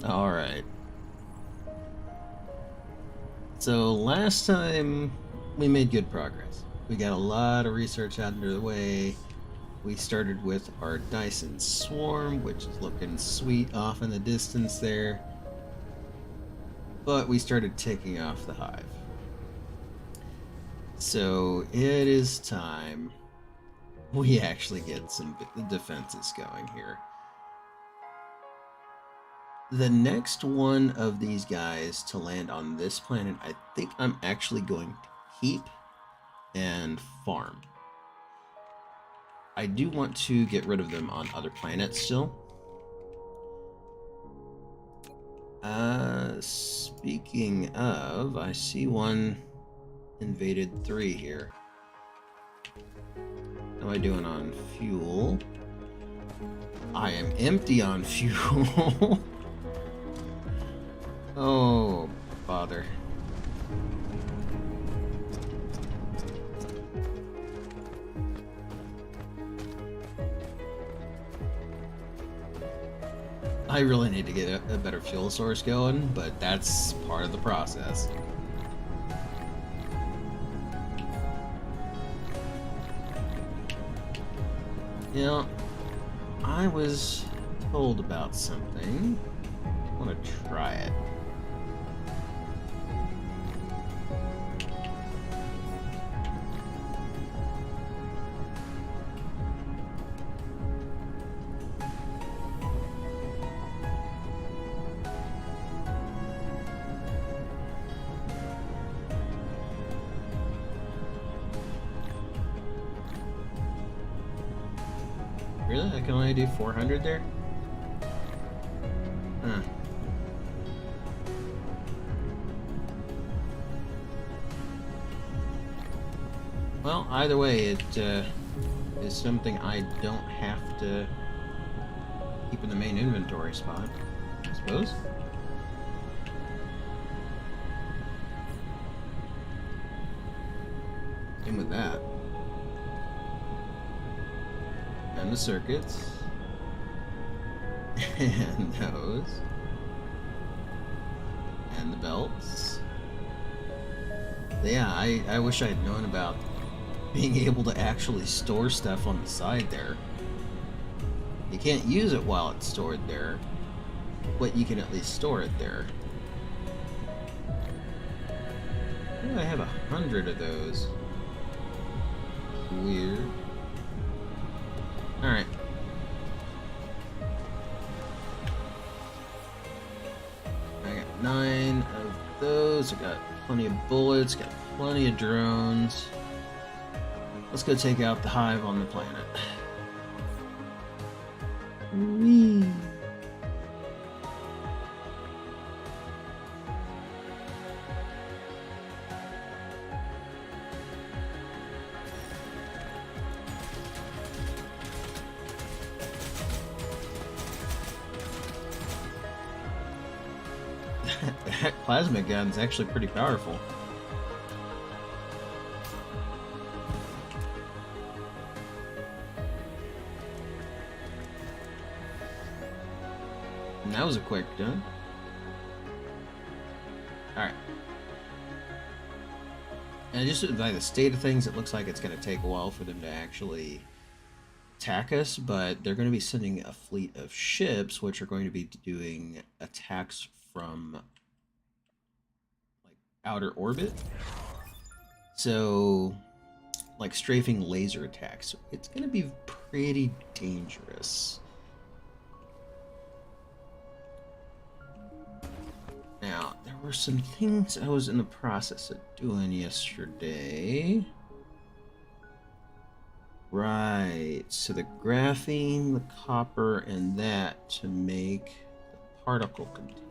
Alright. So last time we made good progress. We got a lot of research out under the way. We started with our Dyson swarm, which is looking sweet off in the distance there. But we started taking off the hive. So it is time we actually get some defenses going here. The next one of these guys to land on this planet, I think I'm actually going to keep and farm. I do want to get rid of them on other planets still. Speaking of, I see one invaded 3 here. How am I doing on fuel? I am empty on fuel. Oh, bother. I really need to get a better fuel source going, but that's part of the process. You know, I was told about something. I want to try it. Really? I can only do 400 there? Huh. Well, either way, it is something I don't have to keep in the main inventory spot, I suppose. In with that. And the circuits. And those. And the belts. Yeah, I wish I had known about being able to actually store stuff on the side there. You can't use it while it's stored there, but you can at least store it there. Oh, I have 100 of those. Weird. Alright. I got 9 of those. I got plenty of bullets, got plenty of drones. Let's go take out the hive on the planet. Whee! That plasma gun's actually pretty powerful. And that was a quick done. Alright. And just by the state of things, it looks like it's going to take a while for them to actually attack us, but they're going to be sending a fleet of ships, which are going to be doing attacks from like outer orbit. So, like strafing laser attacks. It's going to be pretty dangerous. Now, there were some things I was in the process of doing yesterday. Right, so the graphene, the copper, and that to make the particle containers.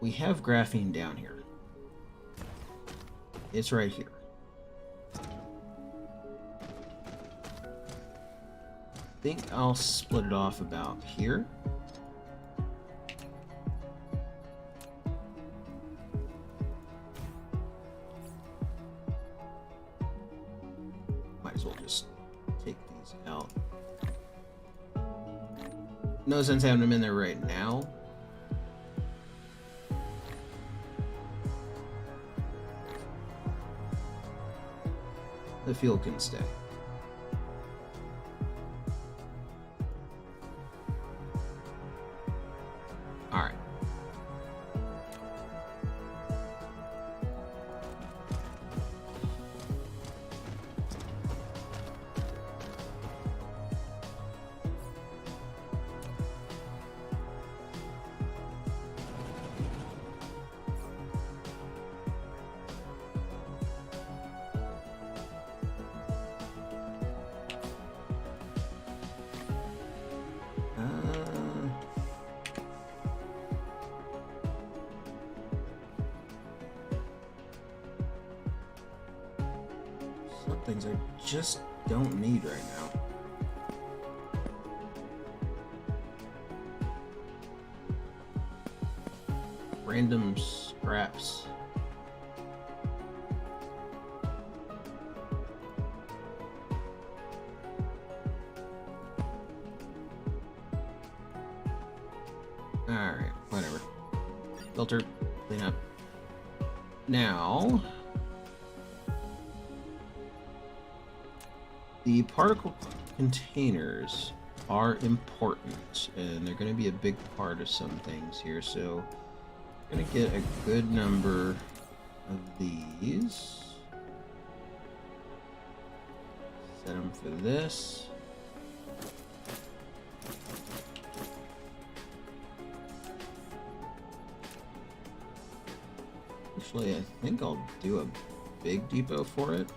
We have graphene down here. It's right here. I think I'll split it off about here. Might as well just these out. No sense having them in there right now. The fuel can stay. Alright. Some things I just don't need right now. Random scraps. Alright, whatever. Filter, clean up. Now, the particle containers are important, and they're going to be a big part of some things here, so I'm going to get a good number of these. Set them for this. Actually, I think I'll do a big depot for it.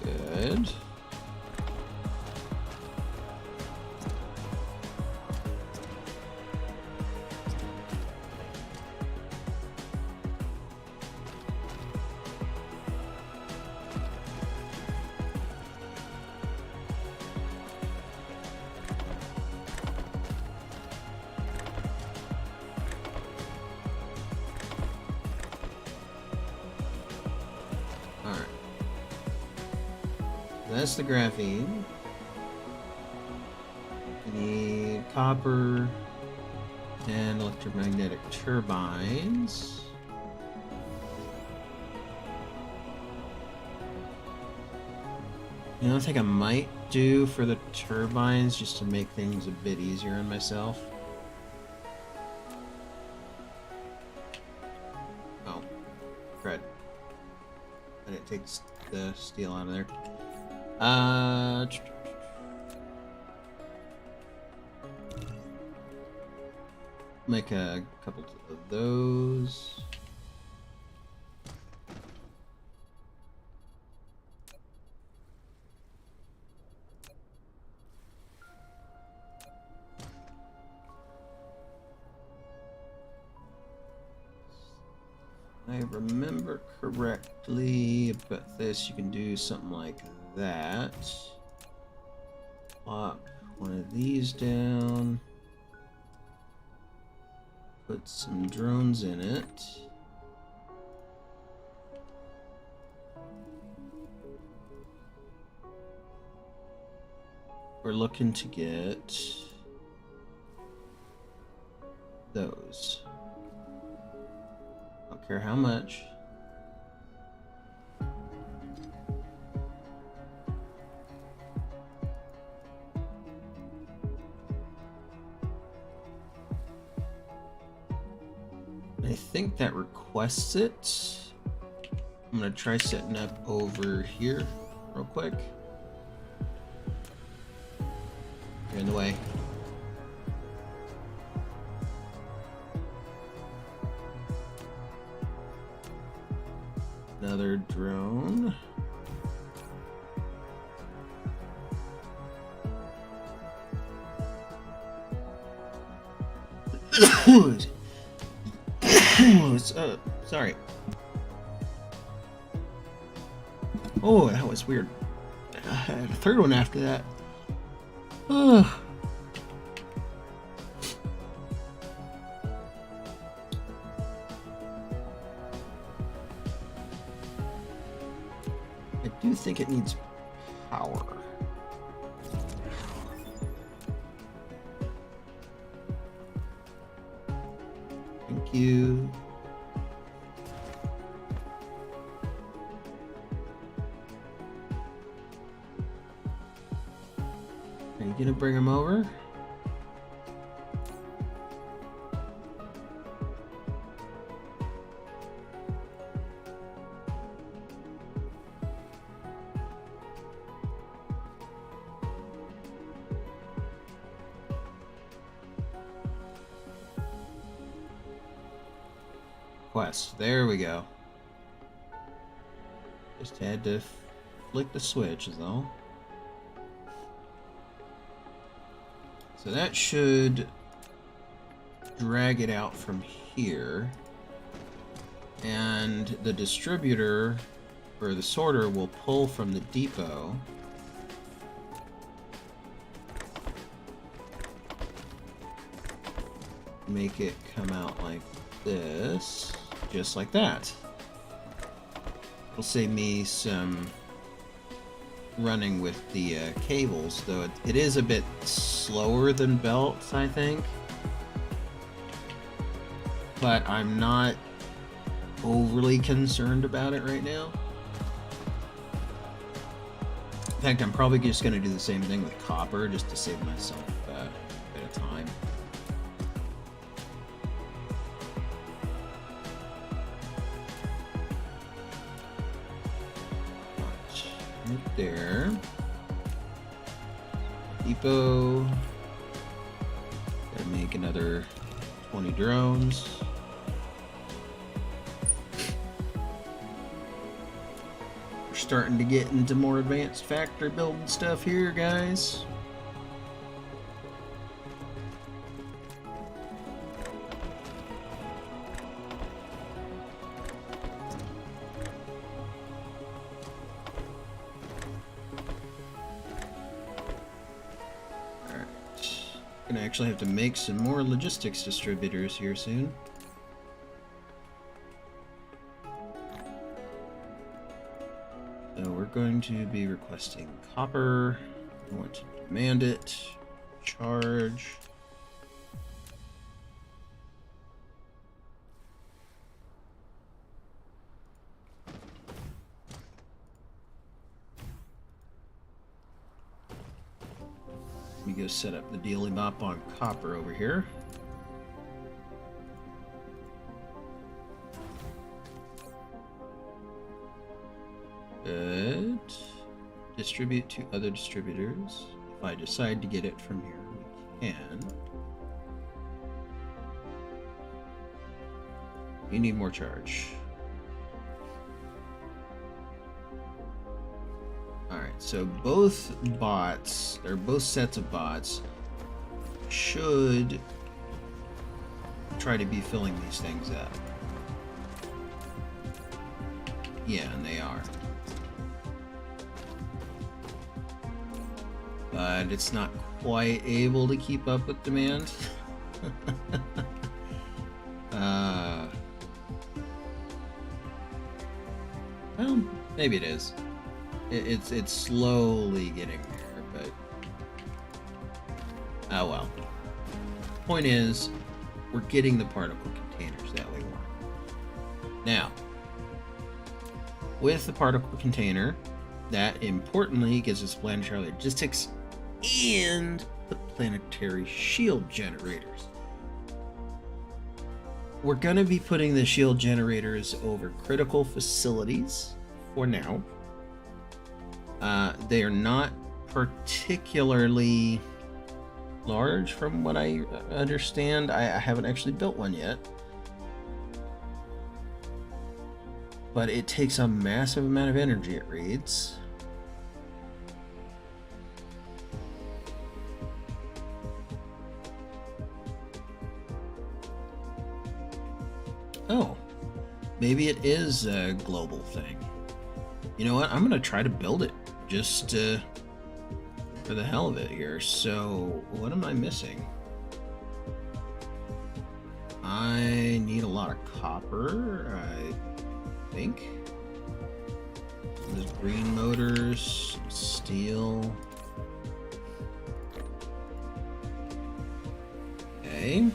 Good. Alright. That's the graphene. We need copper and electromagnetic turbines. You know, I think I might do for the turbines just to make things a bit easier on myself. Oh, crud. I didn't take the steel out of there. Make a couple of those. I remember correctly about this, you can do something like that. Plop one of these down. Put some drones in it. We're looking to get those. Don't care how much. I think that requests it. I'm gonna try setting up over here real quick. You're in the way. Another drone. Sorry. Oh, that was weird. I had a third one after that. Ugh. I do think it needs power. Thank you. Are you gonna bring him over? Quest. There we go. Just had to flick the switch is all. So that should drag it out from here. And the distributor, or the sorter, will pull from the depot. Make it come out like this, just like that. It'll save me some running with the cables, though it is a bit slower than belts, I think. But I'm not overly concerned about it right now. In fact, I'm probably just going to do the same thing with copper, just to save myself a bit of time. Right there. Depot. Gotta make another 20 drones. We're starting to get into more advanced factory building stuff here, guys. Gonna actually have to make some more logistics distributors here soon. So we're going to be requesting copper. I want to demand it. Charge. Let me go set up the dealy bop on copper over here. Good. Distribute to other distributors. If I decide to get it from here, we can. You need more charge. Alright, so both bots, or both sets of bots, should try to be filling these things up. Yeah, and they are. But it's not quite able to keep up with demand. Well, maybe it is. It's slowly getting there, but oh well. Point is, we're getting the particle containers that we want. Now, with the particle container, that importantly gives us planetary logistics and the planetary shield generators. We're going to be putting the shield generators over critical facilities for now. They are not particularly large from what I understand. I haven't actually built one yet. But it takes a massive amount of energy, it reads. Oh, maybe it is a global thing. You know what? I'm going to try to build it just for the hell of it here. So, what am I missing? I need a lot of copper, I think. There's green motors, some steel. Okay.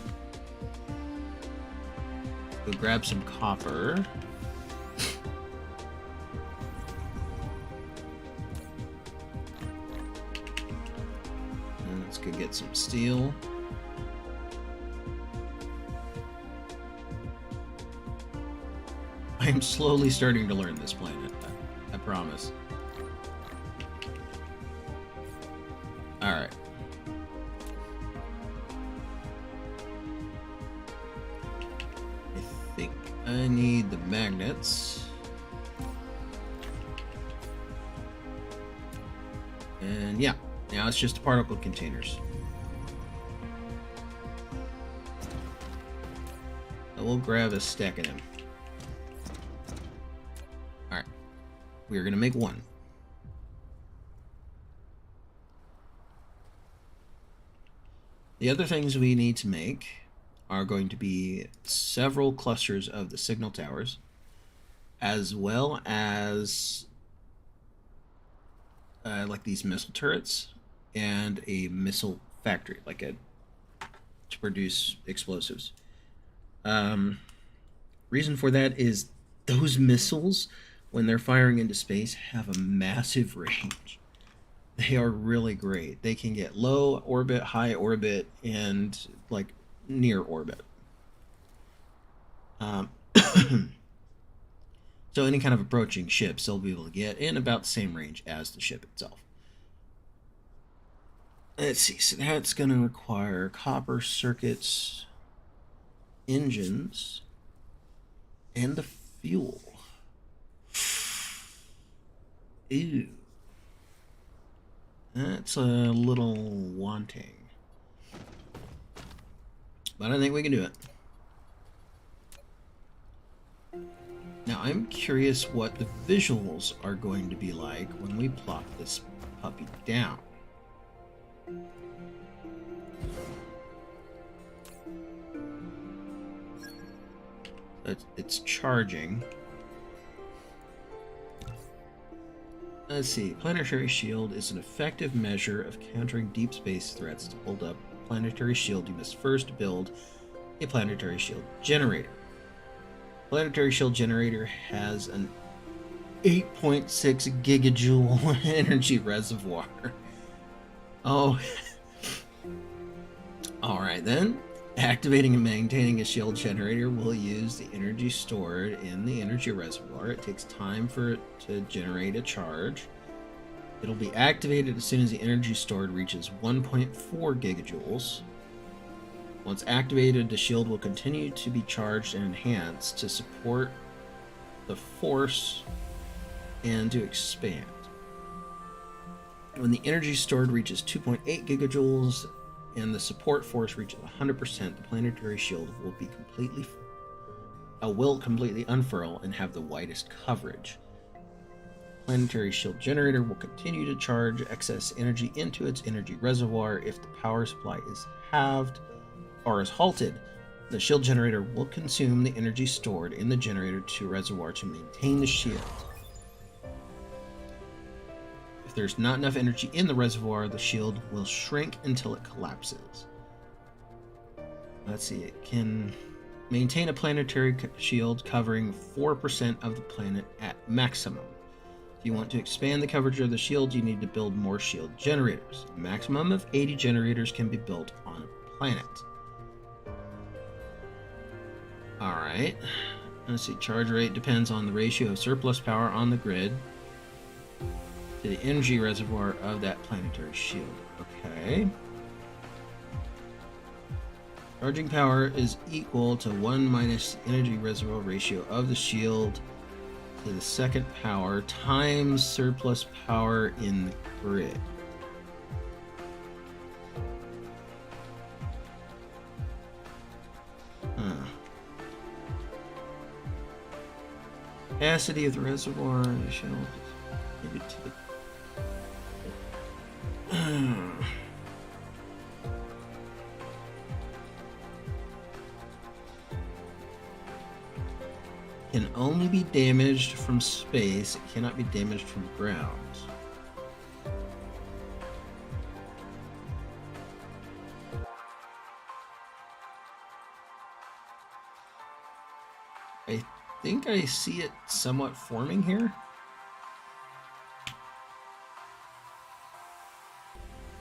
Go grab some copper. And let's go get some steel. I'm slowly starting to learn this planet, I promise. Alright. I think I need the magnets. And yeah, now it's just particle containers. So we'll grab a stack of them. Alright. We're going to make one. The other things we need to make are going to be several clusters of the signal towers, as well as like these missile turrets and a missile factory, like to produce explosives. Reason for that is those missiles, when they're firing into space, have a massive range. They are really great. They can get low orbit, high orbit, and like near orbit. So any kind of approaching ships they'll be able to get in about the same range as the ship itself. Let's see, so that's going to require copper circuits, engines, and the fuel. Ew. That's a little wanting. But I think we can do it. Now, I'm curious what the visuals are going to be like when we plop this puppy down. It's charging. Let's see. Planetary shield is an effective measure of countering deep space threats. To hold up a planetary shield, you must first build a planetary shield generator. Planetary shield generator has an 8.6 gigajoule energy reservoir. Oh. Alright then. Activating and maintaining a shield generator will use the energy stored in the energy reservoir. It takes time for it to generate a charge. It'll be activated as soon as the energy stored reaches 1.4 gigajoules. Once activated, the shield will continue to be charged and enhanced to support the force and to expand. When the energy stored reaches 2.8 gigajoules and the support force reaches 100%, the planetary shield will completely unfurl and have the widest coverage. Planetary shield generator will continue to charge excess energy into its energy reservoir. If the power supply is halved or is halted, the shield generator will consume the energy stored in the generator to reservoir to maintain the shield. If there's not enough energy in the reservoir, the shield will shrink until it collapses. Let's see, it can maintain a planetary shield covering 4% of the planet at maximum. If you want to expand the coverage of the shield, you need to build more shield generators. A maximum of 80 generators can be built on a planet. Alright, let's see, charge rate depends on the ratio of surplus power on the grid to the energy reservoir of that planetary shield. Okay. Charging power is equal to 1 minus the energy reservoir ratio of the shield to the second power times surplus power in the grid. Capacity of the reservoir and the shield. Maybe to the... Can only be damaged from space. It cannot be damaged from ground. I think I see it somewhat forming here.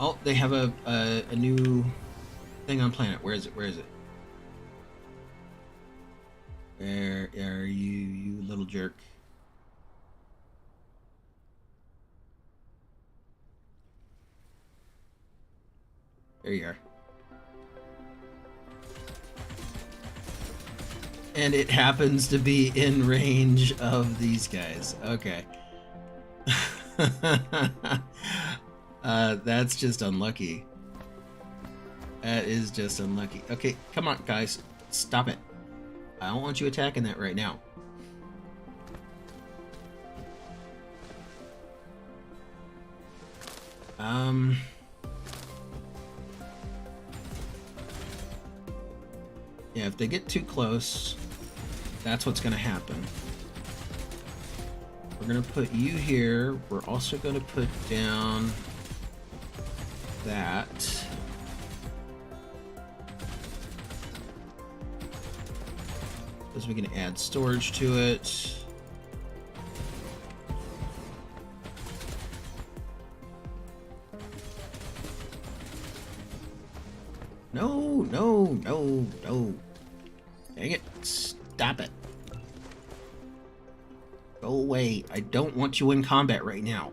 Oh, they have a new thing on planet. Where is it? Where is it? Where are you, you little jerk? There you are. And it happens to be in range of these guys. Okay. That's just unlucky. That is just unlucky. Okay, come on, guys. Stop it. I don't want you attacking that right now. Yeah, if they get too close, that's what's going to happen. We're going to put you here. We're also going to put down that. Because we can add storage to it. No, no, no, no. Dang it. Stop it. Go away. I don't want you in combat right now.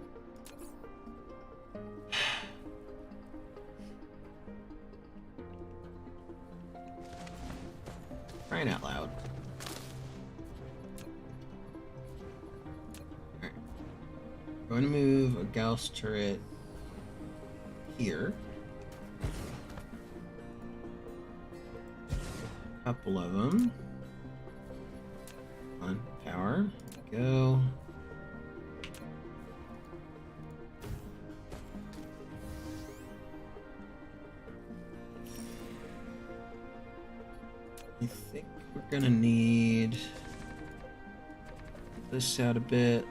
Crying out loud. Alright. Going to move a Gauss turret here. Couple of them. On power. Go. I think we're gonna need this out a bit.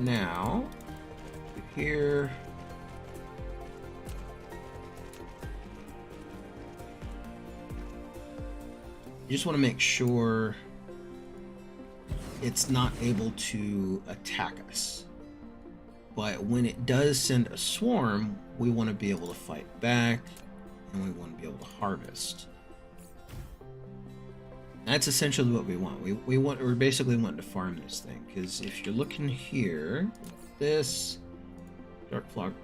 Now, here, you just want to make sure it's not able to attack us. But when it does send a swarm, we want to be able to fight back, and we want to be able to harvest. That's essentially what we want. We're basically wanting to farm this thing, because if you're looking here, this dark fog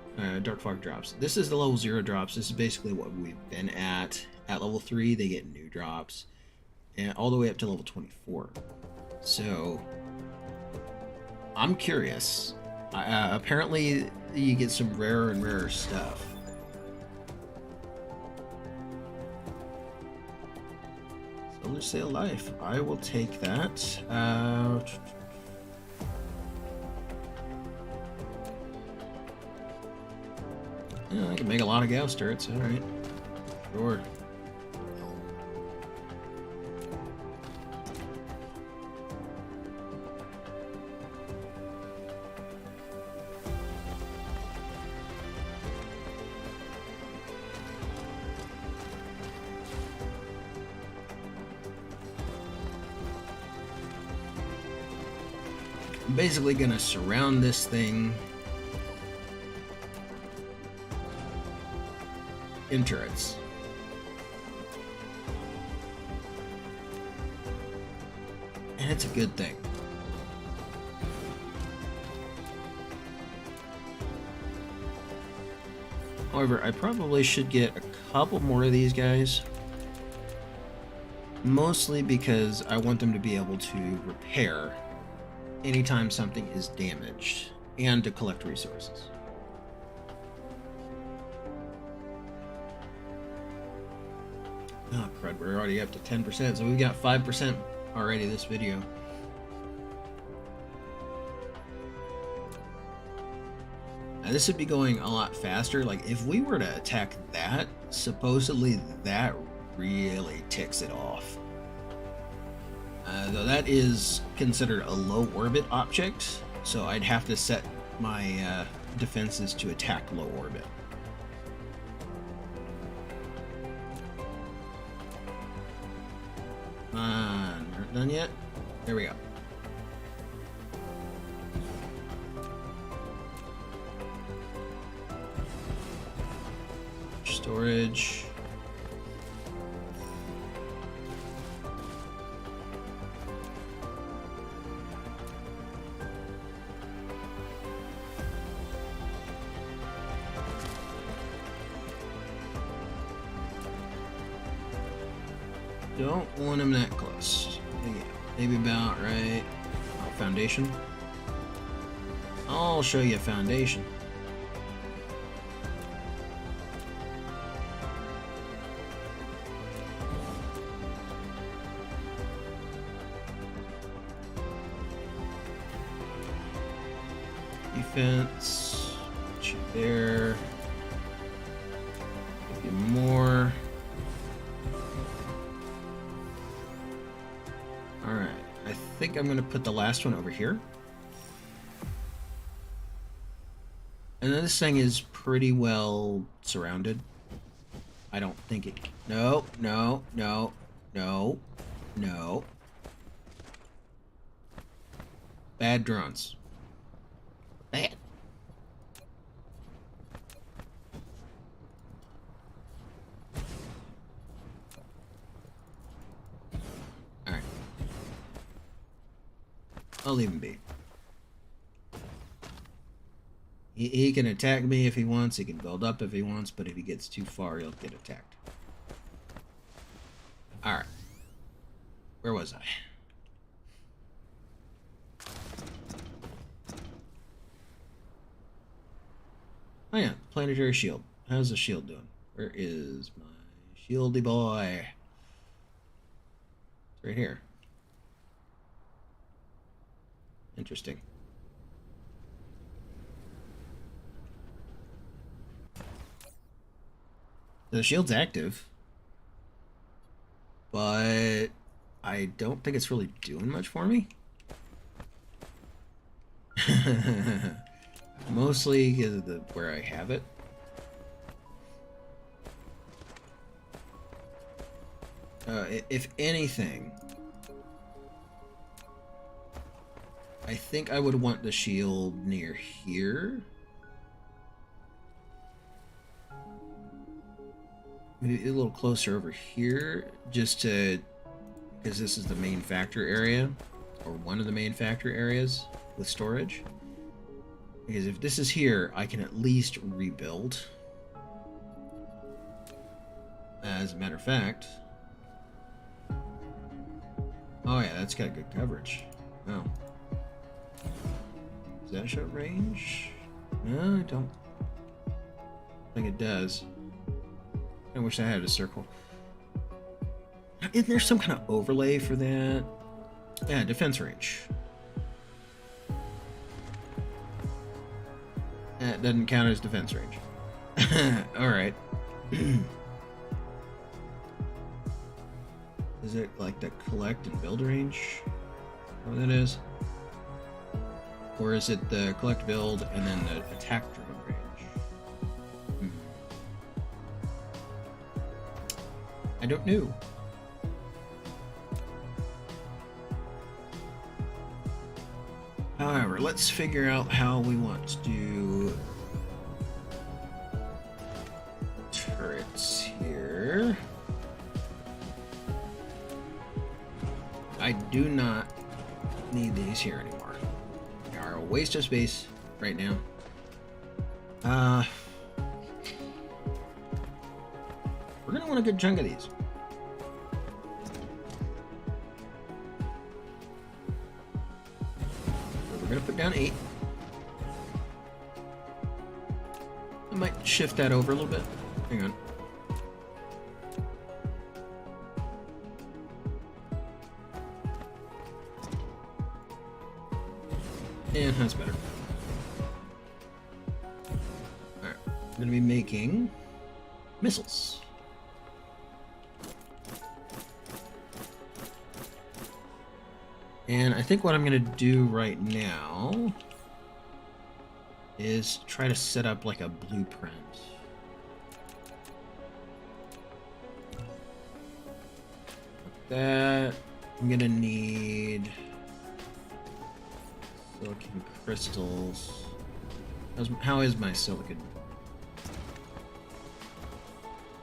drops. This is the level 0 drops. This is basically what we've been at. At level 3, they get new drops, and all the way up to level 24. So I'm curious. Apparently, you get some rarer and rarer stuff. Let's say a life. I will take that. Yeah, I can make a lot of Gauss turrets. All right, sure. I'm basically gonna surround this thing in turrets. And it's a good thing. However, I probably should get a couple more of these guys. Mostly because I want them to be able to repair anytime something is damaged and to collect resources. Oh crud, we're already up to 10%, so we've got 5% already this video. Now this would be going a lot faster. Like if we were to attack that, supposedly that really ticks it off. Though that is considered a low orbit object, so I'd have to set my defenses to attack low orbit. Not done yet? There we go. Storage. Don't want him that close. Maybe about right. Oh, foundation. I'll show you a foundation. Defense. Put you there. Give you more. Alright, I think I'm going to put the last one over here. And then this thing is pretty well surrounded. I don't think it... No, no, no, no, no. Bad drones. Bad. Alright. I'll leave him be. He can attack me if he wants, he can build up if he wants, but if he gets too far, he'll get attacked. Alright. Where was I? Oh yeah, planetary shield. How's the shield doing? Where is my shieldy boy? It's right here. Interesting. The shield's active, but I don't think it's really doing much for me. Mostly because of where I have it. If anything, I think I would want the shield near here. Maybe a little closer over here, just to, because this is the main factor area, or one of the main factor areas with storage. Because if this is here, I can at least rebuild. As a matter of fact. Oh yeah, that's got good coverage. Oh. Does that show range? No, I don't think it does. I wish I had a circle. Isn't there some kind of overlay for that? Yeah, defense range. That doesn't count as defense range. Alright. Is it like the collect and build range? What that is? Or is it the collect, build, and then the attack drone range? I don't know. However, let's figure out how we want to do turrets here. I do not need these here anymore. They are a waste of space right now. We're gonna want a good chunk of these. down 8. I might shift that over a little bit. Hang on. And that's better. Alright, we're gonna be making missiles. And I think what I'm gonna do right now is try to set up like a blueprint. Like that. I'm gonna need silicon crystals. How is my silicon?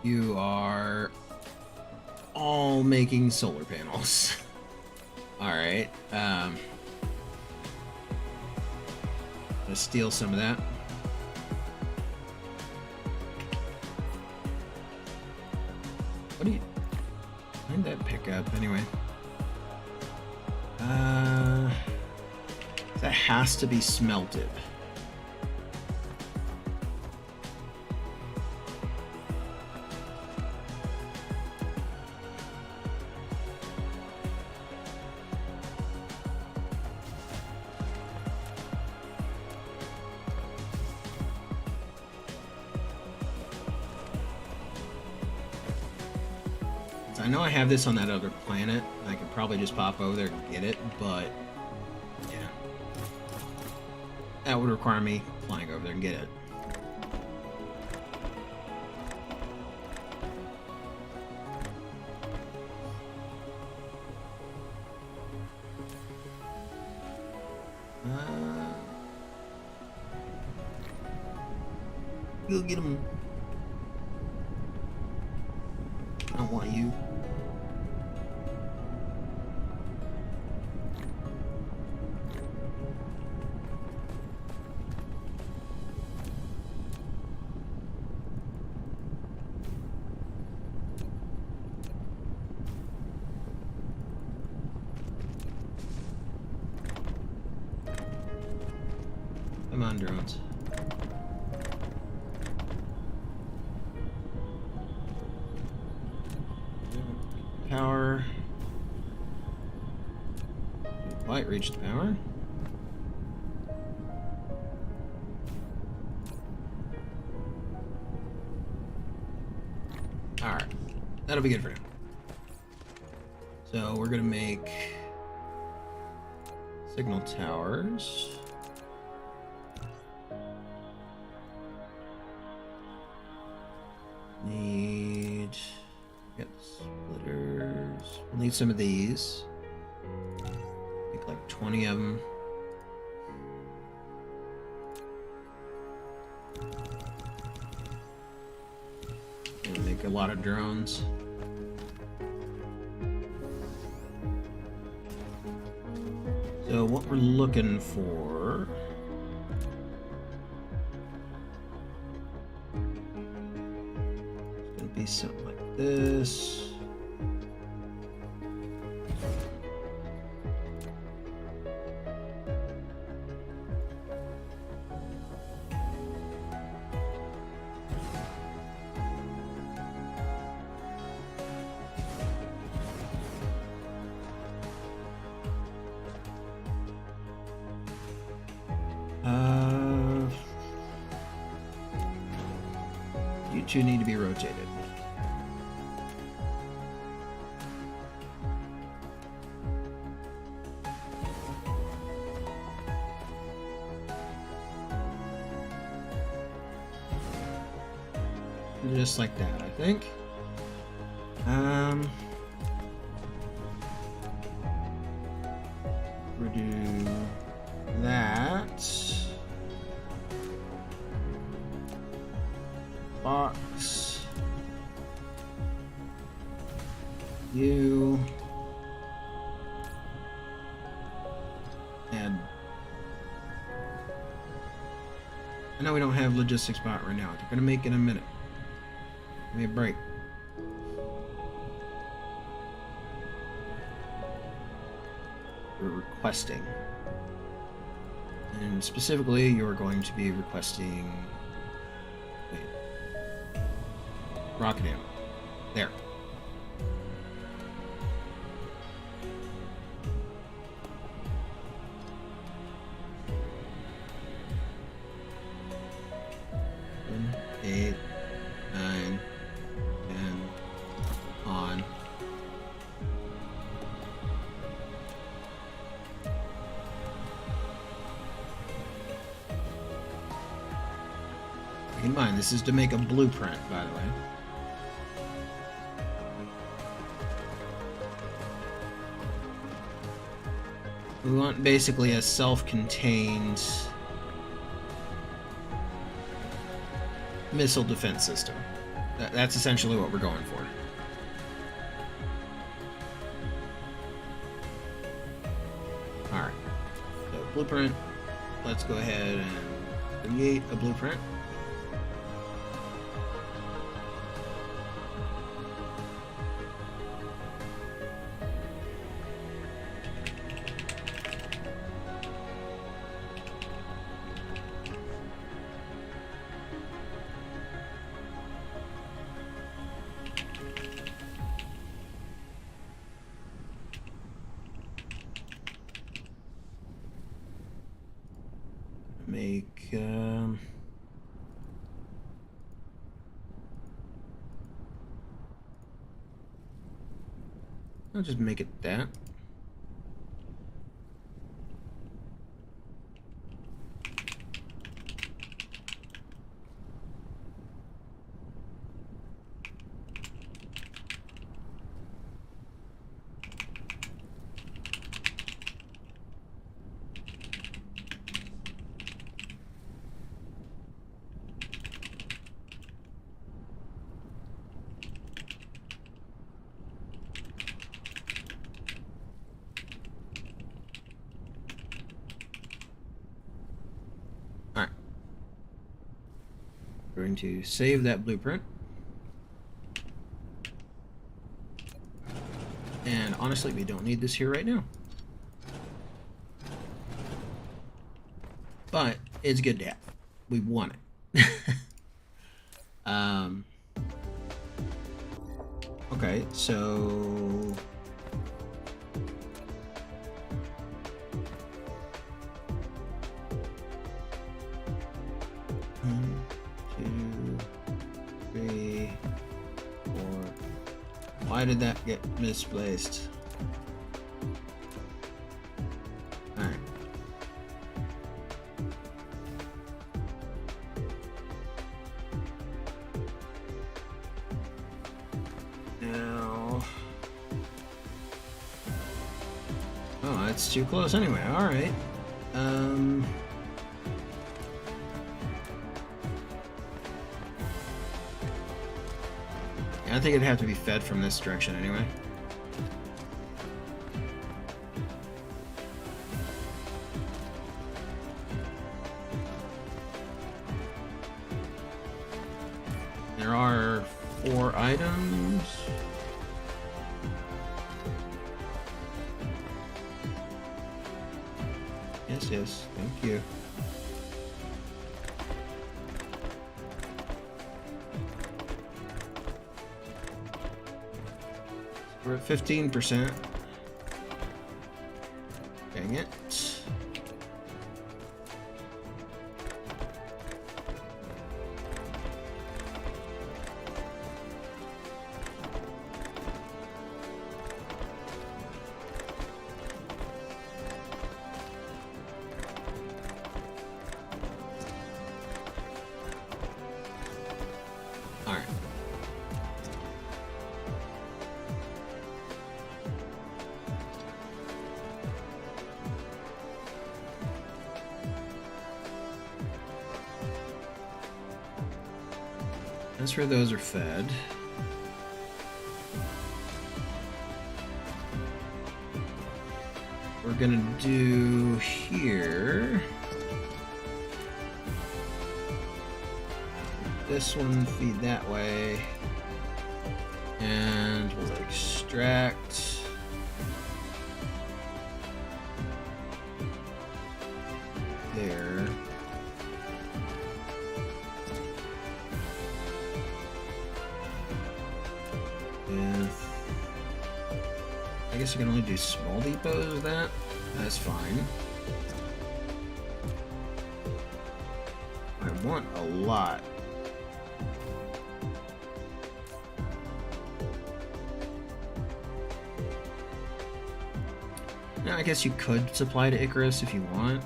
You are all making solar panels. Alright. Gonna steal some of that. What do you... Why'd that pick up anyway? That has to be smelted. I know I have this on that other planet. I could probably just pop over there and get it, but yeah. That would require me flying over there and get it. Go get him. I don't want you. Come on, drones. Power. Light reached power. Alright. That'll be good for now. So we're gonna make signal towers. Need splitters. We'll need some of these. Make like 20 of them. Gonna make a lot of drones. So what we're looking for. Be something like this. You two need to be rotated. Just like that, I think. We'll do that. Box. You. And I know we don't have logistics bot right now. They're gonna make it in a minute. Give me a break. We're requesting. And specifically, you're going to be requesting... Wait. Rocket ammo. There. Eight, 9, 10, on. Keep in mind, this is to make a blueprint, by the way. We want basically a self-contained missile defense system. That's essentially what we're going for. Alright. So, blueprint. Let's go ahead and create a blueprint. Make I'll just make it that. We're going to save that blueprint. And honestly, we don't need this here right now. But it's good to have. We want it. Okay, so... Why did that get misplaced? Alright. Now... Oh, that's too close anyway. Alright. I think it'd have to be fed from this direction anyway. There are 4 items. Yes, thank you. We're at 15%. Dang it. All right. That's where those are fed. We're gonna do here. This one feed that way. And we'll extract. There. I guess I can only do small depots with that. That's fine. I want a lot. Now, I guess you could supply to Icarus if you want.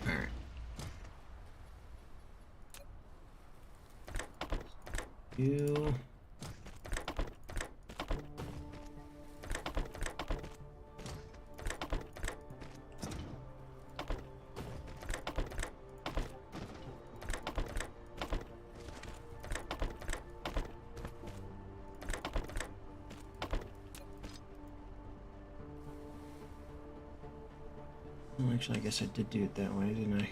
Alright. You. Well, actually, I guess I did do it that way, didn't I?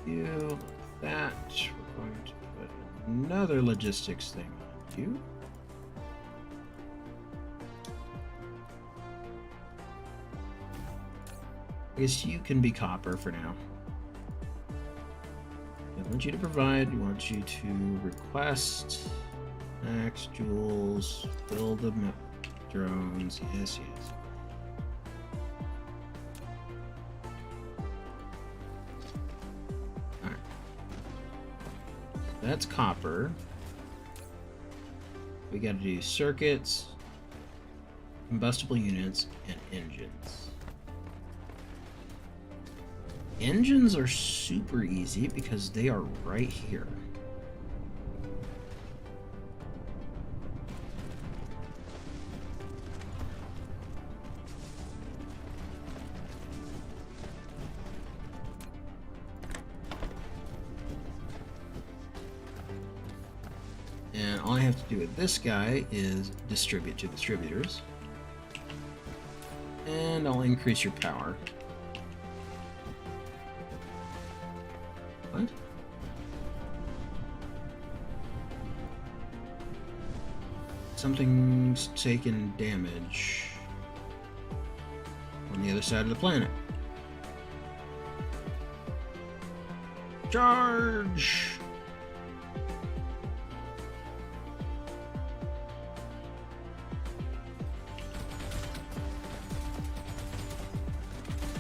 You, that. We're going to put another logistics thing on you. I guess you can be copper for now. I want you to provide, we want you to request max jewels, build the drones, yes, yes. Alright. That's copper. We gotta do circuits, combustible units, and engines. Engines are super easy because they are right here. And all I have to do with this guy is distribute to distributors. And I'll increase your power. What? Something's taken damage on the other side of the planet. Charge!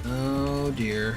Oh dear.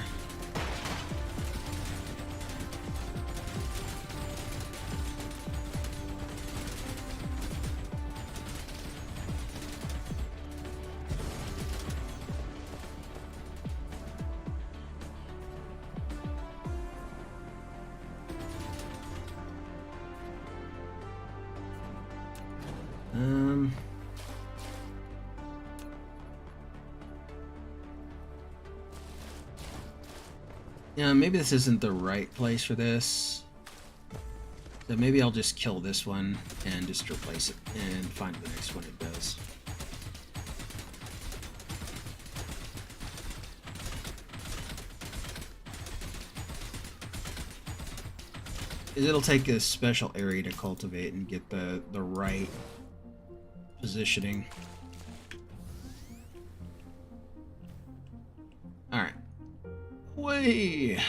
Yeah, maybe this isn't the right place for this. So maybe I'll just kill this one and just replace it and find the next one it does. It'll take a special area to cultivate and get the right positioning. Alright. Way.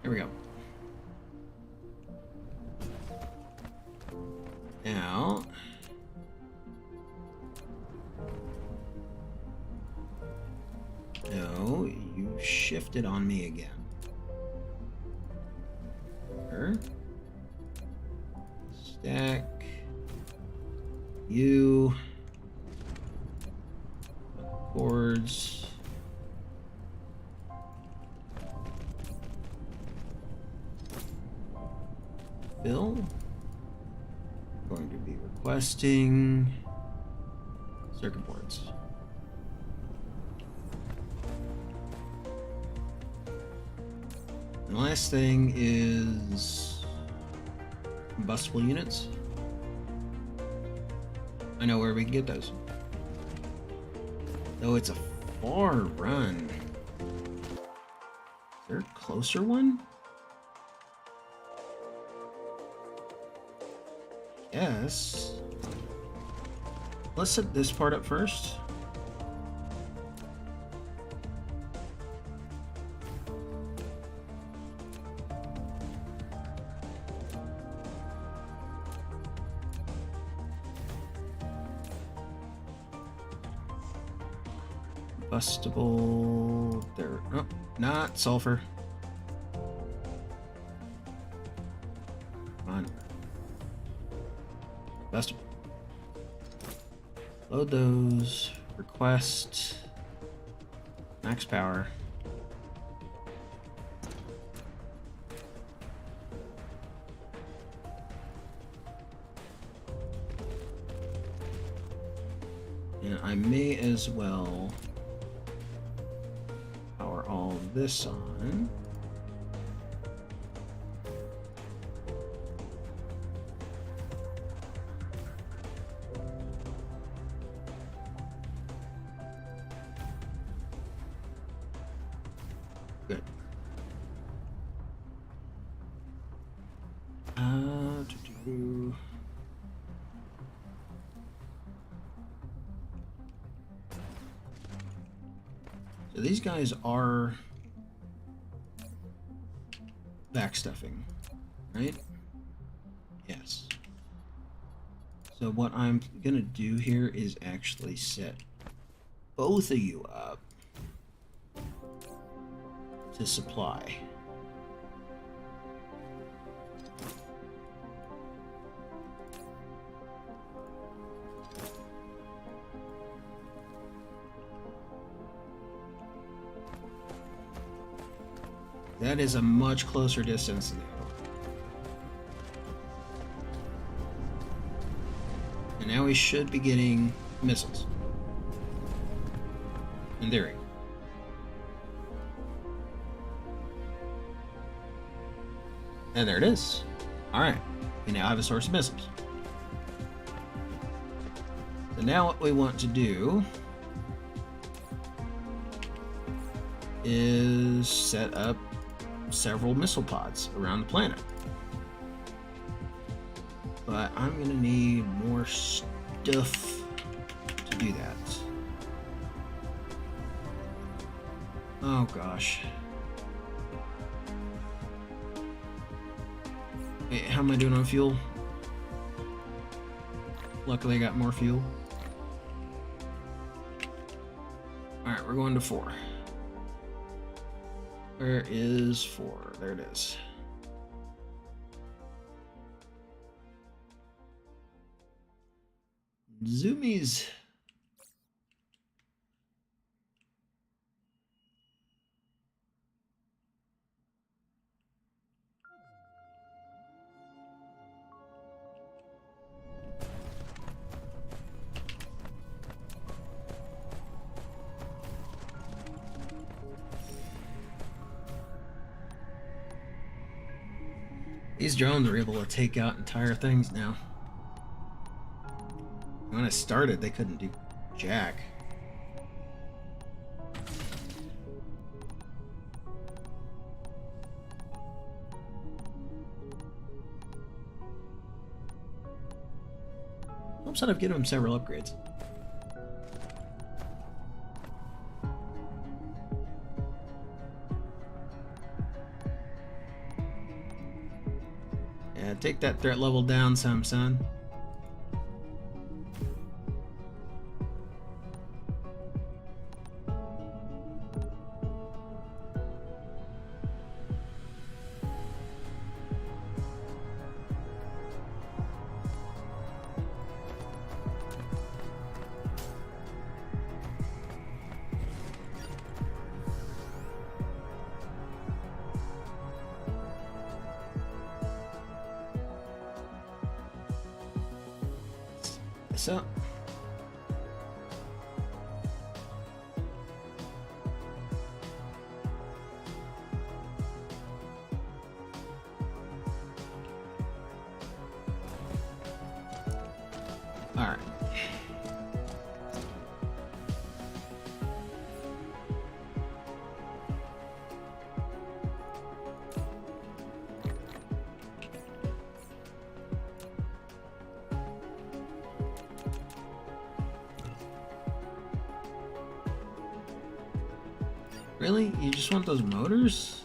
Here we go. Now, no, you shifted on me again. Here. Stack. You. Boards. Bill. Going to be requesting circuit boards. And the last thing is combustible units. I know where we can get those. Though it's a far run. Is there a closer one? Yes. Let's set this part up first. Combustible. There. Oh, not sulfur. Come on. Combustible. Load those. Request. Max power. And I may as well power all this on. Good. So these guys are backstuffing, right? Yes. So what I'm gonna do here is actually set both of you up to supply. That is a much closer distance now. And now we should be getting missiles. In theory. And there it is. Alright. We now have a source of missiles. So now what we want to do is set up several missile pods around the planet. But I'm gonna need more stuff to do that. Oh gosh. Wait, how am I doing on fuel? Luckily I got more fuel. Alright, we're going to 4. Where is 4? There it is. Zoomies. These drones are able to take out entire things now. When I started, they couldn't do jack. I'm set up getting them several upgrades. Yeah, take that threat level down some, son. So Really? You just want those motors?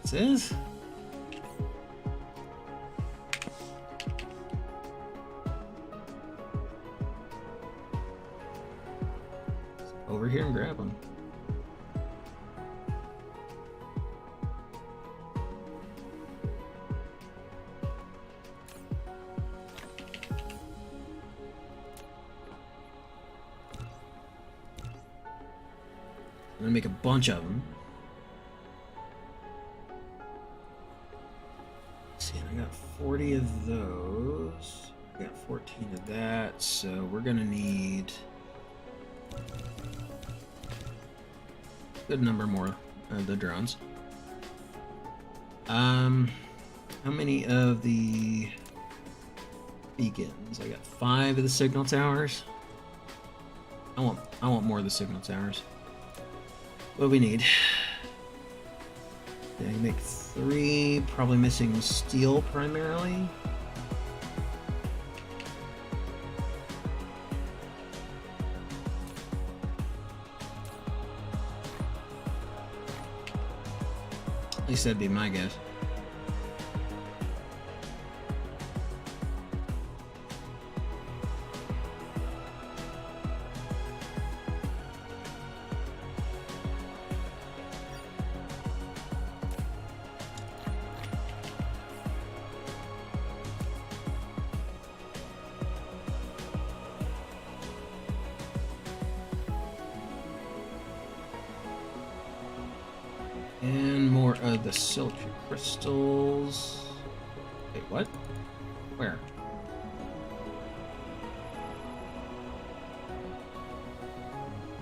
It says? Over here and grab them. I'm gonna make a bunch of them. Let's see, I got 40 of those. I got 14 of that, so we're gonna need a good number more of the drones. How many of the beacons? I got 5 of the signal towers. I want more of the signal towers. What do we need? Yeah, I make 3, probably missing steel primarily. At least that'd be my guess. And more of the silk crystals. Wait, what? Where?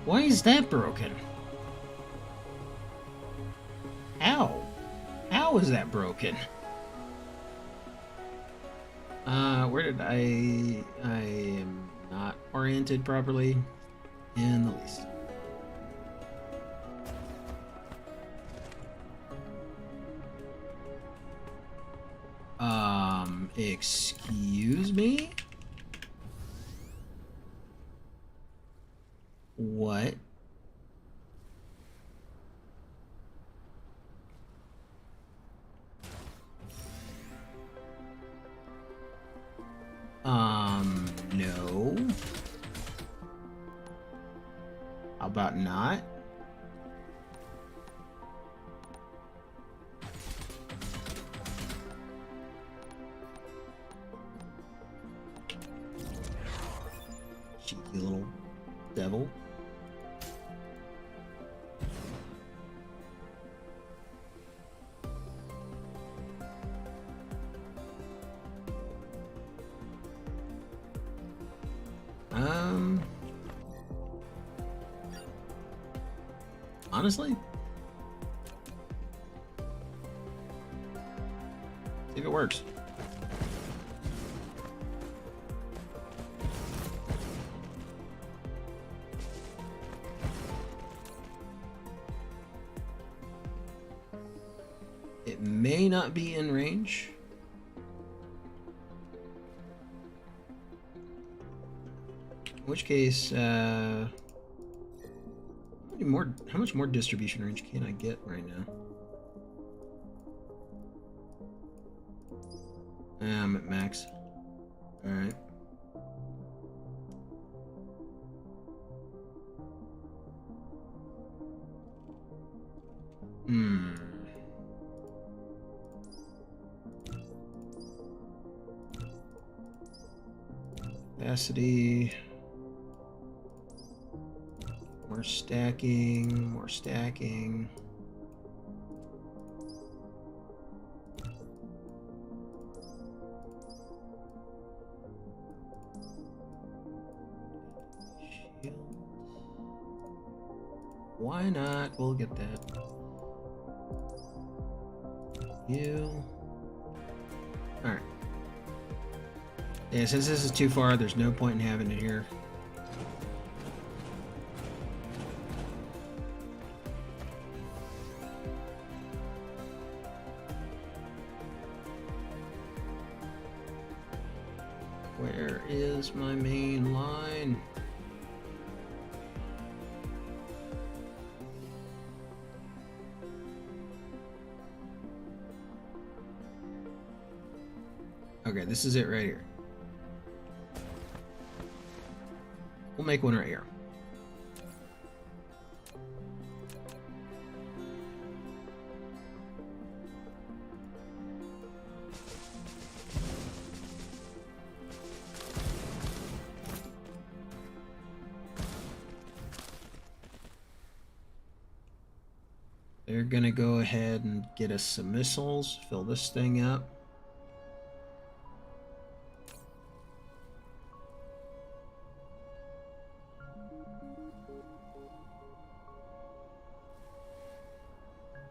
Why is that broken? How? How is that broken? Where did I am not oriented properly in the least. Excuse me? What? No. How about not? Cheeky little devil. Honestly, see if it works. It may not be in range. In which case, how much more distribution range can I get right now? I'm at max. Alright. Capacity. More stacking, more stacking. Shield. Why not? We'll get that. You. Alright. Yeah, since this is too far, there's no point in having it here. Where is my main line? Okay, this is it right here. We'll make one right here. They're gonna go ahead and get us some missiles, fill this thing up.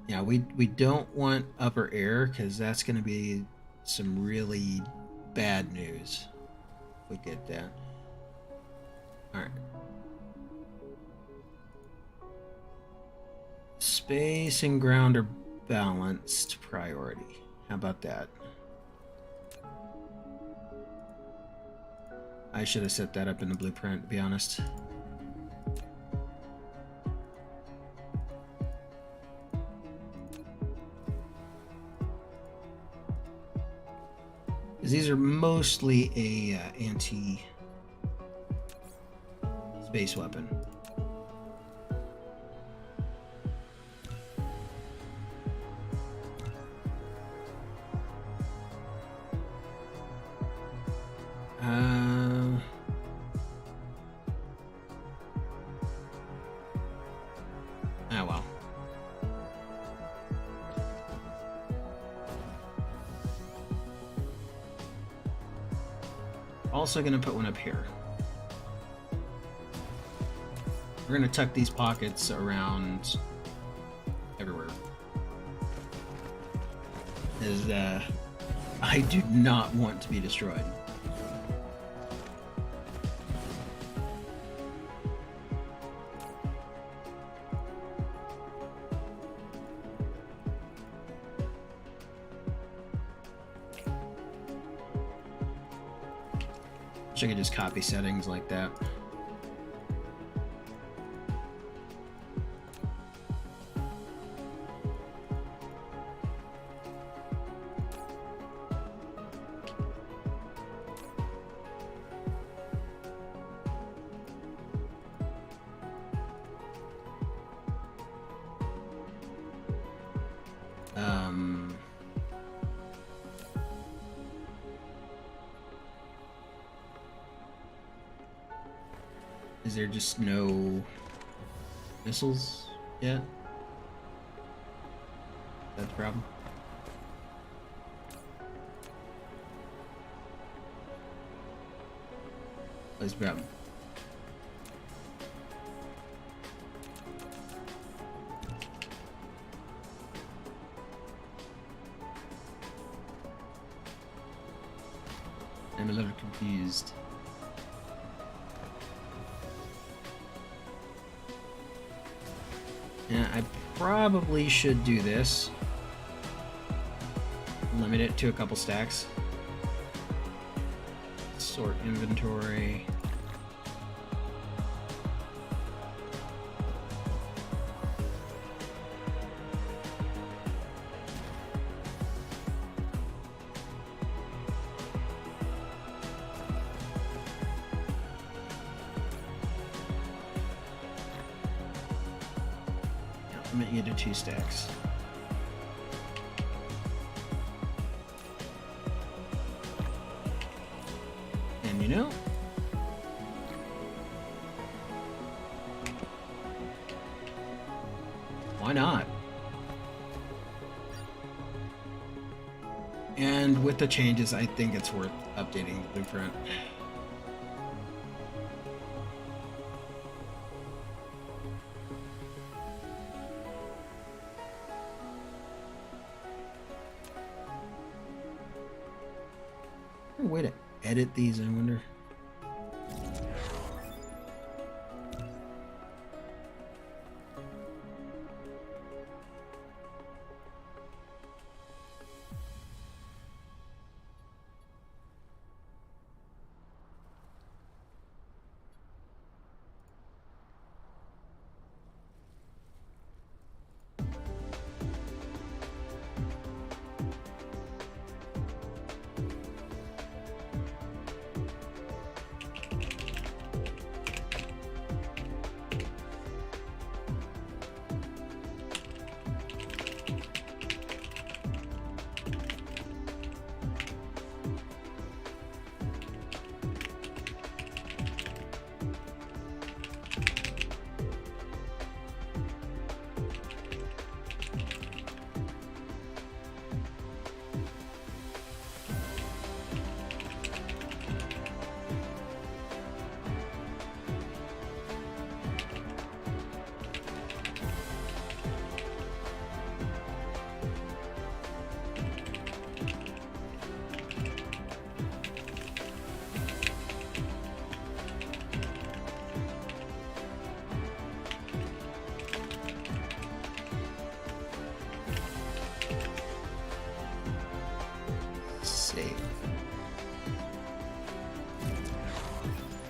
Yeah, we don't want upper air because that's gonna be some really bad news if we get that. Alright. Space and ground are balanced priority. How about that? I should have set that up in the blueprint, to be honest. Because these are mostly a anti-space weapon. Oh well. Also gonna put one up here. We're gonna tuck these pockets around everywhere. As I do not want to be destroyed. I could just copy settings like that. Is there just no missiles yet? That's the problem. What's the problem? I'm a little confused. Yeah, I probably should do this. Limit it to a couple stacks. Sort inventory. Limit you to 2 stacks. And you know, why not? And with the changes, I think it's worth updating the blueprint. Is there a way to edit these, I wonder?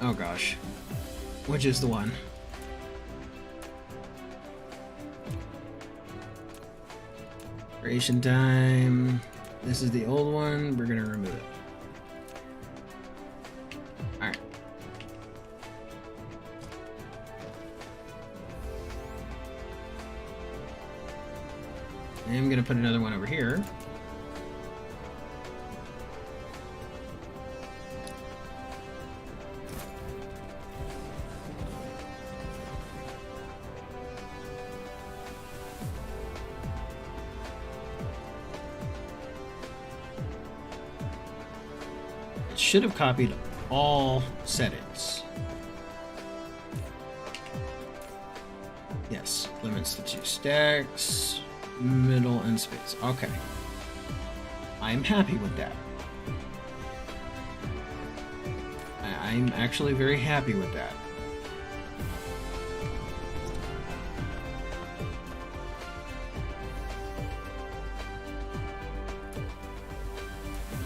Oh gosh. Which is the one? Creation time. This is the old one. We're gonna remove it. Alright. I'm gonna put another one over here. Should have copied all settings. Yes, limits to 2 stacks, middle and space. Okay. I'm happy with that. I'm actually very happy with that.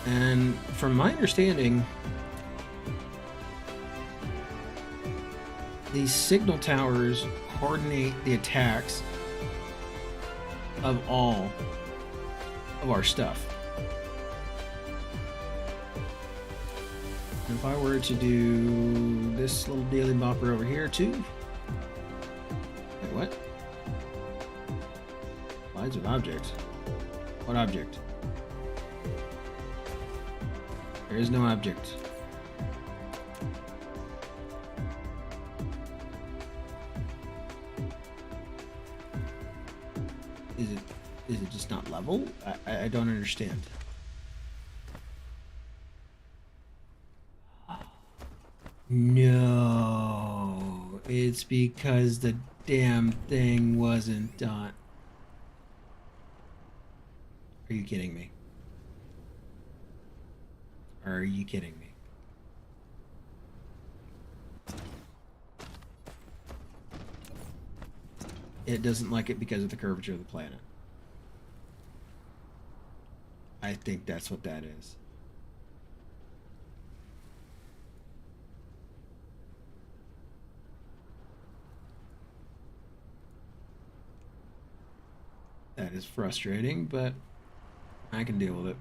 And from my understanding, these signal towers coordinate the attacks of all of our stuff. And if I were to do this little daily bopper over here too. Wait, what? Slides with objects. What object? There is no object. Is it just not level? I don't understand. No, it's because the damn thing wasn't done. Are you kidding me? Are you kidding me? It doesn't like it because of the curvature of the planet. I think that's what that is. That is frustrating, but I can deal with it.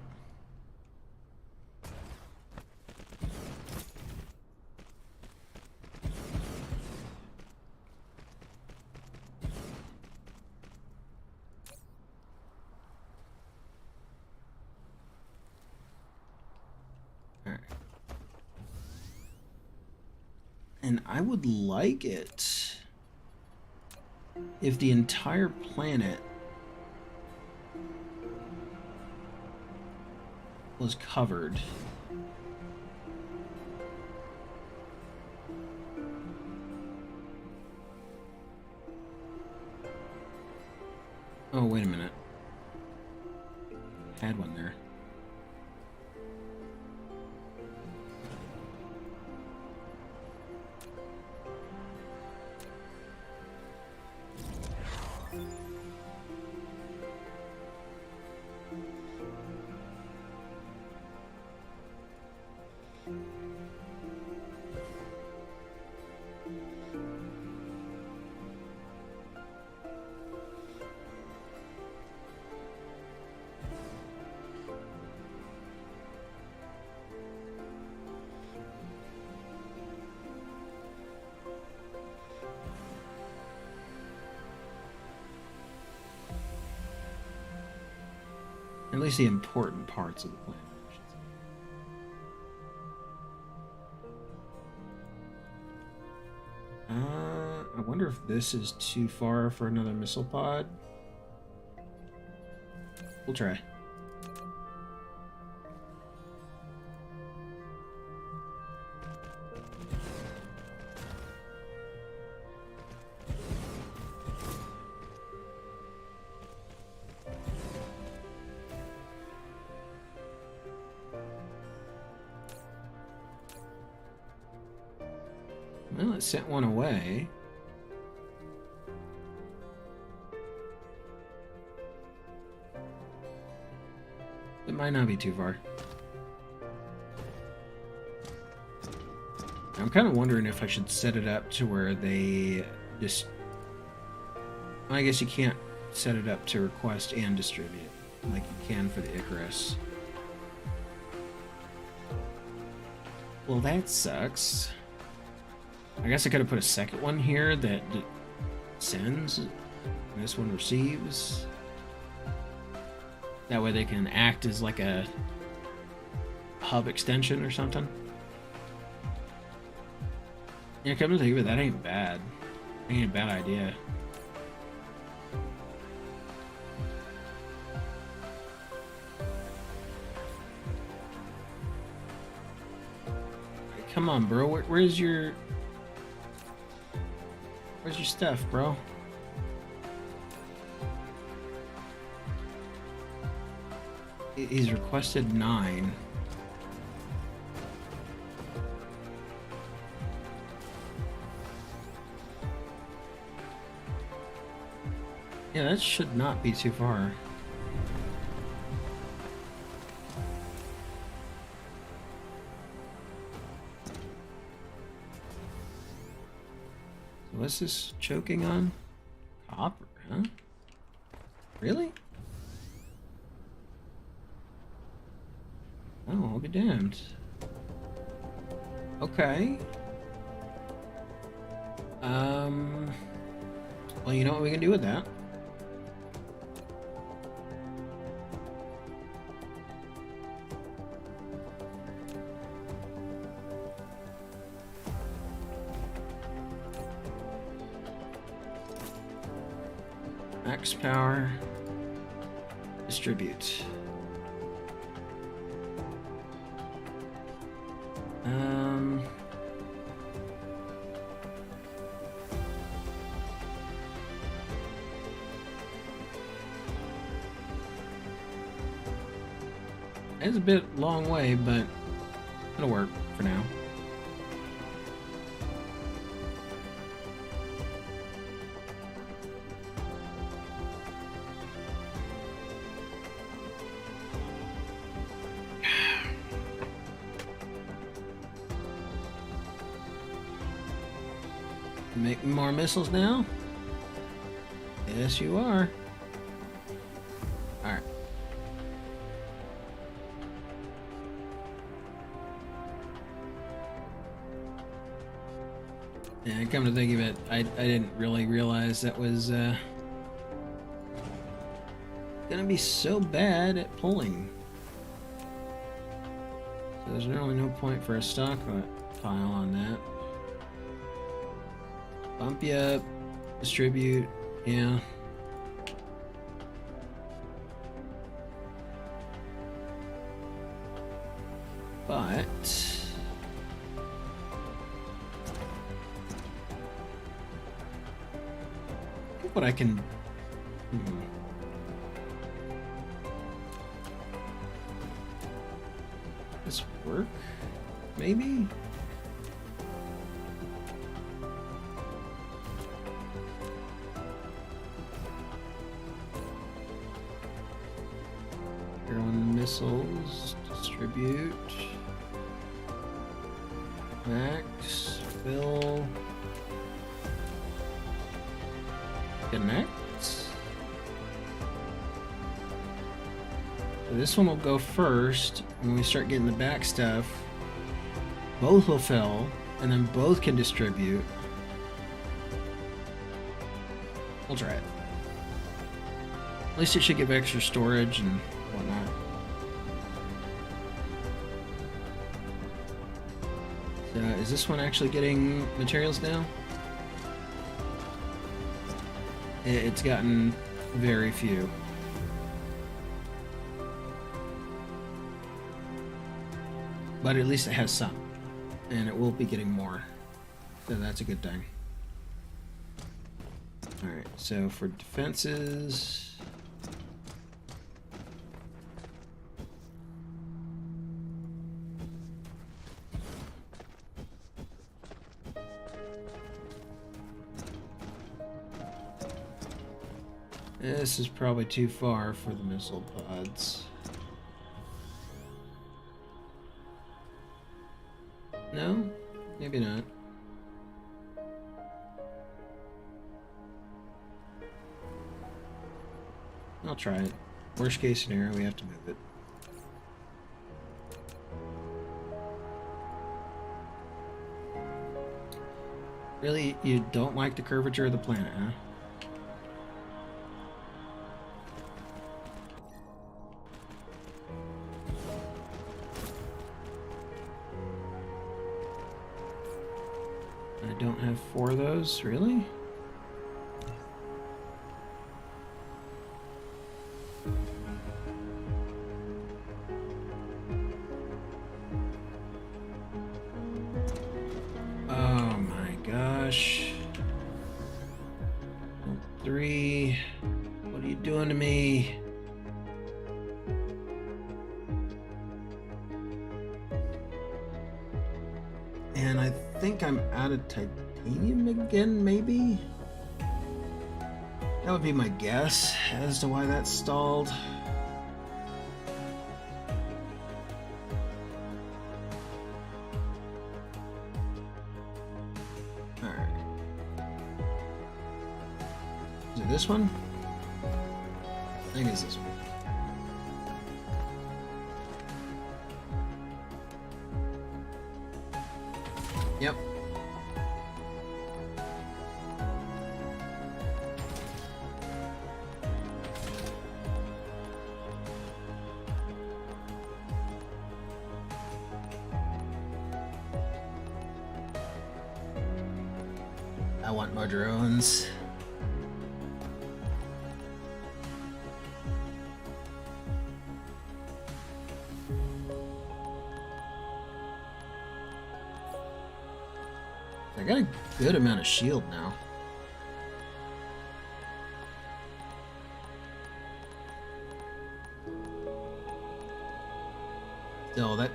And I would like it if the entire planet was covered. Oh, wait a minute. Had one there. At least the important parts of the planet, I should say. I wonder if this is too far for another missile pod. We'll try. Well, it sent one away. It might not be too far. I'm kind of wondering if I should set it up to where they just... I guess you can't set it up to request and distribute like you can for the Icarus. Well, that sucks. I guess I could have put a second one here that sends, and this one receives. That way they can act as like a hub extension or something. Yeah, come to think of it, that ain't bad. Ain't a bad idea. Come on, bro. Where's your stuff, bro? He's requested 9. Yeah, that should not be too far. What's this choking on? Copper, huh? Really? Oh, I'll be damned. Okay. Well, you know what we can do with that? Max power. Distribute. It's a bit long way, but it'll work for now. Making more missiles now? Yes, you are. Alright. Yeah, come to think of it, I didn't really realize that was gonna be so bad at pulling. So there's really no point for a stockpile on that. Bump you up, distribute, yeah. But what I can this work maybe. Here on missiles, distribute, max, fill, connect. So this one will go first. When we start getting the back stuff, both will fill, and then both can distribute. We'll try it. At least it should give extra storage and whatnot. So is this one actually getting materials now? It's gotten very few. But at least it has some. And it will be getting more. So that's a good thing. Alright, so for defenses... This is probably too far for the missile pods. No? Maybe not. I'll try it. Worst case scenario, we have to move it. Really, you don't like the curvature of the planet, huh? I don't have 4 of those, really? Oh my gosh. 3. What are you doing to me? And I think I'm out of titanium again, maybe? That would be my guess as to why that stalled. Alright. Is it this one? I think it's this one. Yep. I want more drones. I got a good amount of shield now. Still, that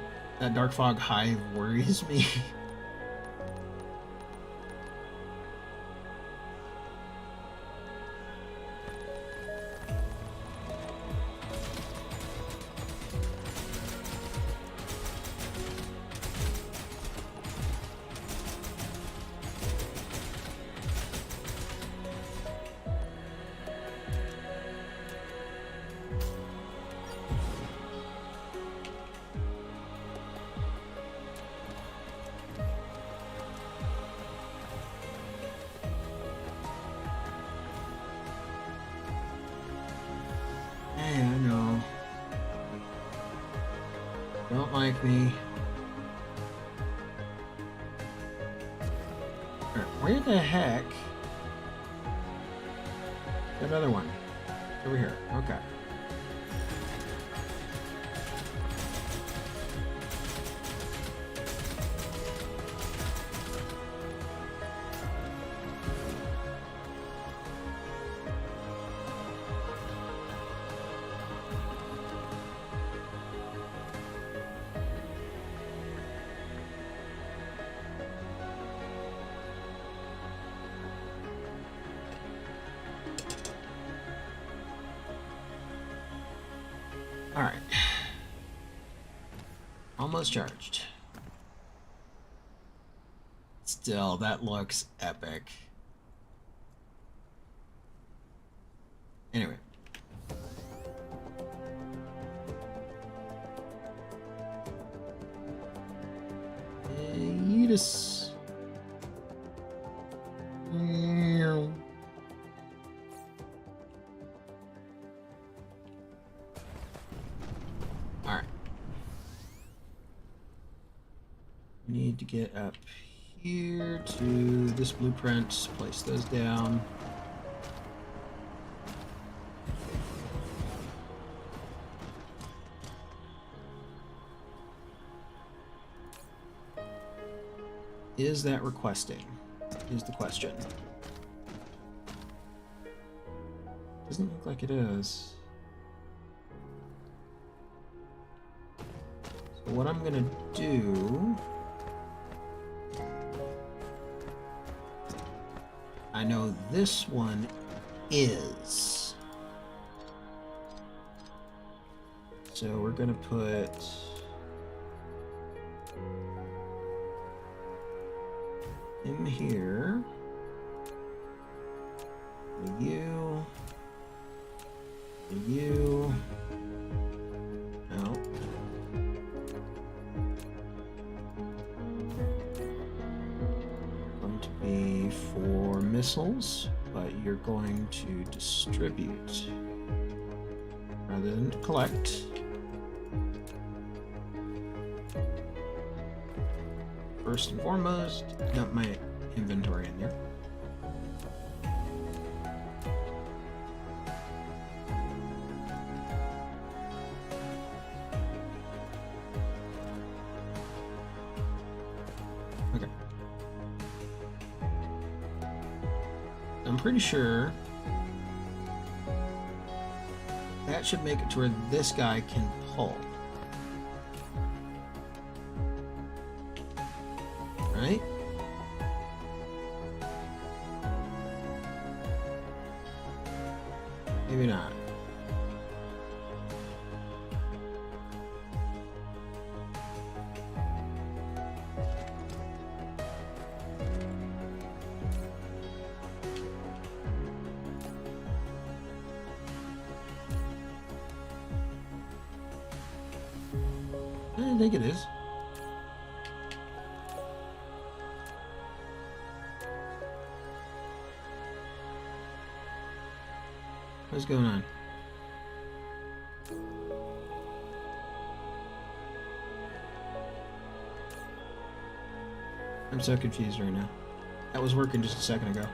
dark fog hive worries me. Hey, I know. Don't like me. Where the heck? That other one. Over here. Okay. Alright. Almost charged. Still, that looks epic. Anyway. Yeetus. Alright. Need to get up here to this blueprint, place those down. Is that requesting? Is the question. Doesn't look like it is. So what I'm gonna do... I know this one is. So we're gonna put... in here. You. You. Out. Going to be 4 missiles, but you're going to distribute rather than collect. First and foremost, dump my inventory in there. Okay. I'm pretty sure that should make it to where this guy can pull. Right? Maybe not. I think it is. What's going on? I'm so confused right now. That was working just a second ago.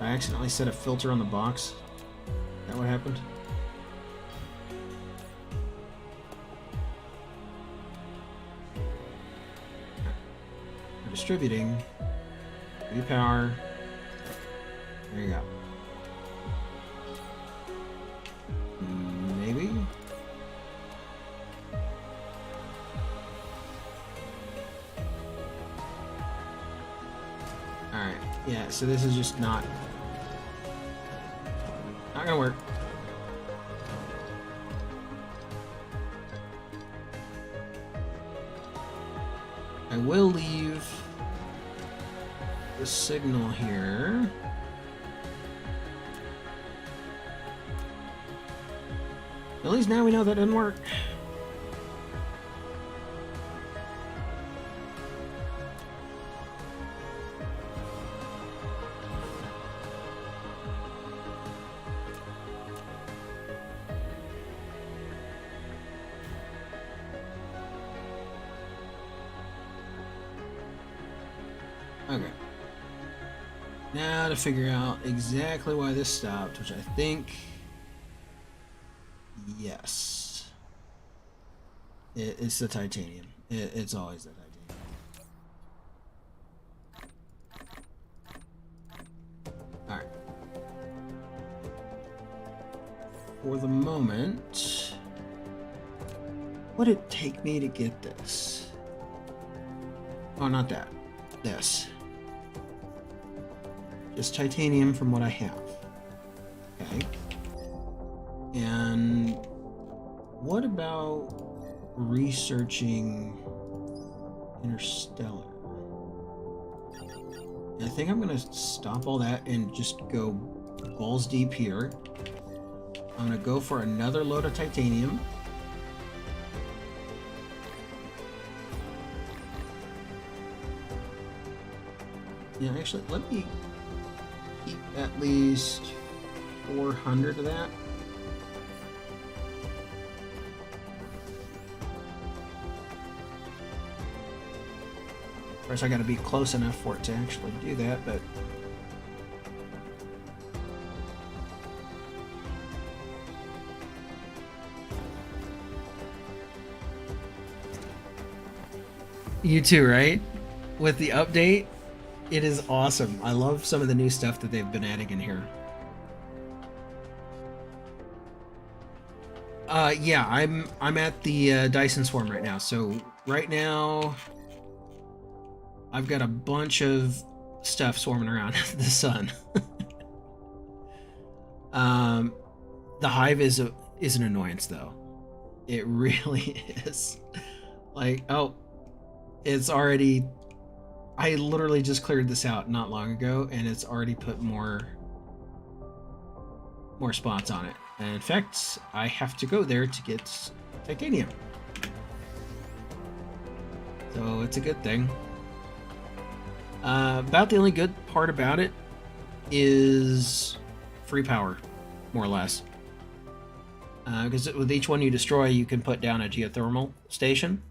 I accidentally set a filter on the box. Is that what happened? We're distributing. Power. There you go. Maybe. Alright. Yeah, so this is just not gonna work. I will leave the signal here. At least now we know that didn't work. Okay. Now to figure out exactly why this stopped, which I think, yes, it's the titanium. It's always the titanium. All right. For the moment, what did it take me to get this? Oh, not that. This. Just titanium from what I have. Okay. And what about researching interstellar? I think I'm gonna stop all that and just go balls deep here. I'm gonna go for another load of titanium. Yeah, actually, let me keep at least 400 of that. Of course, I gotta be close enough for it to actually do that, but you too, right? With the update, it is awesome. I love some of the new stuff that they've been adding in here. Yeah, I'm at the Dyson swarm right now. So right now, I've got a bunch of stuff swarming around the sun. The hive is an annoyance, though. It really is. Like, oh, it's already... I literally just cleared this out not long ago, and it's already put more spots on it. And in fact, I have to go there to get titanium. So it's a good thing. About the only good part about it is free power, more or less. Because with each one you destroy, you can put down a geothermal station.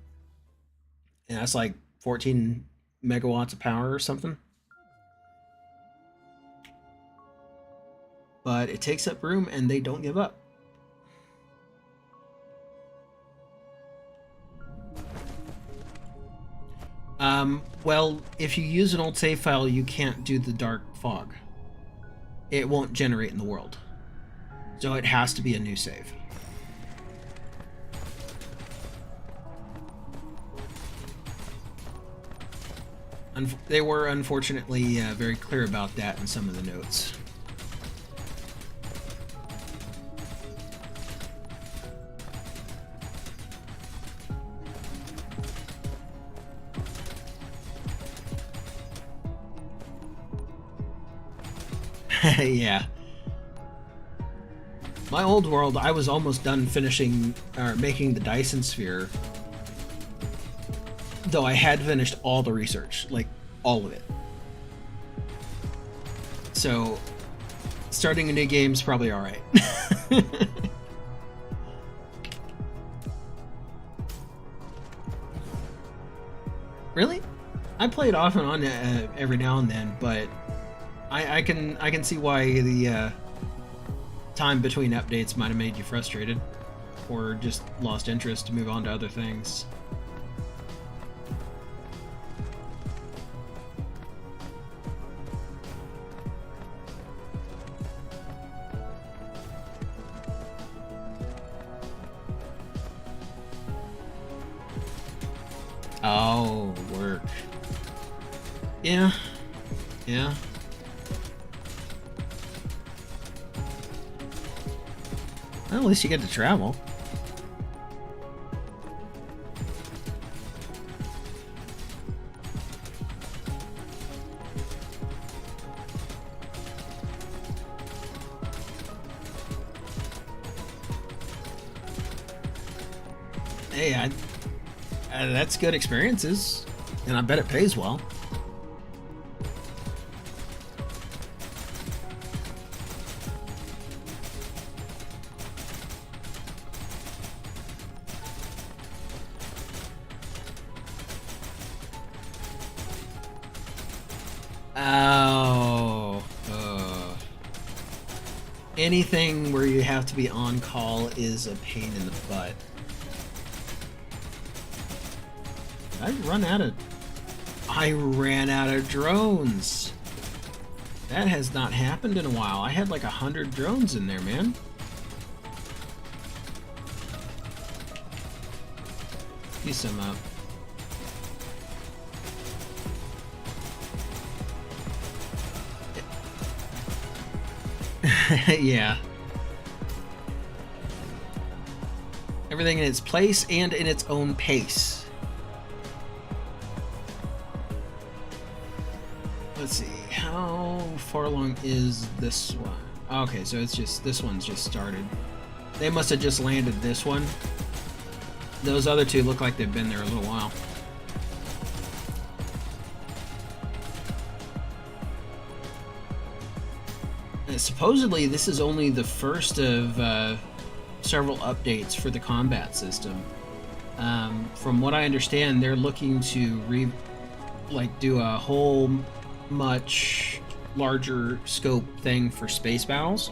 And that's like 14 megawatts of power or something. But it takes up room and they don't give up. Well, if you use an old save file, you can't do the dark fog. It won't generate in the world. So it has to be a new save. They were unfortunately very clear about that in some of the notes. Yeah. My old world, I was almost done finishing or making the Dyson sphere. Though I had finished all the research, like all of it. So starting a new game is probably alright. Really? I play it off and on every now and then, but I can see why the time between updates might have made you frustrated, or just lost interest to move on to other things. Oh, work. Yeah. Yeah. Well, at least you get to travel. Hey, that's good experiences, and I bet it pays well. Oh, anything where you have to be on call is a pain in the butt. I ran out of drones. That has not happened in a while. I had like 100 drones in there, man. Use some up. Yeah. Everything in its place and in its own pace. Let's see, how far along is this one? Okay, so it's just, this one's just started. They must have just landed this one. Those other two look like they've been there a little while. And supposedly this is only the first of several updates for the combat system. From what I understand, they're looking to do a whole much larger scope thing for space battles.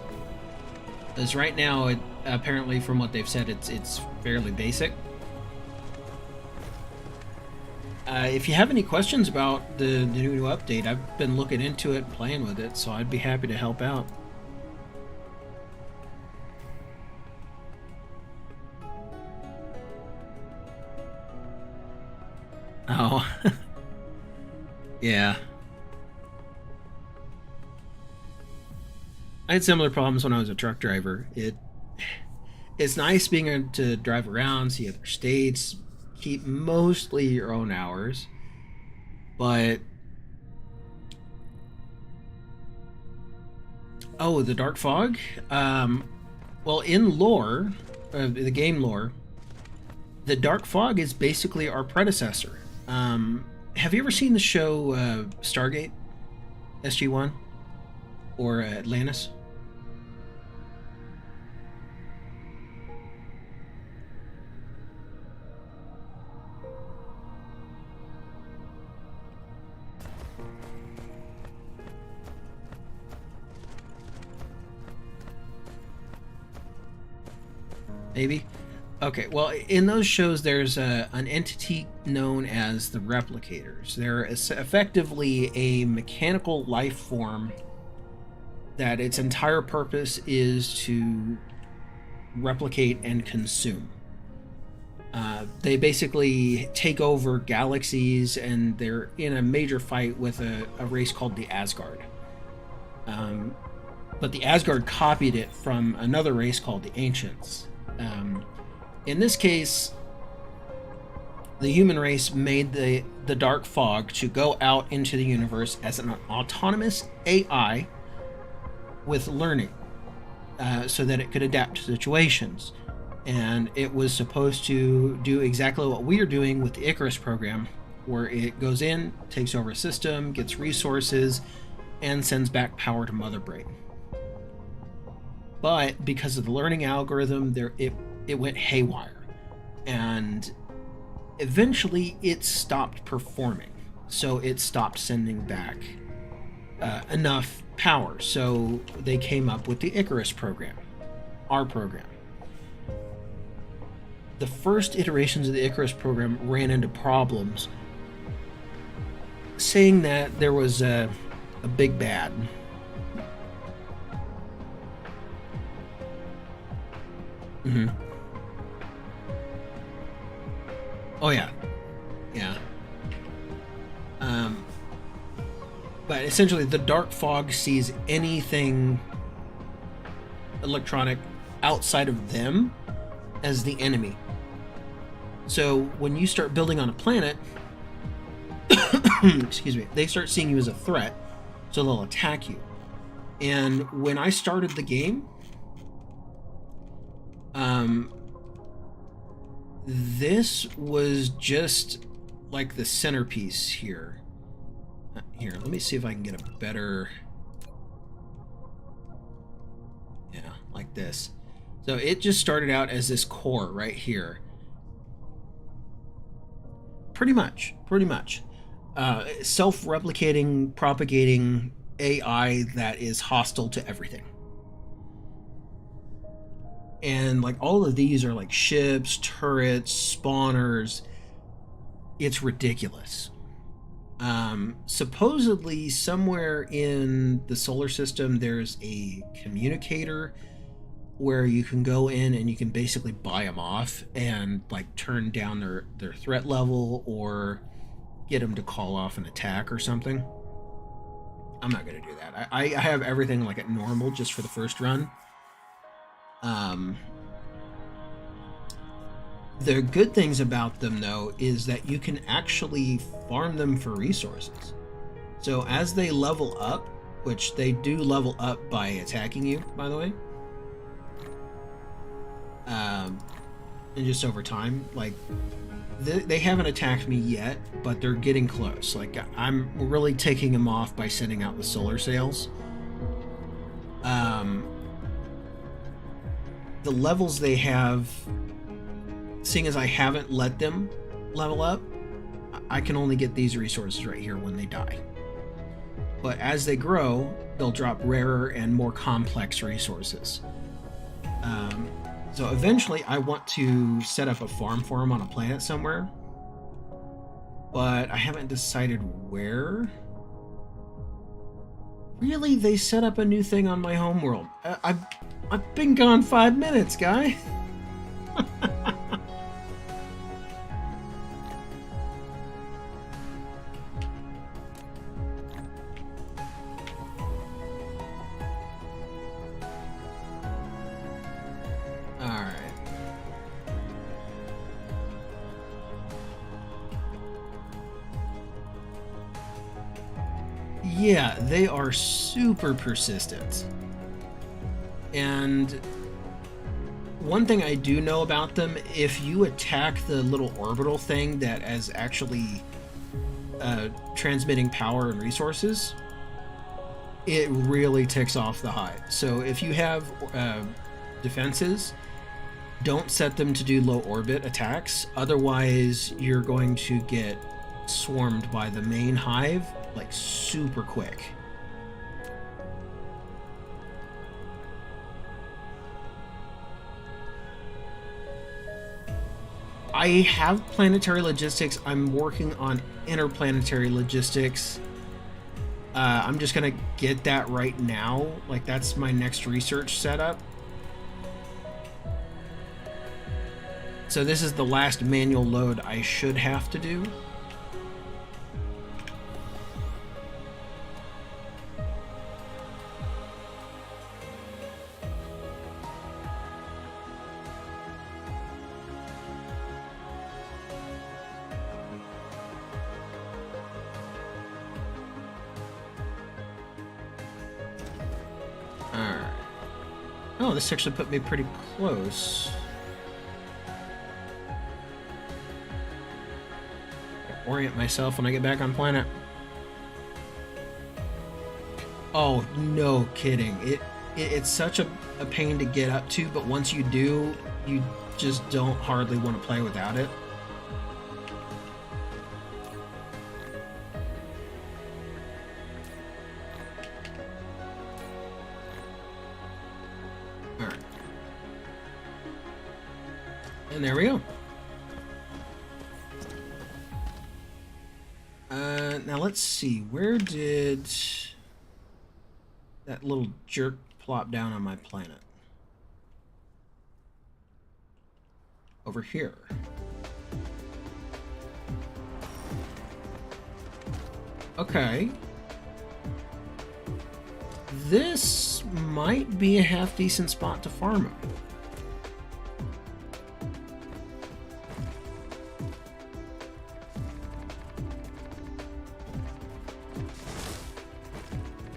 As right now, apparently from what they've said, it's fairly basic. If you have any questions about the new update, I've been looking into it, playing with it, so I'd be happy to help out. Oh. Yeah. I had similar problems when I was a truck driver. It's nice being able to drive around, see other states, keep mostly your own hours, but oh, the Dark Fog. Well, in lore, the game lore, the Dark Fog is basically our predecessor. Have you ever seen the show Stargate, SG-1, or Atlantis? Maybe. Okay, well, in those shows, there's an entity known as the replicators. They're effectively a mechanical life form that its entire purpose is to replicate and consume. They basically take over galaxies, and they're in a major fight with a race called the Asgard. But the Asgard copied it from another race called the Ancients. In this case, the human race made the Dark Fog to go out into the universe as an autonomous AI with learning, so that it could adapt to situations. And it was supposed to do exactly what we are doing with the Icarus program, where it goes in, takes over a system, gets resources, and sends back power to Mother Brain. But because of the learning algorithm, it went haywire, and eventually it stopped performing. So it stopped sending back enough power. So they came up with the Icarus program, our program. The first iterations of the Icarus program ran into problems, saying that there was a big bad. Mm-hmm. Oh yeah, yeah. But essentially, the Dark Fog sees anything electronic outside of them as the enemy. So when you start building on a planet, excuse me, they start seeing you as a threat, so they'll attack you. And when I started the game, this was just like the centerpiece here. Here, let me see if I can get a better... Yeah, like this. So it just started out as this core right here. Pretty much. Self-replicating, propagating AI that is hostile to everything. And like all of these are like ships, turrets, spawners. It's ridiculous. Supposedly somewhere in the solar system there's a communicator where you can go in and you can basically buy them off and like turn down their threat level or get them to call off an attack or something. I'm not gonna do that. I have everything like at normal just for the first run. The good things about them, though, is that you can actually farm them for resources. So as they level up, which they do level up by attacking you, by the way, and just over time, like, they haven't attacked me yet, but they're getting close. Like, I'm really taking them off by sending out the solar sails. The levels they have... Seeing as I haven't let them level up, I can only get these resources right here when they die. But as they grow, they'll drop rarer and more complex resources. So eventually I want to set up a farm for them on a planet somewhere. But I haven't decided where. Really? They set up a new thing on my homeworld. I've been gone 5 minutes, guy. Yeah, they are super persistent. And one thing I do know about them, if you attack the little orbital thing that is actually transmitting power and resources, it really ticks off the hive. So if you have defenses, don't set them to do low orbit attacks. Otherwise, you're going to get swarmed by the main hive like super quick. I have planetary logistics. I'm working on interplanetary logistics. I'm just gonna get that right now. Like, that's my next research setup. So this is the last manual load I should have to do. Alright. Oh, this actually put me pretty close. Orient myself when I get back on planet. Oh, no kidding. It's such a pain to get up to, but once you do, you just don't hardly want to play without it. Alright. And there we go. Now let's see, where did that little jerk plop down on my planet? Over here. Okay. This might be a half decent spot to farm him.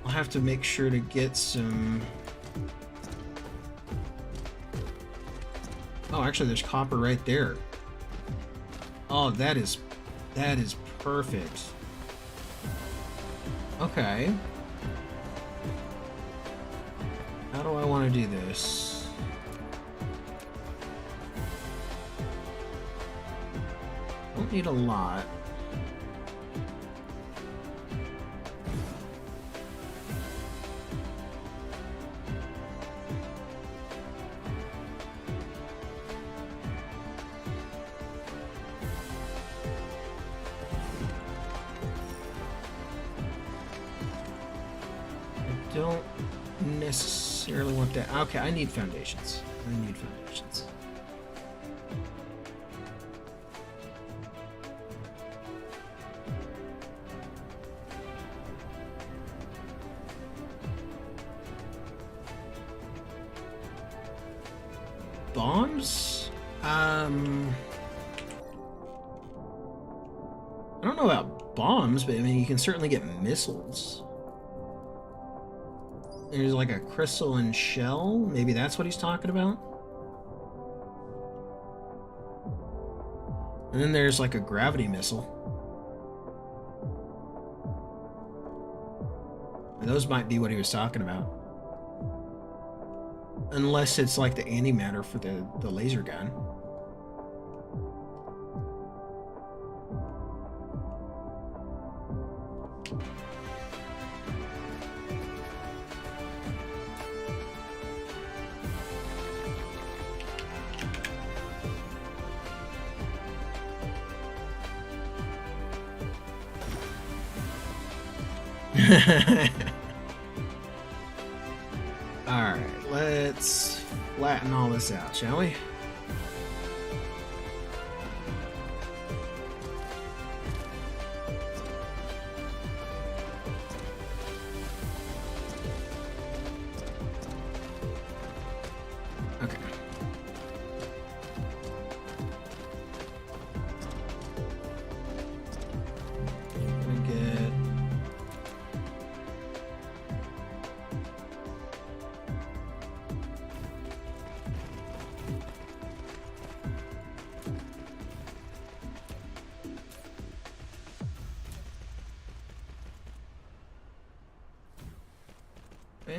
Have to make sure to get some. Oh, actually there's copper right there. Oh, that is perfect. Okay, how do I want to do this? Don't need a lot. Don't necessarily want that. Okay, I need foundations. I need foundations. Bombs? I don't know about bombs, but I mean, you can certainly get missiles. There's like a crystalline shell. Maybe that's what he's talking about. And then there's like a gravity missile. And those might be what he was talking about. Unless it's like the antimatter for the laser gun. Alright, let's flatten all this out, shall we? Okay.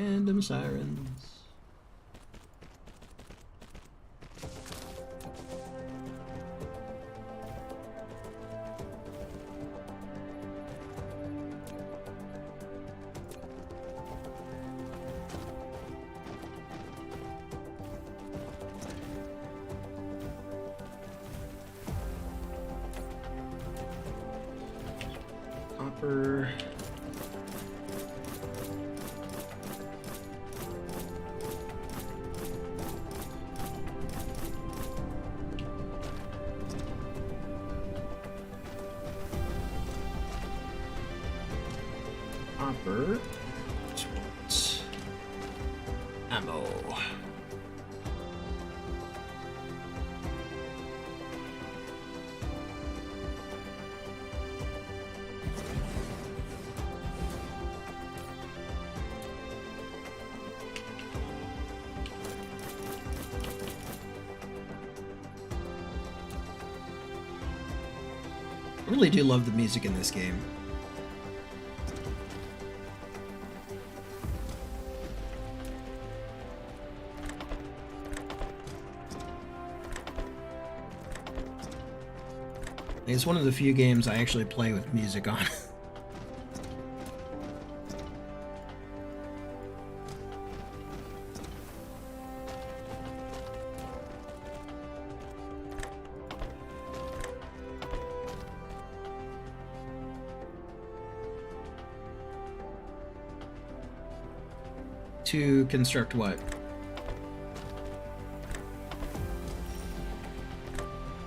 Random sirens. Copper. Copper. Ammo. I really do love the music in this game. It's one of the few games I actually play with music on. To construct what?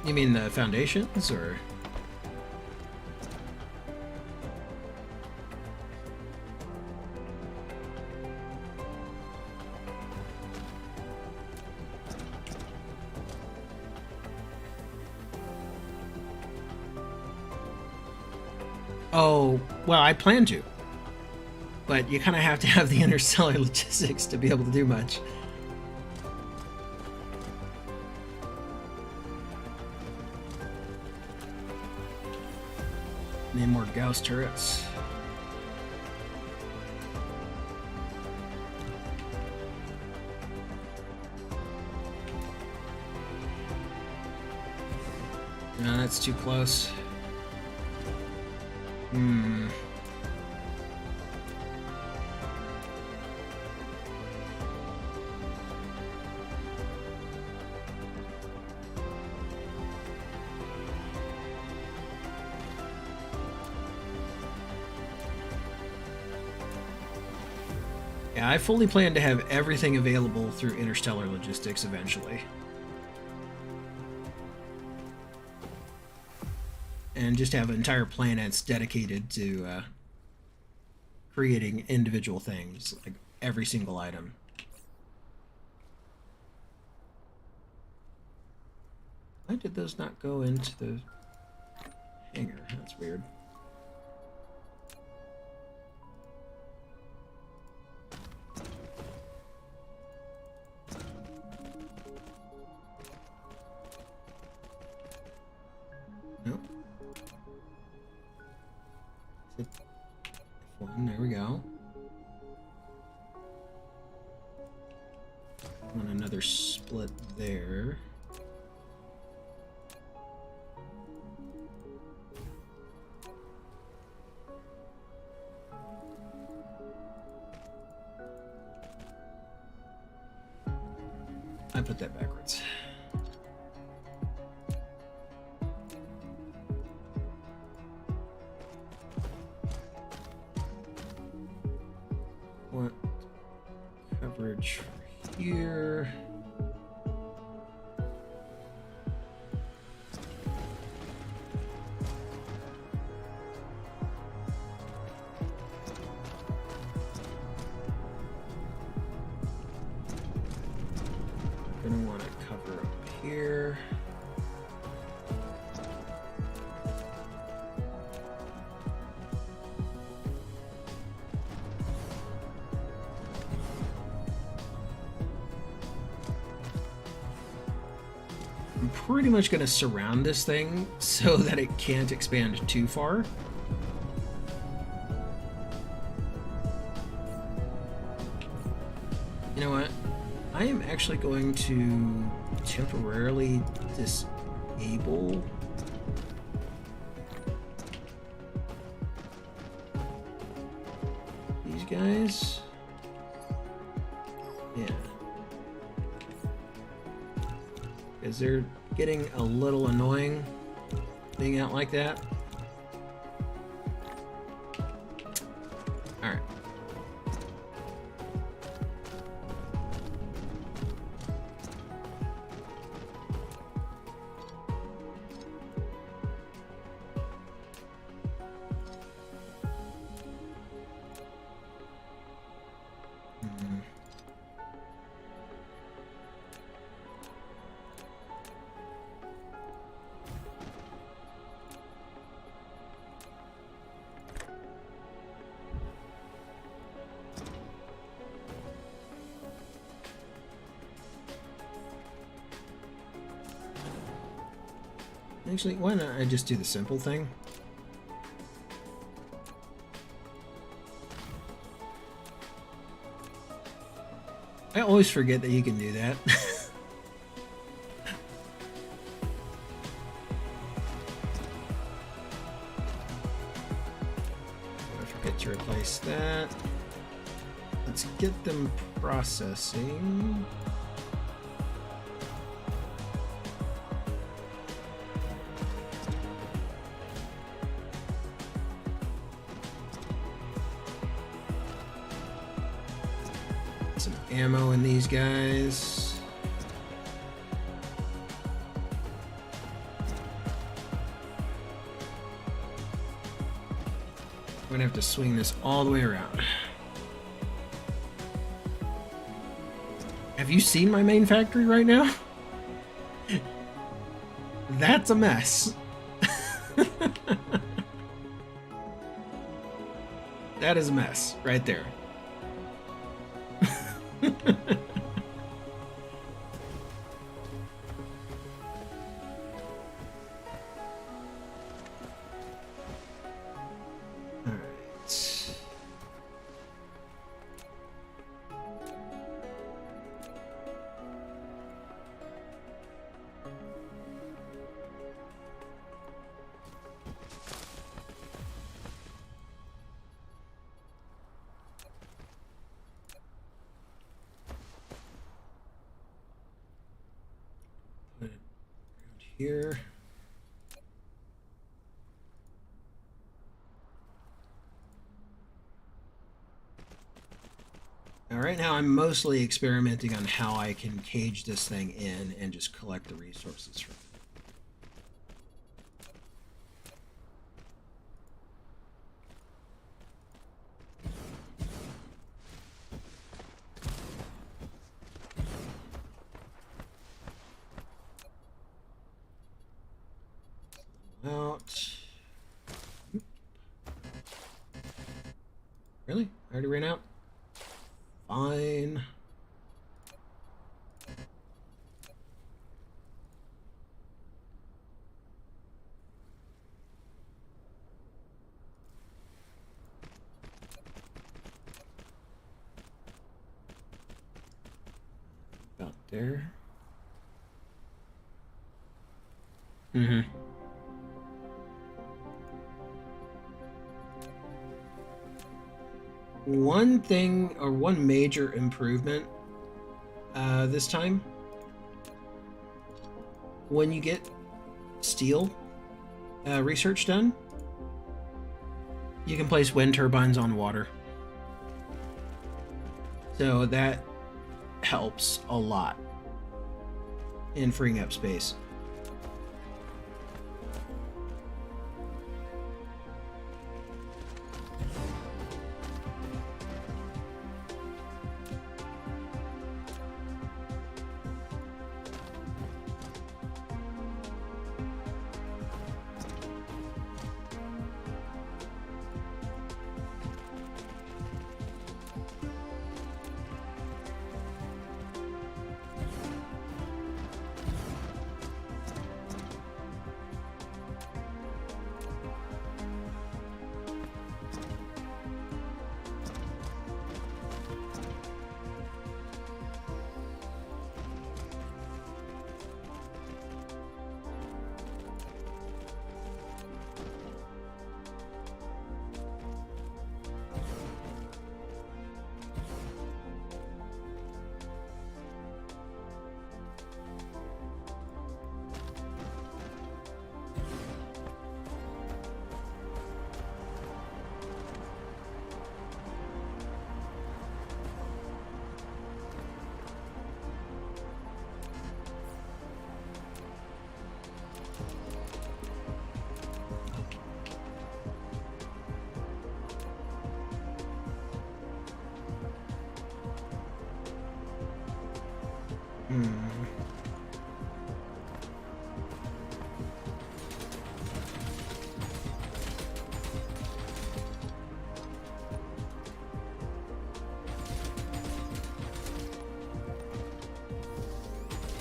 You mean the foundations, or? Oh, well, I plan to. But you kind of have to have the interstellar logistics to be able to do much. Need more Gauss turrets. No, that's too close. Yeah, I fully plan to have everything available through interstellar logistics eventually. And just have entire planets dedicated to creating individual things, like every single item. Why did those not go into the hangar? That's weird. Nope. F1, there we go. Want another split there. I put that backwards. What coverage for here? Gonna want to cover up here. I'm pretty much going to surround this thing so that it can't expand too far. actually going to temporarily disable these guys. Yeah. Because they're getting a little annoying being out like that. Alright. Actually, why not I just do the simple thing? I always forget that you can do that. I forget to replace that. Let's get them processing. Some ammo in these guys. I'm gonna have to swing this all the way around. Have you seen my main factory right now? That's a mess. That is a mess right there. Put it around here. Now, right now, I'm mostly experimenting on how I can cage this thing in and just collect the resources from it. Out. Really? I already ran out? Fine. About there. Mm-hmm. One thing, or one major improvement this time, when you get steel research done, you can place wind turbines on water. So that helps a lot in freeing up space.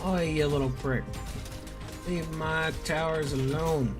Oh, you little prick. Leave my towers alone.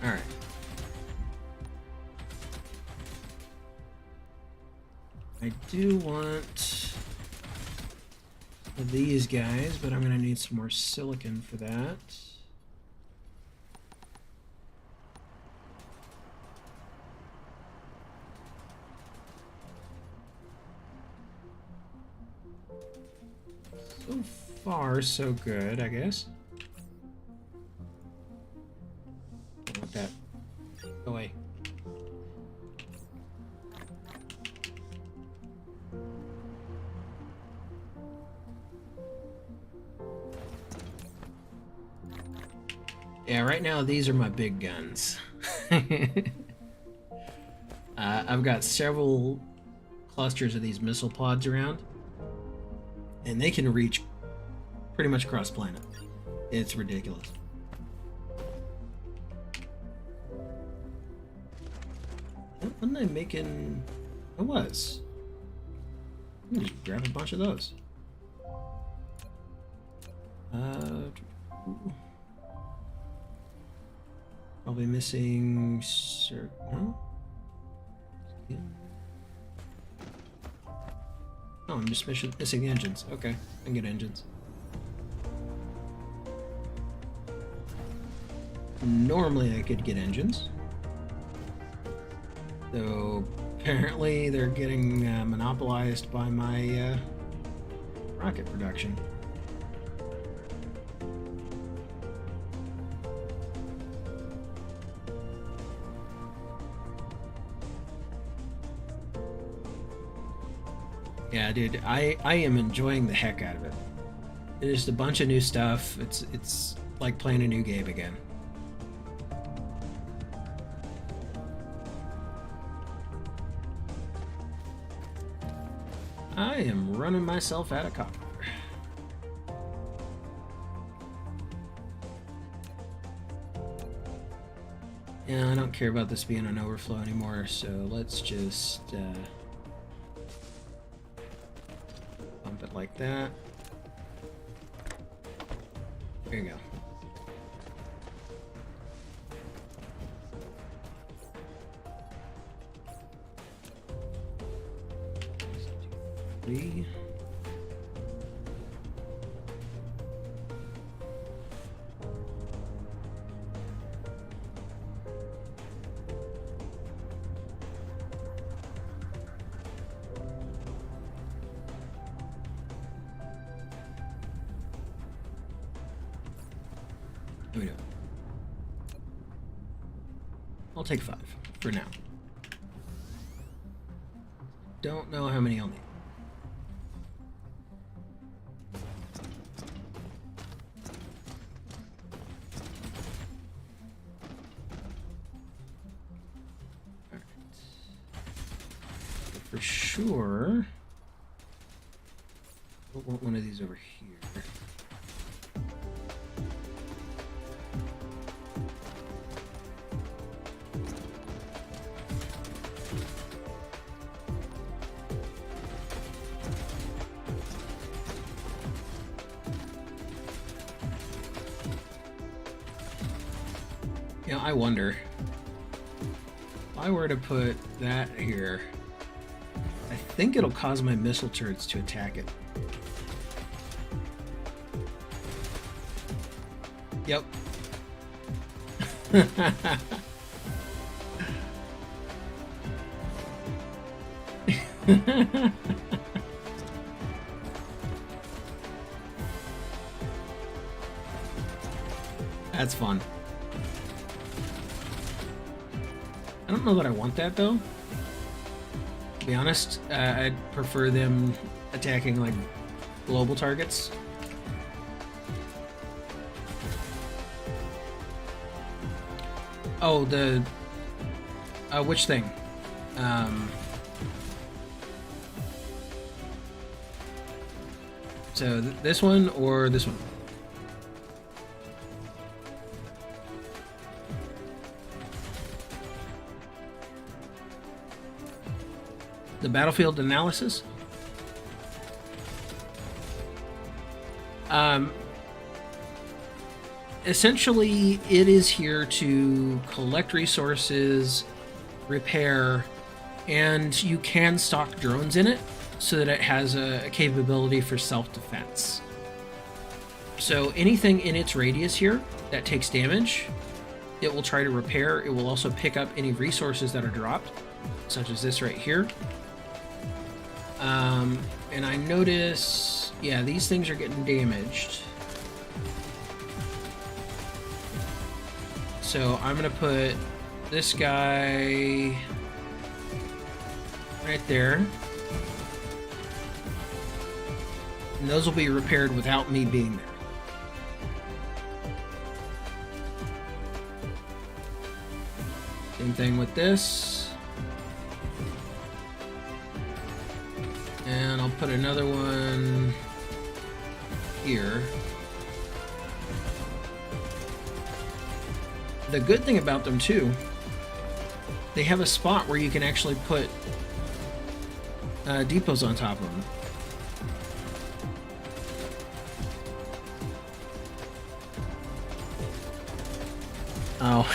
All right. I do want these guys, but I'm going to need some more silicon for that. So far, so good, I guess. I want that. Go away. Yeah, right now these are my big guns. I've got several clusters of these missile pods around, and they can reach pretty much across planet. It's ridiculous. Wasn't I making... I was. Let me just grab a bunch of those. Probably missing... No? Yeah. Oh, I'm just missing the engines. Okay, I can get engines. Normally I could get engines. So apparently they're getting monopolized by my rocket production. Yeah, dude, I am enjoying the heck out of it. It's just a bunch of new stuff. It's like playing a new game again. I am running myself out of copper. Yeah, I don't care about this being an overflow anymore, so let's just bump it like that. There you go. Three. There we go. I'll take 5 for now. Don't know how many I'll need. For sure, I want one of these over here. You know, I wonder if I were to put that here. I think it'll cause my missile turrets to attack it. Yep. That's fun. I don't know that I want that though. To be honest, I'd prefer them attacking like global targets. Oh, the which thing? So this one or this one? The battlefield analysis? Essentially, it is here to collect resources, repair, and you can stock drones in it so that it has a capability for self-defense. So anything in its radius here that takes damage, it will try to repair. It will also pick up any resources that are dropped, such as this right here. And I notice, yeah, these things are getting damaged. So I'm gonna put this guy right there. And those will be repaired without me being there. Same thing with this. And I'll put another one here. The good thing about them too, they have a spot where you can actually put depots on top of them. Oh.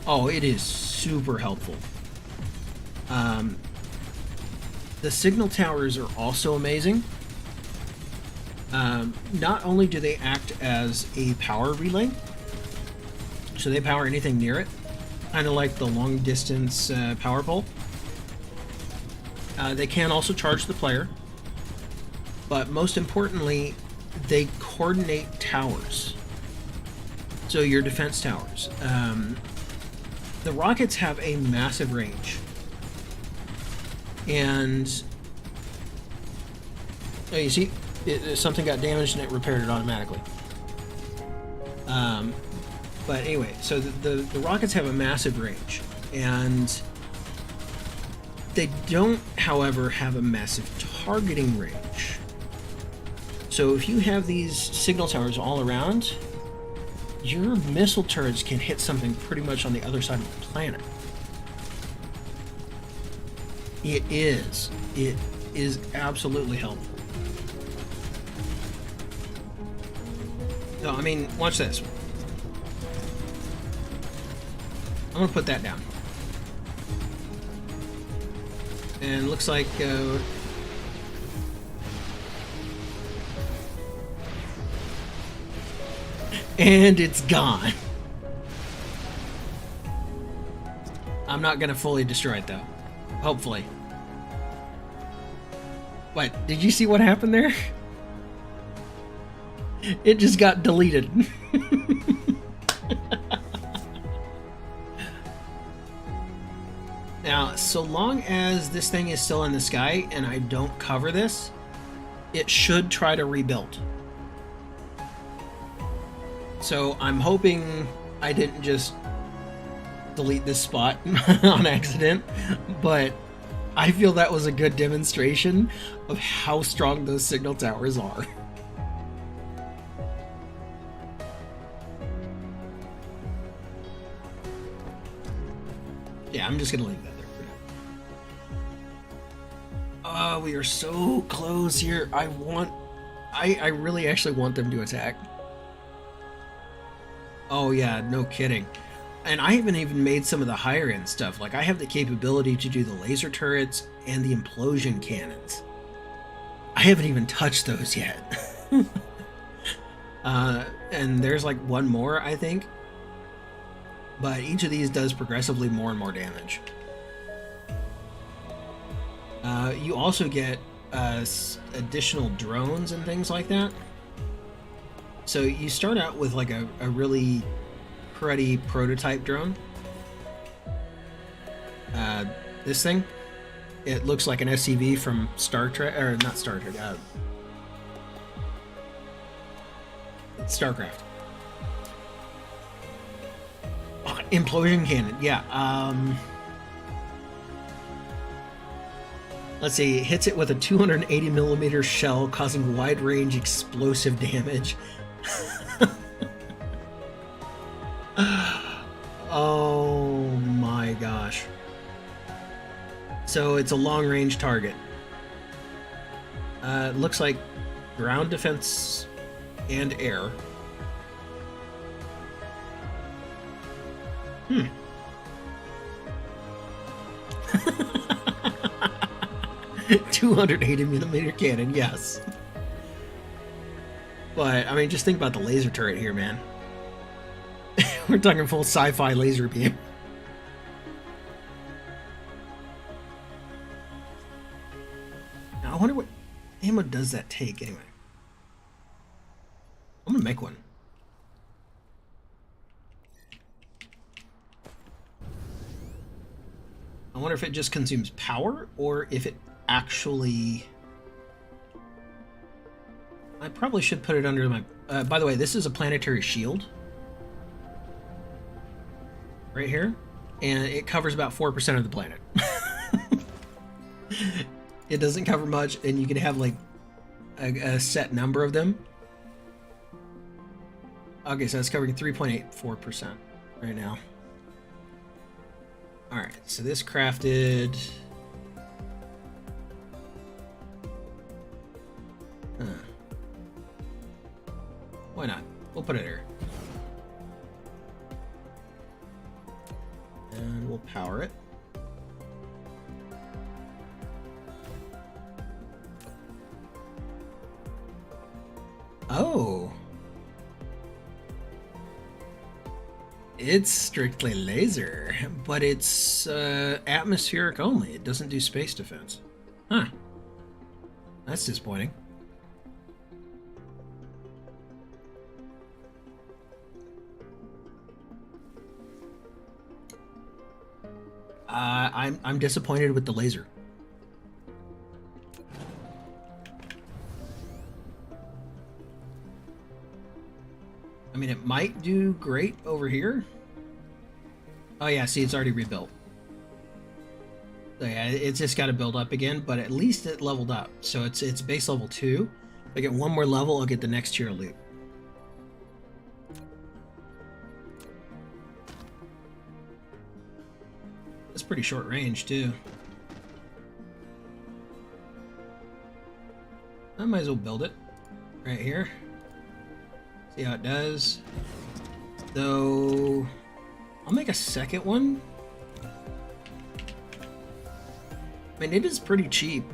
Oh, it is super helpful. The signal towers are also amazing. Not only do they act as a power relay, so they power anything near it, kind of like the long distance power pole. They can also charge the player, but most importantly, they coordinate towers. So your defense towers. The rockets have a massive range. And oh, you see, something got damaged and it repaired it automatically. But anyway, so the rockets have a massive range, and they don't, however, have a massive targeting range. So if you have these signal towers all around, your missile turrets can hit something pretty much on the other side of the planet. It is absolutely helpful. No, I mean, watch this. I'm gonna put that down. And looks like and it's gone. I'm not gonna fully destroy it though. Hopefully. What? Did you see what happened there? It just got deleted. Now, so long as this thing is still in the sky and I don't cover this, it should try to rebuild. So I'm hoping I didn't just delete this spot on accident, but I feel that was a good demonstration of how strong those signal towers are. Yeah, I'm just gonna leave that there for now. Oh, we are so close here. I really actually want them to attack. Oh yeah, no kidding. And I haven't even made some of the higher end stuff. Like, I have the capability to do the laser turrets and the implosion cannons. I haven't even touched those yet. And there's like one more, I think. But each of these does progressively more and more damage. You also get additional drones and things like that. So you start out with like a really pretty prototype drone. This thing, it looks like an SCV from Star Trek, or not Star Trek, StarCraft. Oh, implosion cannon, yeah. Let's see, it hits it with a 280 millimeter shell, causing wide range explosive damage. Oh my gosh. So it's a long range target. It looks like ground defense and air. 280 millimeter cannon, yes. But I mean, just think about the laser turret here, man. We're talking full sci-fi laser beam. Now, I wonder what ammo does that take anyway. I'm gonna make one. I wonder if it just consumes power or if it actually... I probably should put it under my... by the way, this is a planetary shield. Right here. And it covers about 4% of the planet. It doesn't cover much, and you can have like a set number of them. Okay, so that's covering 3.84% right now. Alright, so this crafted... Why not? We'll put it here. And we'll power it. Oh! It's strictly laser, but it's atmospheric only. It doesn't do space defense. Huh. That's disappointing. I'm disappointed with the laser. I mean, it might do great over here. Oh yeah, see, it's already rebuilt. So yeah, it's just got to build up again, but at least it leveled up. So it's base level 2. If I get one more level, I'll get the next tier loot. That's pretty short range, too. I might as well build it right here. See how it does. Though, I'll make a second one. I mean, it is pretty cheap,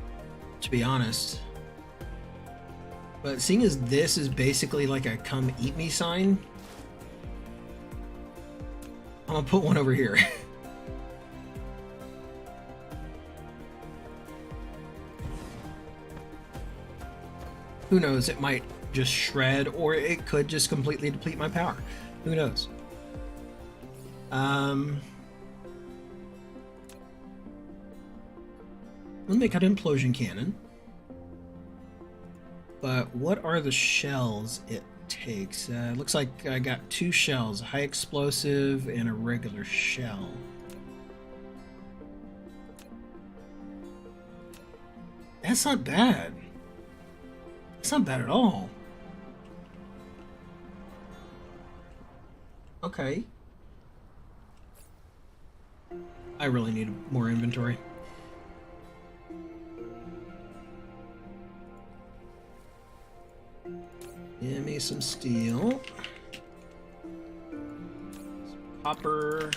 to be honest. But seeing as this is basically like a come eat me sign, I'm gonna put one over here. Who knows, it might just shred, or it could just completely deplete my power. Who knows? Let me make an implosion cannon. But what are the shells it takes? Looks like I got 2 shells, a high explosive and a regular shell. That's not bad. It's not bad at all. Okay. I really need more inventory. Give me some steel. Some copper.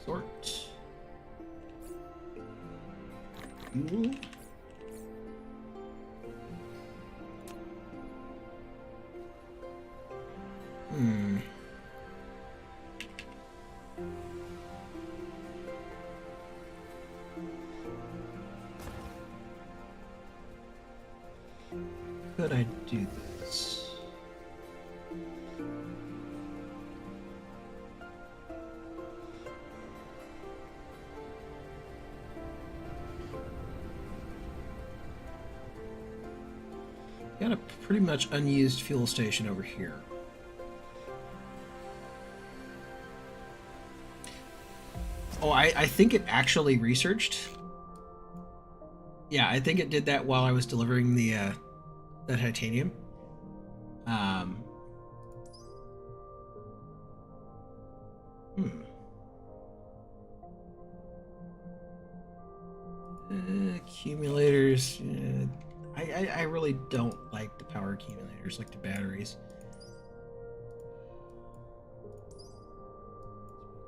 Sort. fuel. Could I do this? Got a pretty much unused fuel station over here. Oh, I think it actually researched. Yeah, I think it did that while I was delivering the titanium. Accumulators. I really don't like the power accumulators, like the batteries.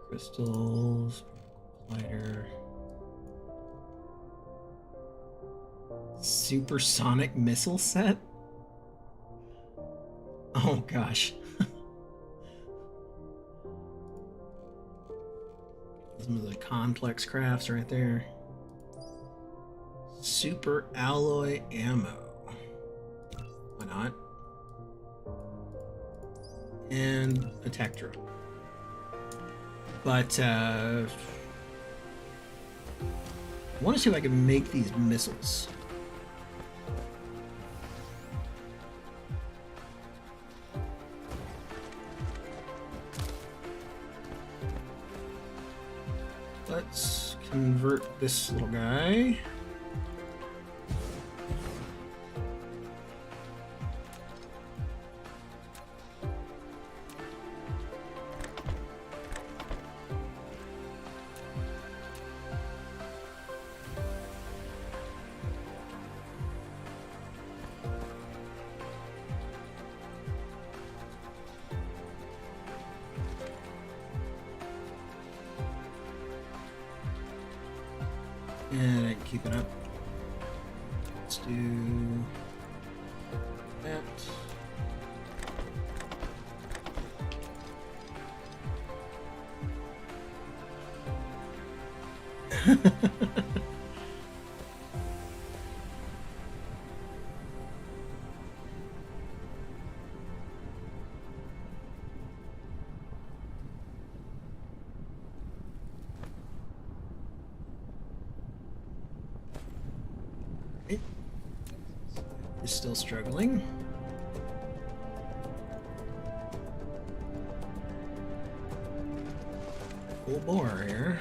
Crystals, lighter. Supersonic missile set? Oh gosh. Some of the complex crafts right there. Super alloy ammo. Why not? And attack drone. But I want to see if I can make these missiles. Let's convert this little guy. And I ain't keeping up. Let's do that. Is still struggling. Full bore here.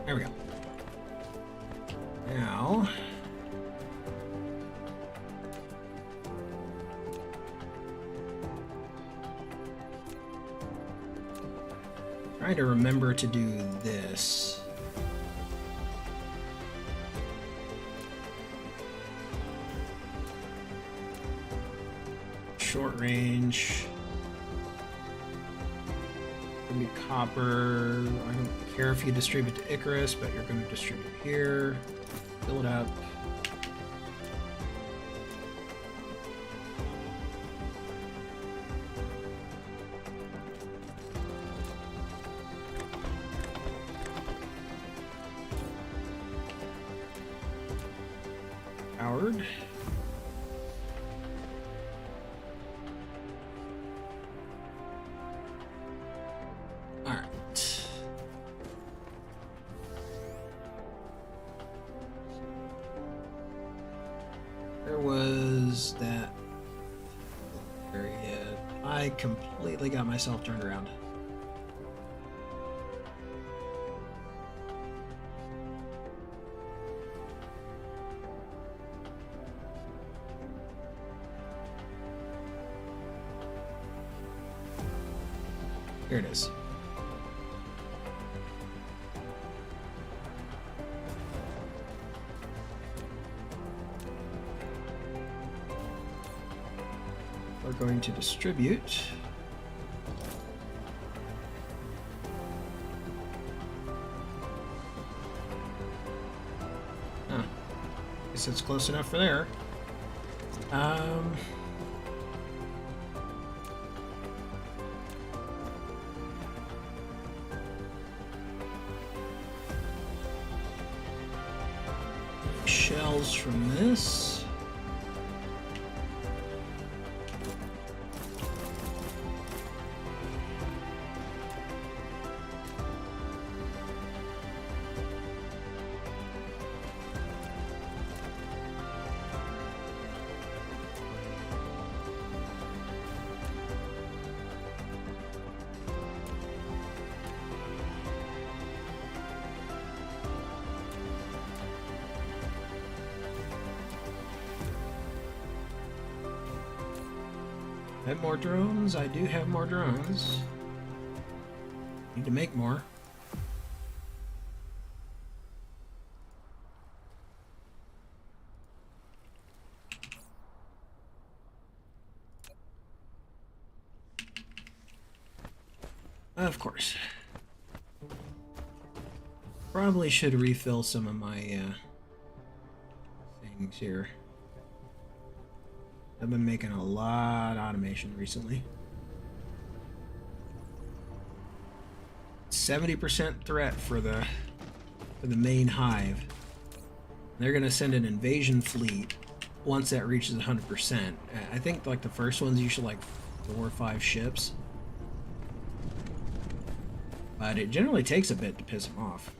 There we go. Now trying to remember to do this. Short range. Gonna be copper. I don't care if you distribute to Icarus, but you're going to distribute here. Fill it up. Howard. All right. There was that area. I completely got myself turned around. Here it is. going to distribute. Huh. Guess it's close enough for there. Shells from this. Have more drones? I do have more drones. Need to make more. Of course. Probably should refill some of my things here. I've been making a lot of automation recently. 70% threat for the main hive. They're gonna send an invasion fleet once that reaches 100%. I think like the first one's usually like 4 or 5 ships, but it generally takes a bit to piss them off.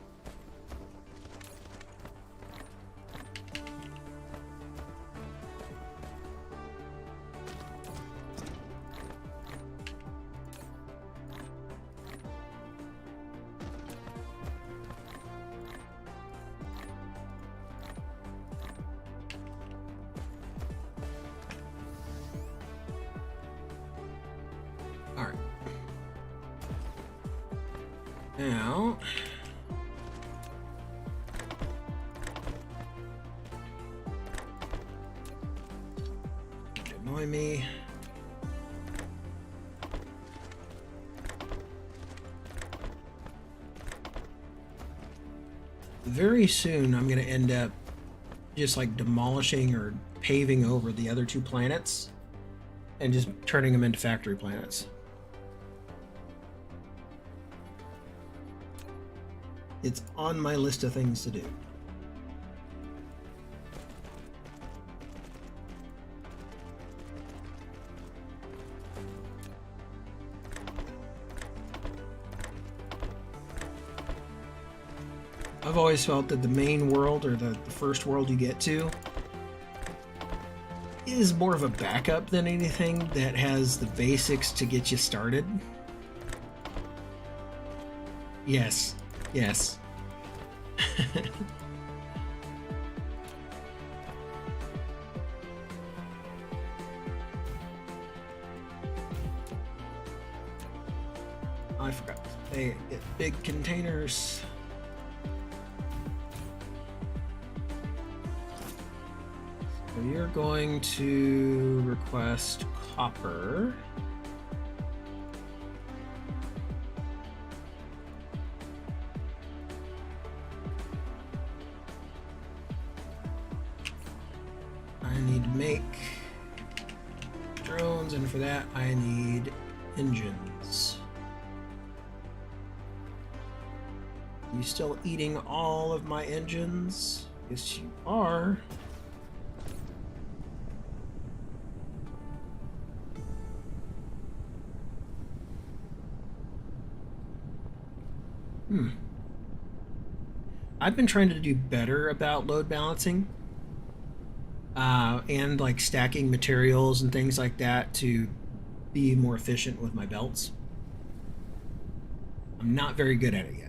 Alright. Now... annoy me. Very soon I'm going to end up just like demolishing or paving over the other 2 planets and just turning them into factory planets. It's on my list of things to do. I've always felt that the main world, or the first world you get to, is more of a backup than anything that has the basics to get you started. Yes. Yes. I forgot. They get big containers. So you're going to request copper. I need to make drones, and for that I need engines. You still eating all of my engines? Yes, you are. I've been trying to do better about load balancing. And like stacking materials and things like that to be more efficient with my belts. I'm not very good at it yet.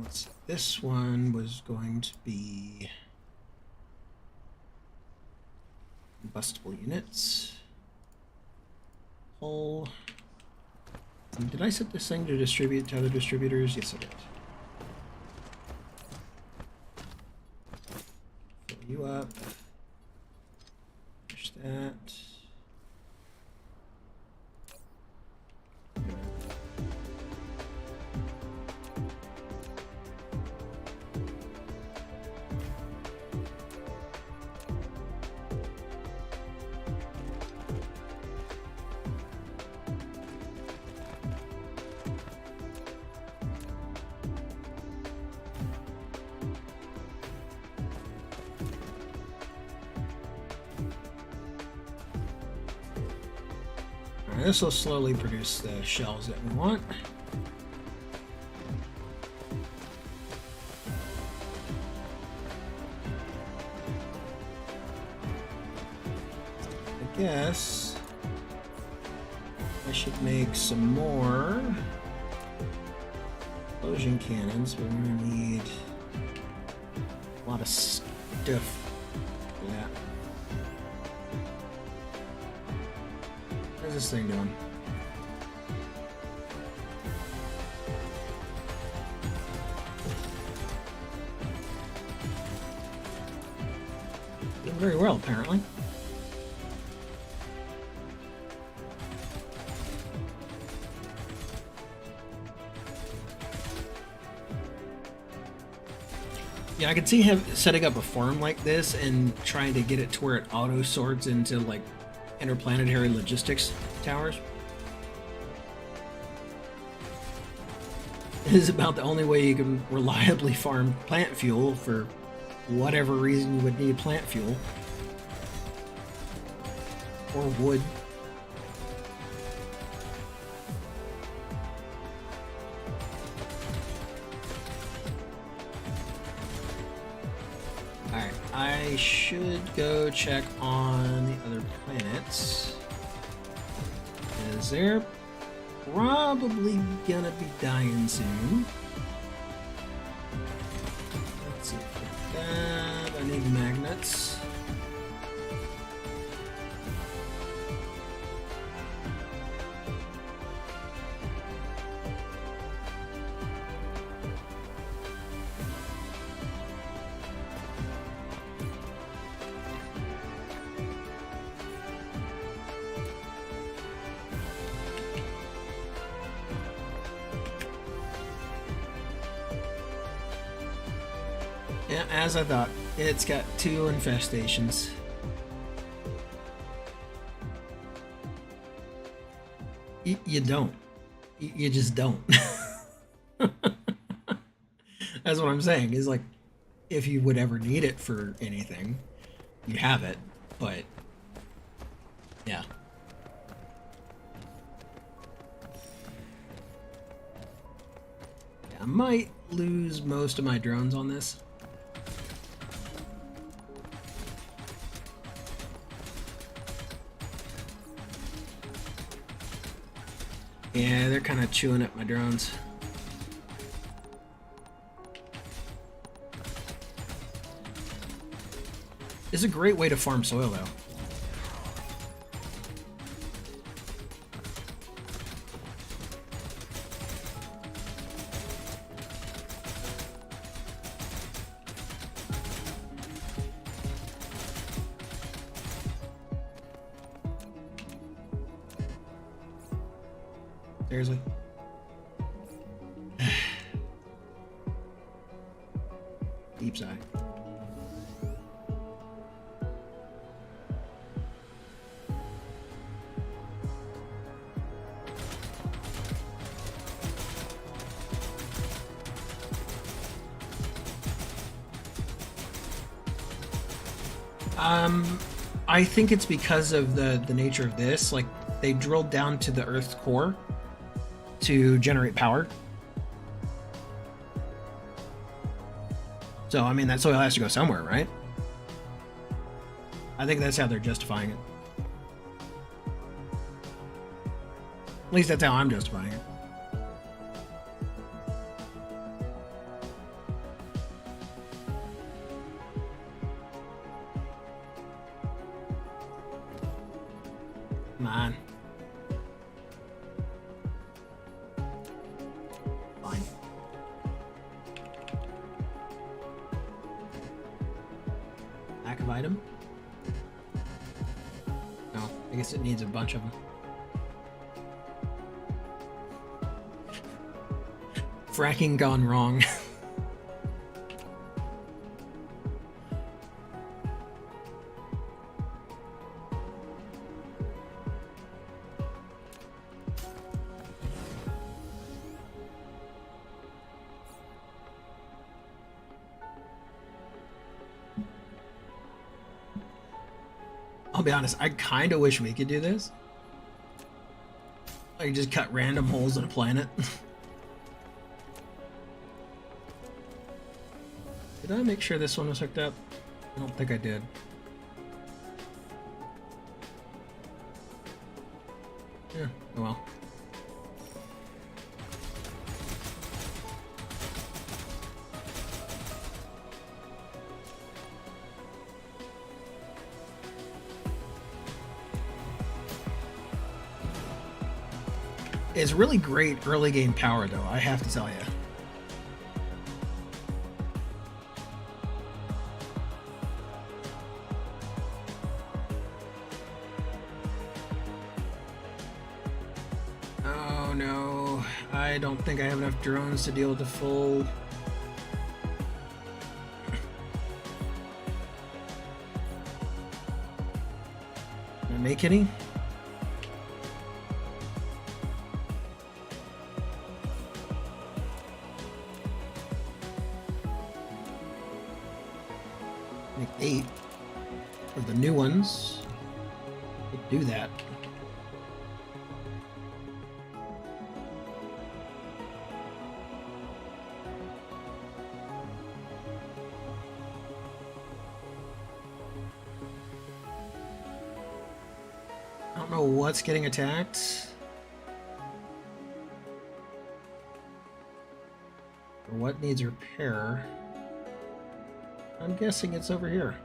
Let's see. This one was going to be combustible units. Hull. Did I set this thing to distribute to other distributors? Yes, I did. Fill you up. Finish that. This will slowly produce the shells that we want. I guess I should make some more explosion cannons, but we're gonna need a lot of stuff for that. How's this thing doing? Doing very well, apparently. Yeah, I could see him setting up a farm like this and trying to get it to where it auto sorts into like interplanetary logistics towers. It is about the only way you can reliably farm plant fuel for whatever reason you would need plant fuel. Or wood. Alright, I should go check on the other planets. Is there probably gonna be dying soon? Let's see for that. I need magnets. Yeah, as I thought, it's got 2 infestations. You don't. You just don't. That's what I'm saying. Is like, if you would ever need it for anything, you have it. But yeah. I might lose most of my drones on this. Yeah, they're kind of chewing up my drones. It's a great way to farm soil, though. Seriously? Deep sigh. I think it's because of the nature of this. Like, they drilled down to the Earth's core to generate power. So, I mean, that soil has to go somewhere, right? I think that's how they're justifying it. At least that's how I'm justifying it. Come on. Fine. Lack of item? No, I guess it needs a bunch of them. Fracking gone wrong. I'll be honest, I kind of wish we could do this. Like, just cut random holes in a planet. Did I make sure this one was hooked up? I don't think I did. Yeah, oh well. It's really great early game power, though, I have to tell you. Oh no, I don't think I have enough drones to deal with the full... Can I make any? Make 8 of the new ones. Could do that. I don't know what's getting attacked. Or what needs repair. I'm guessing it's over here.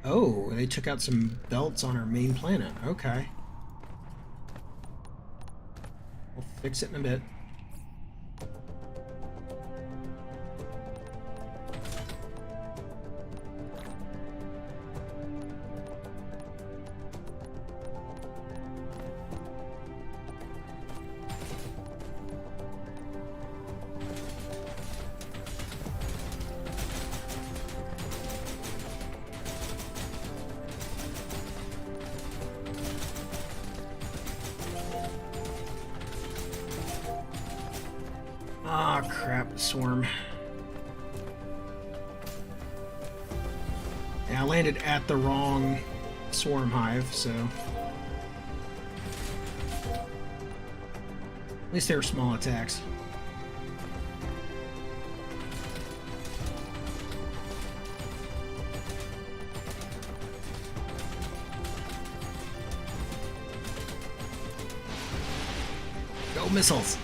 Oh, they took out some belts on our main planet. Okay. We'll fix it in a bit. Ah, crap, swarm. Yeah, I landed at the wrong swarm hive, so... At least they were small attacks. Go missiles!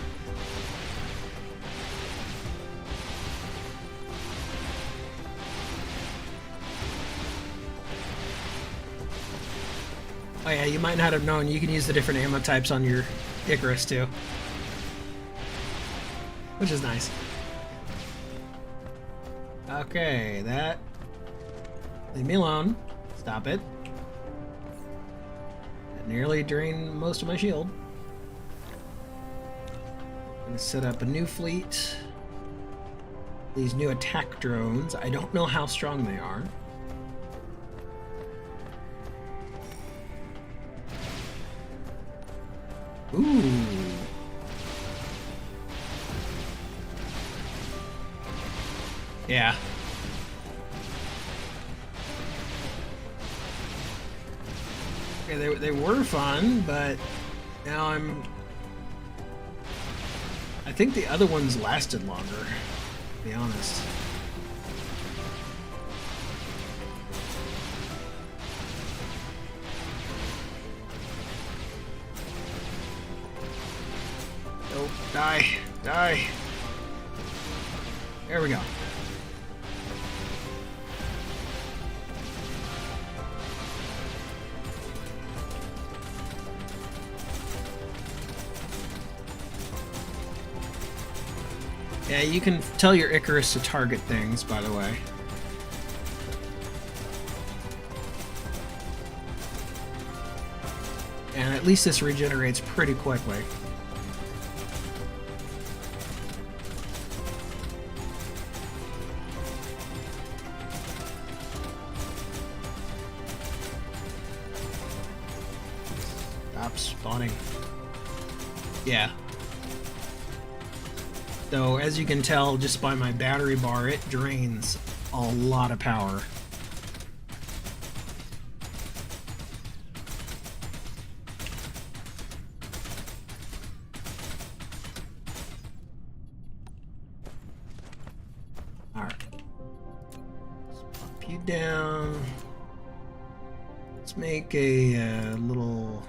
Oh yeah, you might not have known you can use the different ammo types on your Icarus too. Which is nice. Okay, that... Leave me alone. Stop it. That nearly drained most of my shield. I'm gonna set up a new fleet. These new attack drones. I don't know how strong they are. Ooh. Yeah. Okay, they were fun, but now I think the other ones lasted longer, to be honest. Oh, die! Die! There we go. Yeah, you can tell your Icarus to target things, by the way. And at least this regenerates pretty quickly. Stop spawning. Yeah. So, as you can tell just by my battery bar, it drains a lot of power. Alright. Let's pop you down. Let's make a little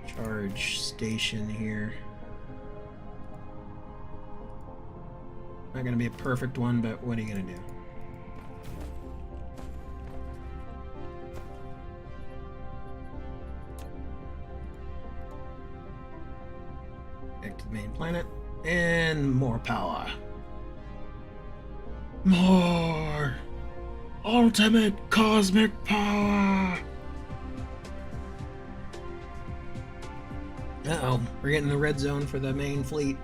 charge station here. Not gonna be a perfect one, but what are you gonna do? Back to the main planet. And more power. More! Ultimate cosmic power! Uh-oh, we're getting the red zone for the main fleet.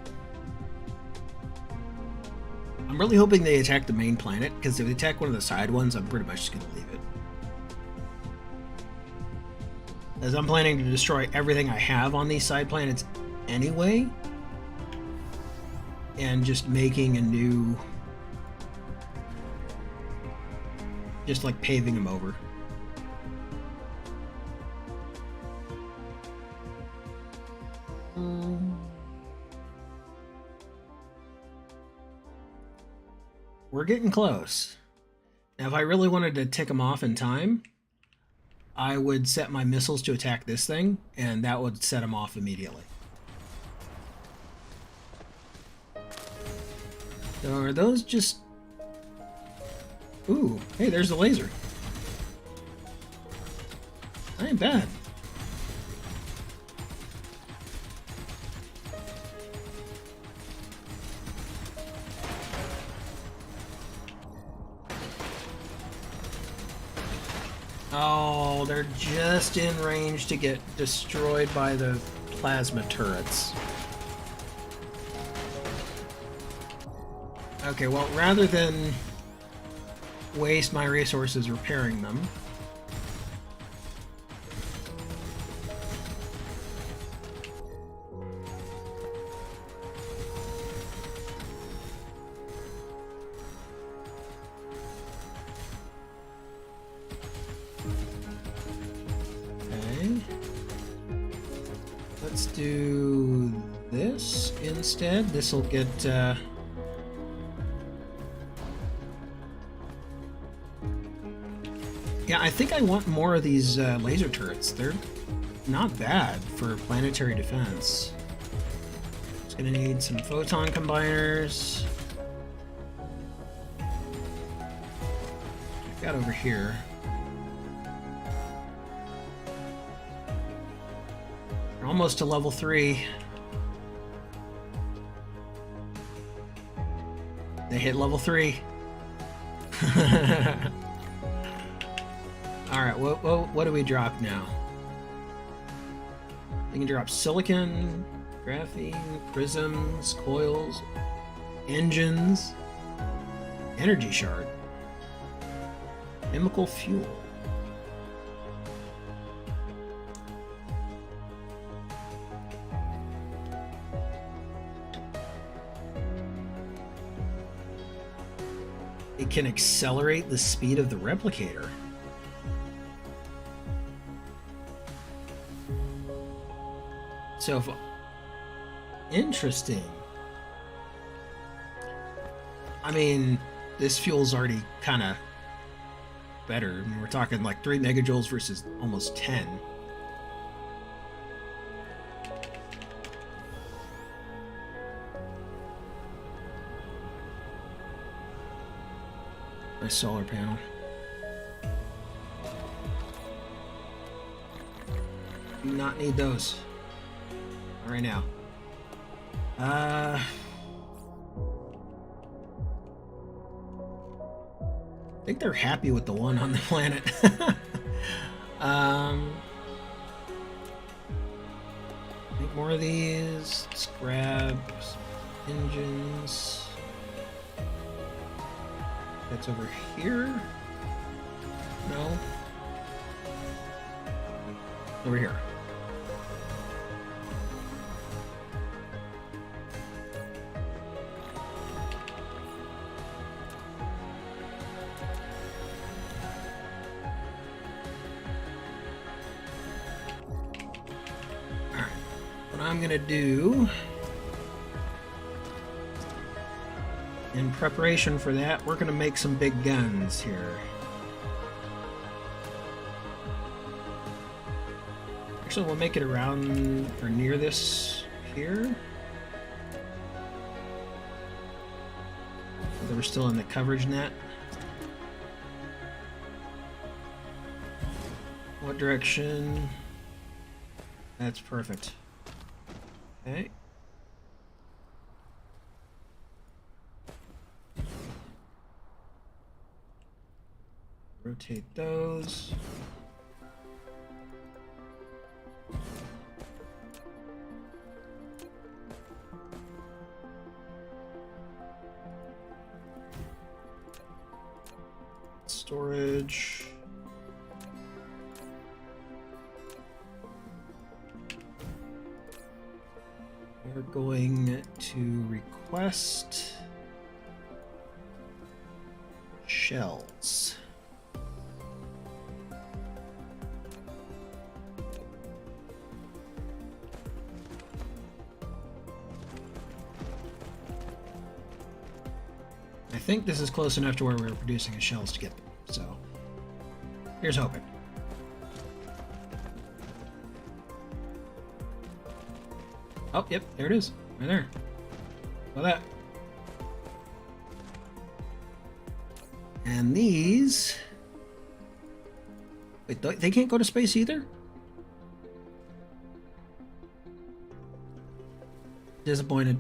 I'm really hoping they attack the main planet, because if they attack one of the side ones, I'm pretty much just going to leave it. As I'm planning to destroy everything I have on these side planets anyway, and just making a new... just like paving them over. We're getting close. Now, if I really wanted to tick them off in time, I would set my missiles to attack this thing, and that would set them off immediately. So are those just... Ooh, hey, there's the laser. That ain't bad. Oh, they're just in range to get destroyed by the plasma turrets. Okay, well, rather than waste my resources repairing them, let's do this instead. This will get yeah, I think I want more of these laser turrets. They're not bad for planetary defense. It's gonna need some photon combiners. I've got over here. We're almost to level 3. They hit level 3. Alright, what do we drop now? We can drop silicon, graphene, prisms, coils, engines, energy shard, chemical fuel. It can accelerate the speed of the replicator. So, interesting. I mean, this fuel's already kind of better. I mean, we're talking like 3 megajoules versus almost 10. My solar panel. Do not need those. Not right now. I think they're happy with the one on the planet. I think more of these. Let's grab some engines. That's over here. No. Over here. Alright. What I'm gonna do in preparation for that, we're gonna make some big guns here. Actually, we'll make it around or near this here. So we're still in the coverage net. What direction? That's perfect. Okay. Rotate those. Storage. We're going to request shells. I think this is close enough to where we're producing shells to get them. So, here's hoping. Oh, yep, there it is. Right there. Look at that. And these... Wait, they can't go to space either? Disappointed.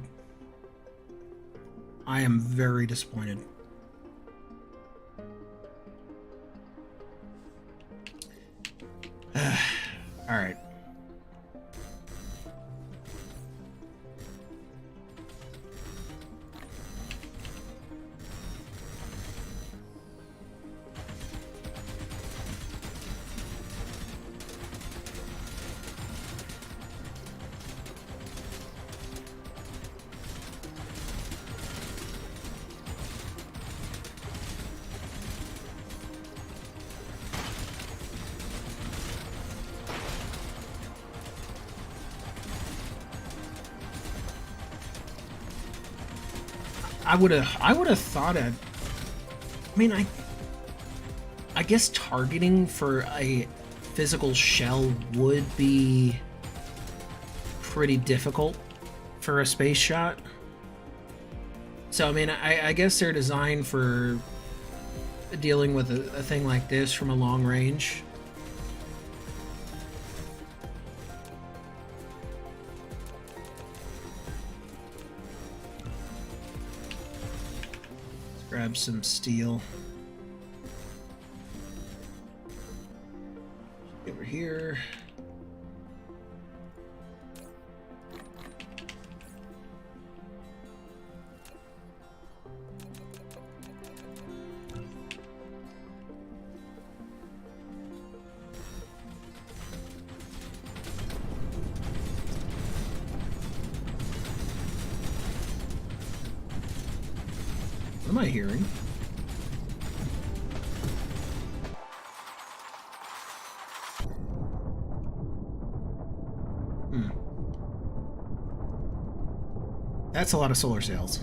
I am very disappointed. All right. I would have thought I mean, I guess targeting for a physical shell would be pretty difficult for a space shot. So I mean, I guess they're designed for dealing with a thing like this from a long range. Grab some steel. Over here. What am I hearing? That's a lot of solar sails.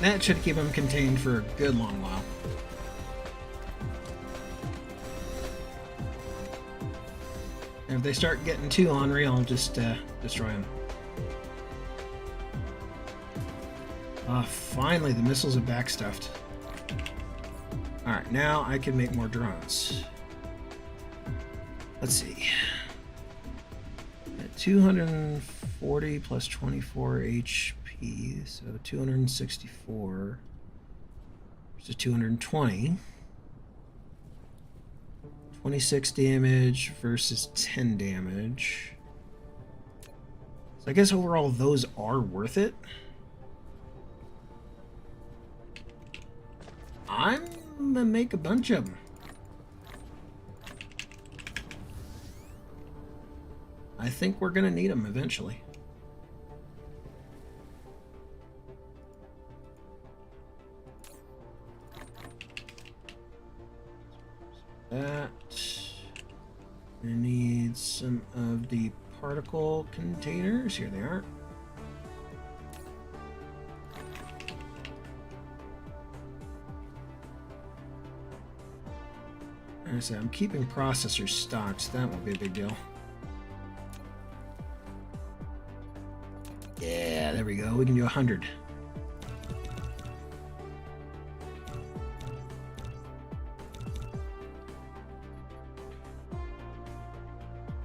That should keep them contained for a good long while. And if they start getting too ornery, I'll just destroy them. Ah, finally, the missiles are backstuffed. Alright, now I can make more drones. Let's see. At 240 plus 24 HP, so 264 versus 220. 26 damage versus 10 damage. So I guess overall those are worth it. I'm gonna make a bunch of them. I think we're gonna need them eventually. That. I need some of the particle containers. Here they are. I said I'm keeping processors stocked, so that won't be a big deal. Yeah, there we go. We can do 100.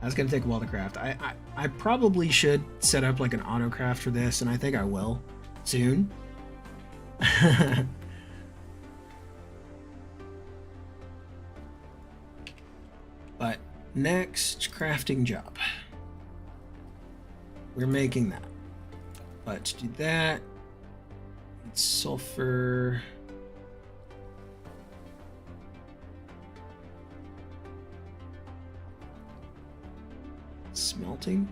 That's gonna take a while to craft. I probably should set up like an auto craft for this, and I think I will soon. But next crafting job, we're making that. But to do that, it's sulfur. Smelting?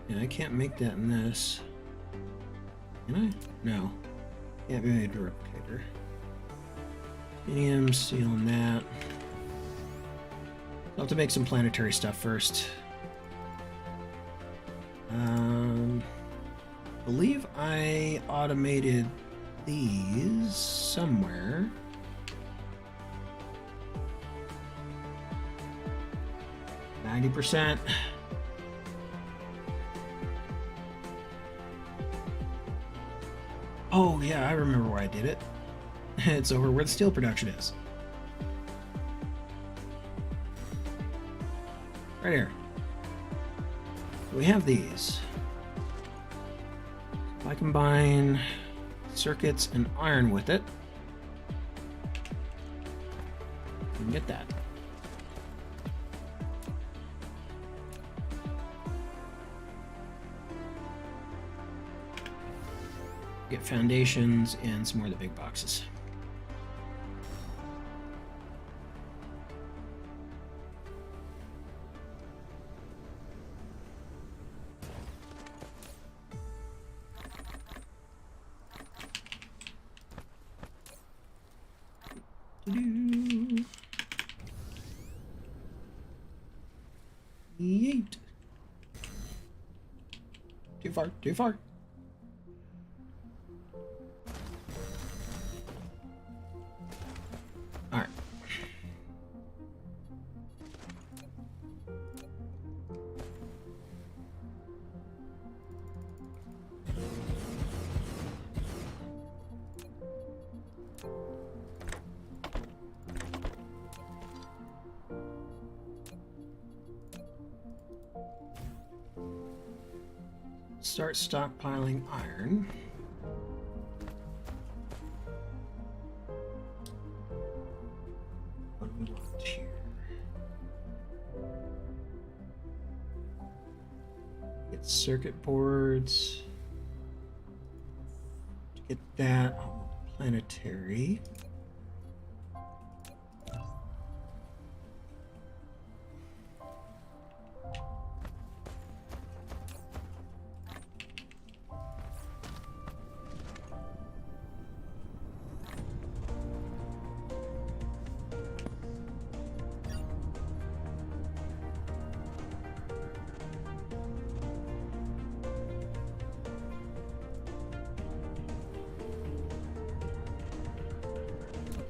Yeah, I can't make that in this. Can I? No. Can't be made a replicator. Titanium, steel, and that. I'll have to make some planetary stuff first. I believe I automated these somewhere. %. Oh yeah, I remember where I did it. It's over where the steel production is. Right here. We have these. If I combine circuits and iron with it, we can get that. Get foundations and some more of the big boxes. Yeet. Too far, too far. Alright. Start stockpiling iron. What do we want here? Get circuit boards. To get that, I want planetary.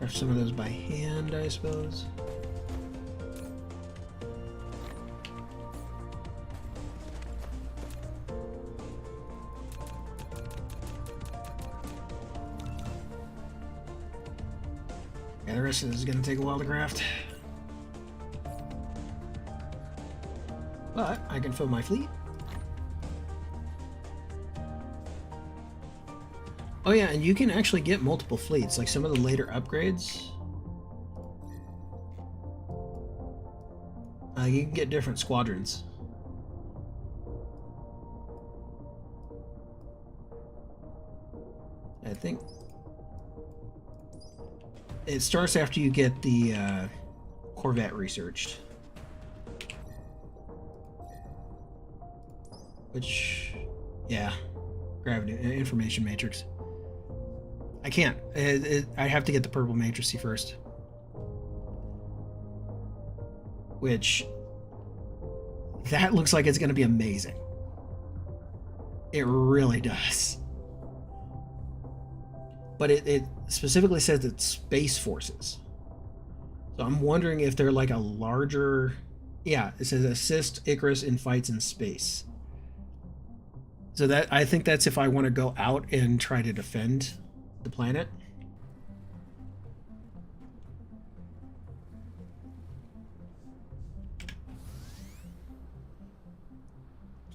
Craft some of those by hand, I suppose. Yeah, the rest of this is going to take a while to craft. But I can fill my fleet. Oh yeah, and you can actually get multiple fleets, like some of the later upgrades. You can get different squadrons. I think it starts after you get the Corvette researched. Which, yeah, gravity information matrix. I can't. I have to get the purple matrixy first. Which, that looks like it's going to be amazing. It really does. But it specifically says it's Space Forces. So I'm wondering if they're like a larger... Yeah, it says assist Icarus in fights in space. So that, I think that's if I want to go out and try to defend the planet.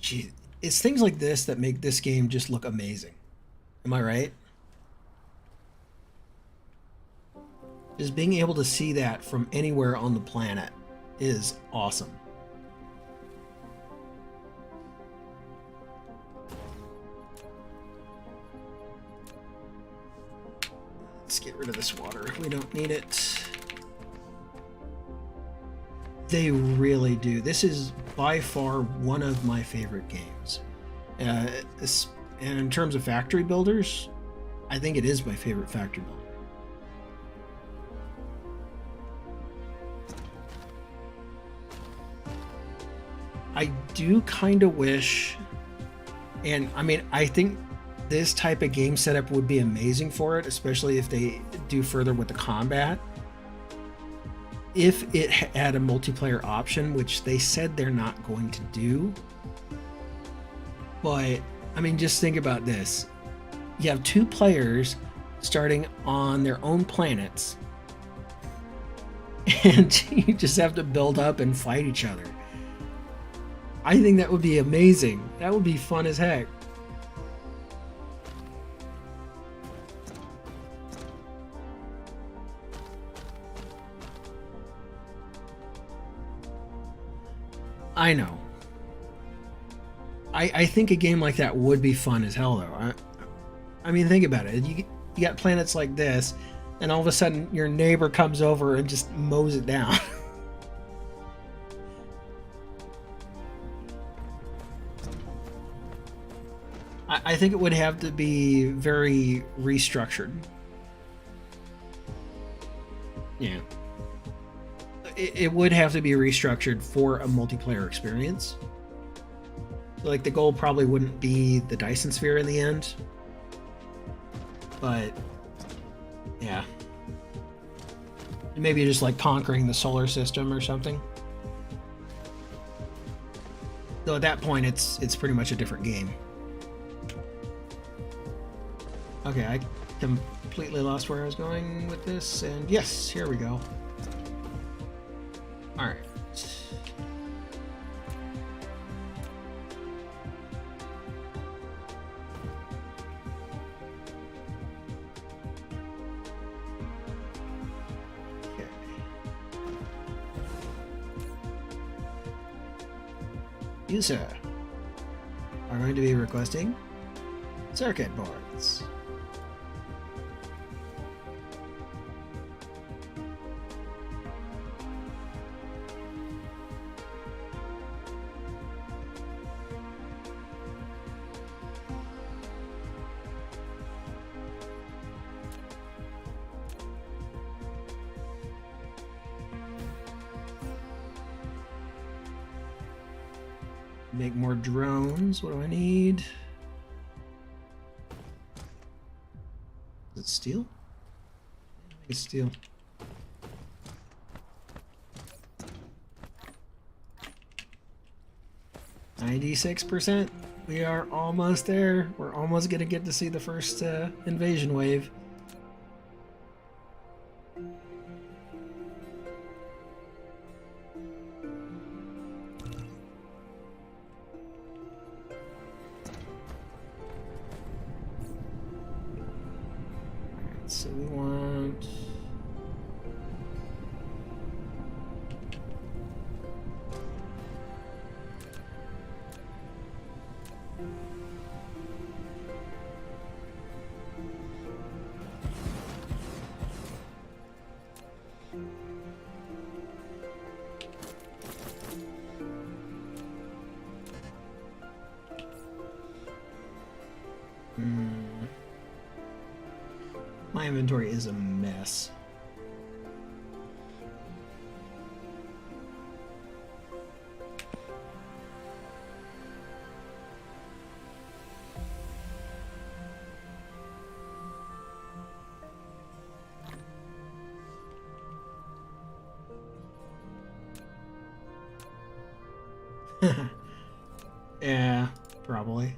Gee, it's things like this that make this game just look amazing. Am I right? Just being able to see that from anywhere on the planet is awesome. Let's get rid of this water. We don't need it. They really do. This is by far one of my favorite games. And in terms of factory builders, I think it is my favorite factory builder. I do kind of wish, and I mean, I think this type of game setup would be amazing for it, especially if they do further with the combat. If it had a multiplayer option, which they said they're not going to do. But, I mean, just think about this. You have two players starting on their own planets, and you just have to build up and fight each other. I think that would be amazing. That would be fun as heck. I know. I think a game like that would be fun as hell, though. I mean, think about it. You got planets like this, and all of a sudden your neighbor comes over and just mows it down. I think it would have to be very restructured. Yeah. It would have to be restructured for a multiplayer experience. Like, the goal probably wouldn't be the Dyson sphere in the end. But, yeah. Maybe just like conquering the solar system or something. Though at that point, it's pretty much a different game. Okay, I completely lost where I was going with this, and yes, here we go. Alright. Okay. You, sir, are going to be requesting circuit boards. Make more drones. What do I need? Is it steel? Nice steal. 96%. We are almost there. We're almost gonna get to see the first invasion wave. Alright, so we want... My inventory is a mess. Yeah, probably.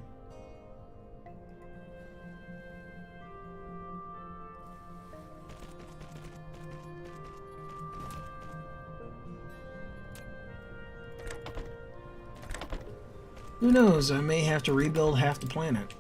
Who knows? I may have to rebuild half the planet.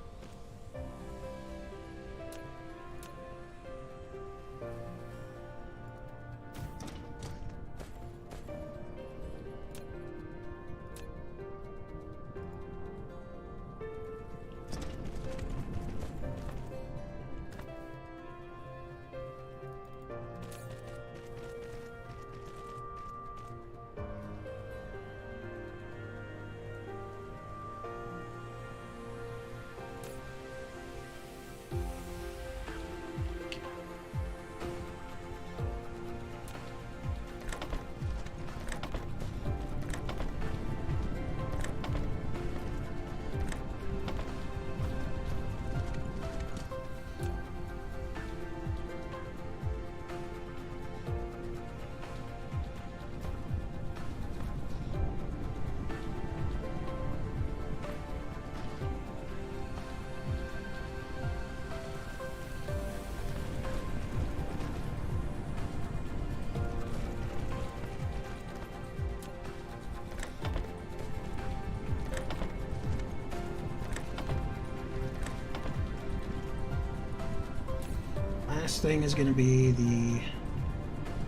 Last thing is going to be the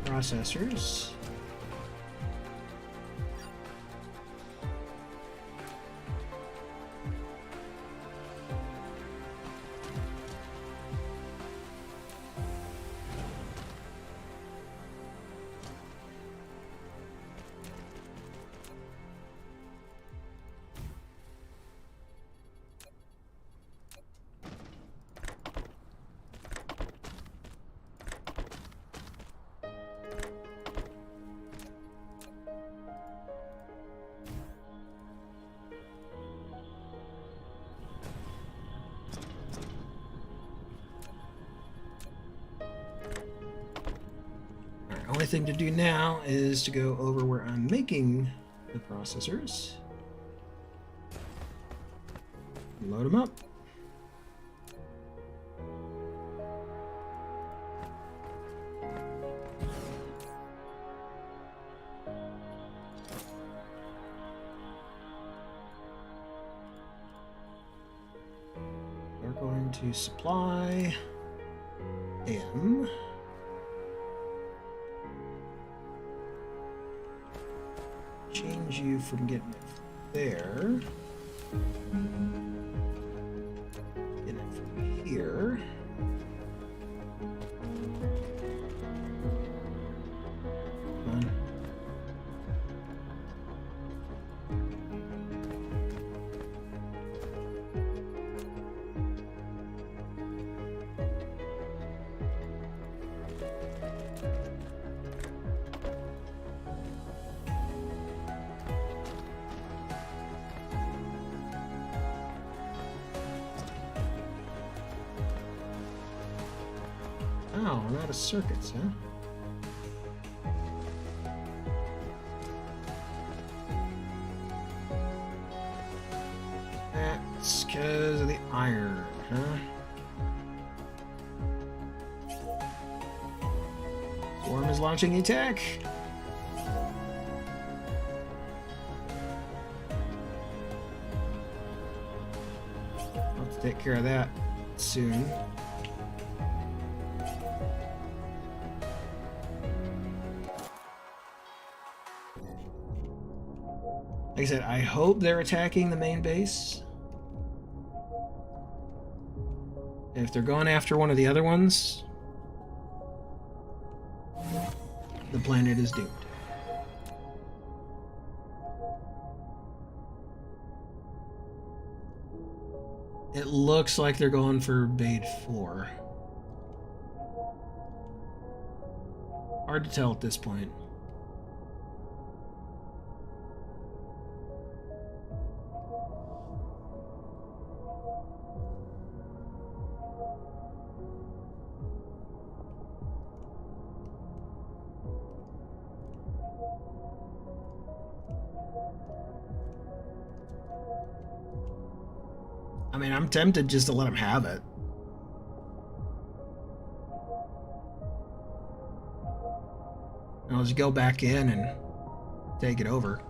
processors. Only thing to do now is to go over where I'm making the processors. Load them up. We're going to supply M. Change you from getting it there. Get it from here. Come on. Wow, I'm out of circuits, huh? That's because of the iron, huh? Swarm is launching attack. Let's take care of that soon. Like I said, I hope they're attacking the main base. If they're going after one of the other ones, the planet is doomed. It looks like they're going for Bait 4. Hard to tell at this point. I mean, I'm tempted just to let him have it. I'll just go back in and take it over.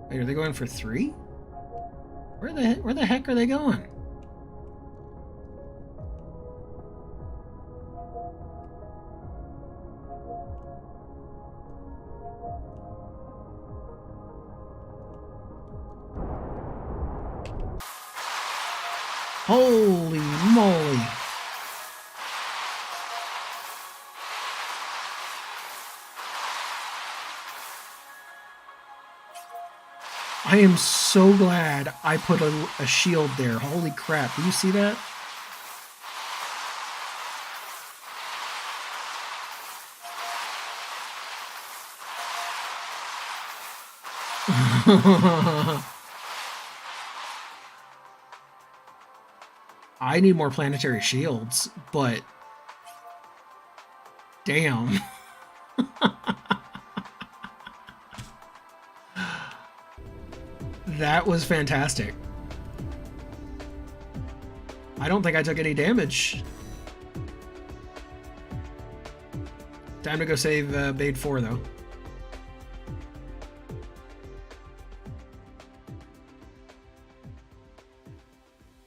Wait, are they going for 3? Where the heck are they going? Holy moly! I am so glad I put a shield there. Holy crap. Do you see that? I need more planetary shields, but damn. That was fantastic. I don't think I took any damage. Time to go save Bait 4, though.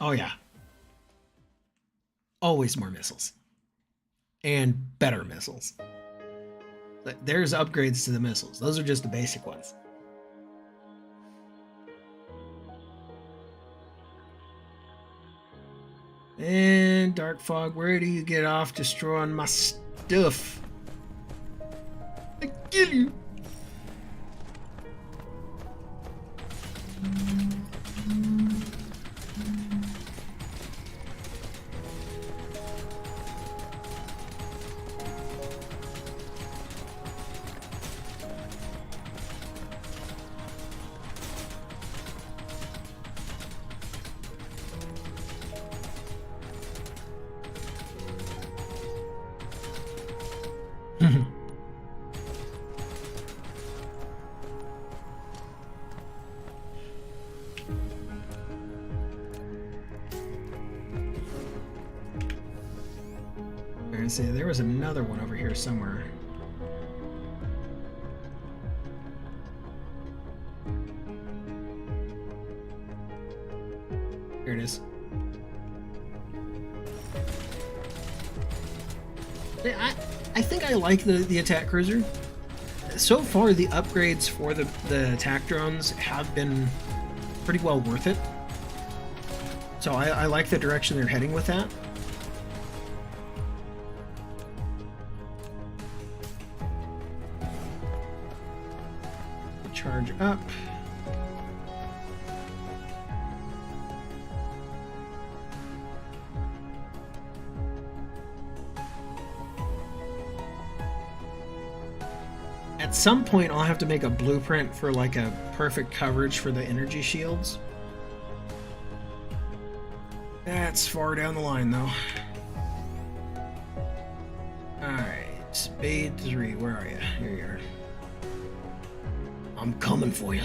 Oh, yeah. Always more missiles. And better missiles. There's upgrades to the missiles. Those are just the basic ones. And Dark Fog, where do you get off destroying my stuff? I kill you. See, there was another one over here somewhere. Here it is. I think I like the attack cruiser. So far, the upgrades for the attack drones have been pretty well worth it. So I like the direction they're heading with that. Charge up. At some point, I'll have to make a blueprint for like a perfect coverage for the energy shields. That's far down the line, though. Alright, Spade 3, where are you? Here you are. I'm coming for you.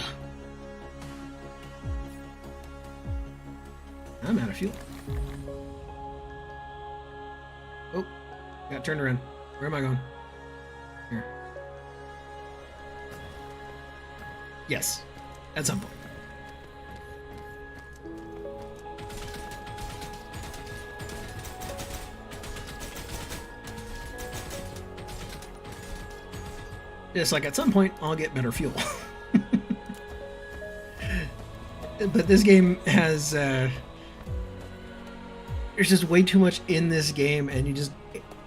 I'm out of fuel. Oh, got turned around. Where am I going? Here. Yes, at some point. Just like at some point, I'll get better fuel. But this game has, there's just way too much in this game, and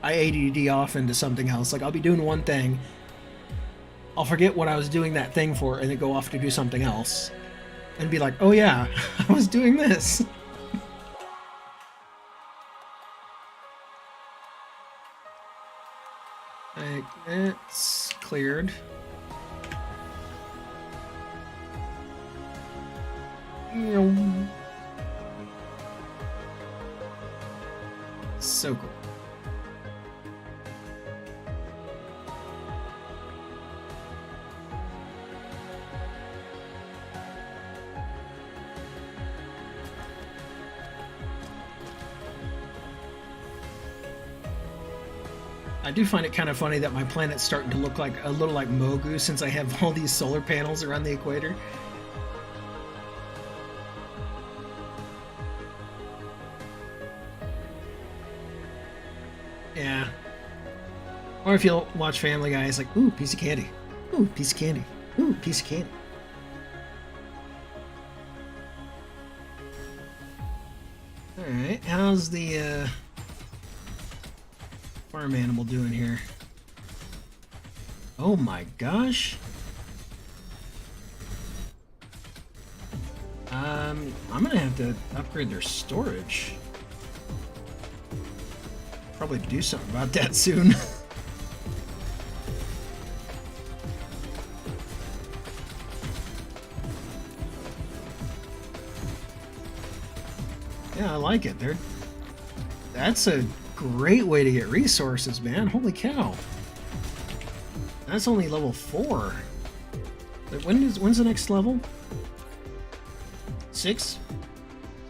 I ADD off into something else. Like, I'll be doing one thing, I'll forget what I was doing that thing for, and then go off to do something else. And be like, oh yeah, I was doing this. Like, it's cleared. So cool. I do find it kind of funny that my planet's starting to look like a little like Mogu since I have all these solar panels around the equator. Yeah. Or if you'll watch Family Guy, it's like, ooh, piece of candy. Ooh, piece of candy. Ooh, piece of candy. Alright, how's the farm animal doing here? Oh my gosh. I'm gonna have to upgrade their storage. Probably do something about that soon. Yeah, I like it. That's a great way to get resources, man. Holy cow. That's only level 4. When's the next level? 6?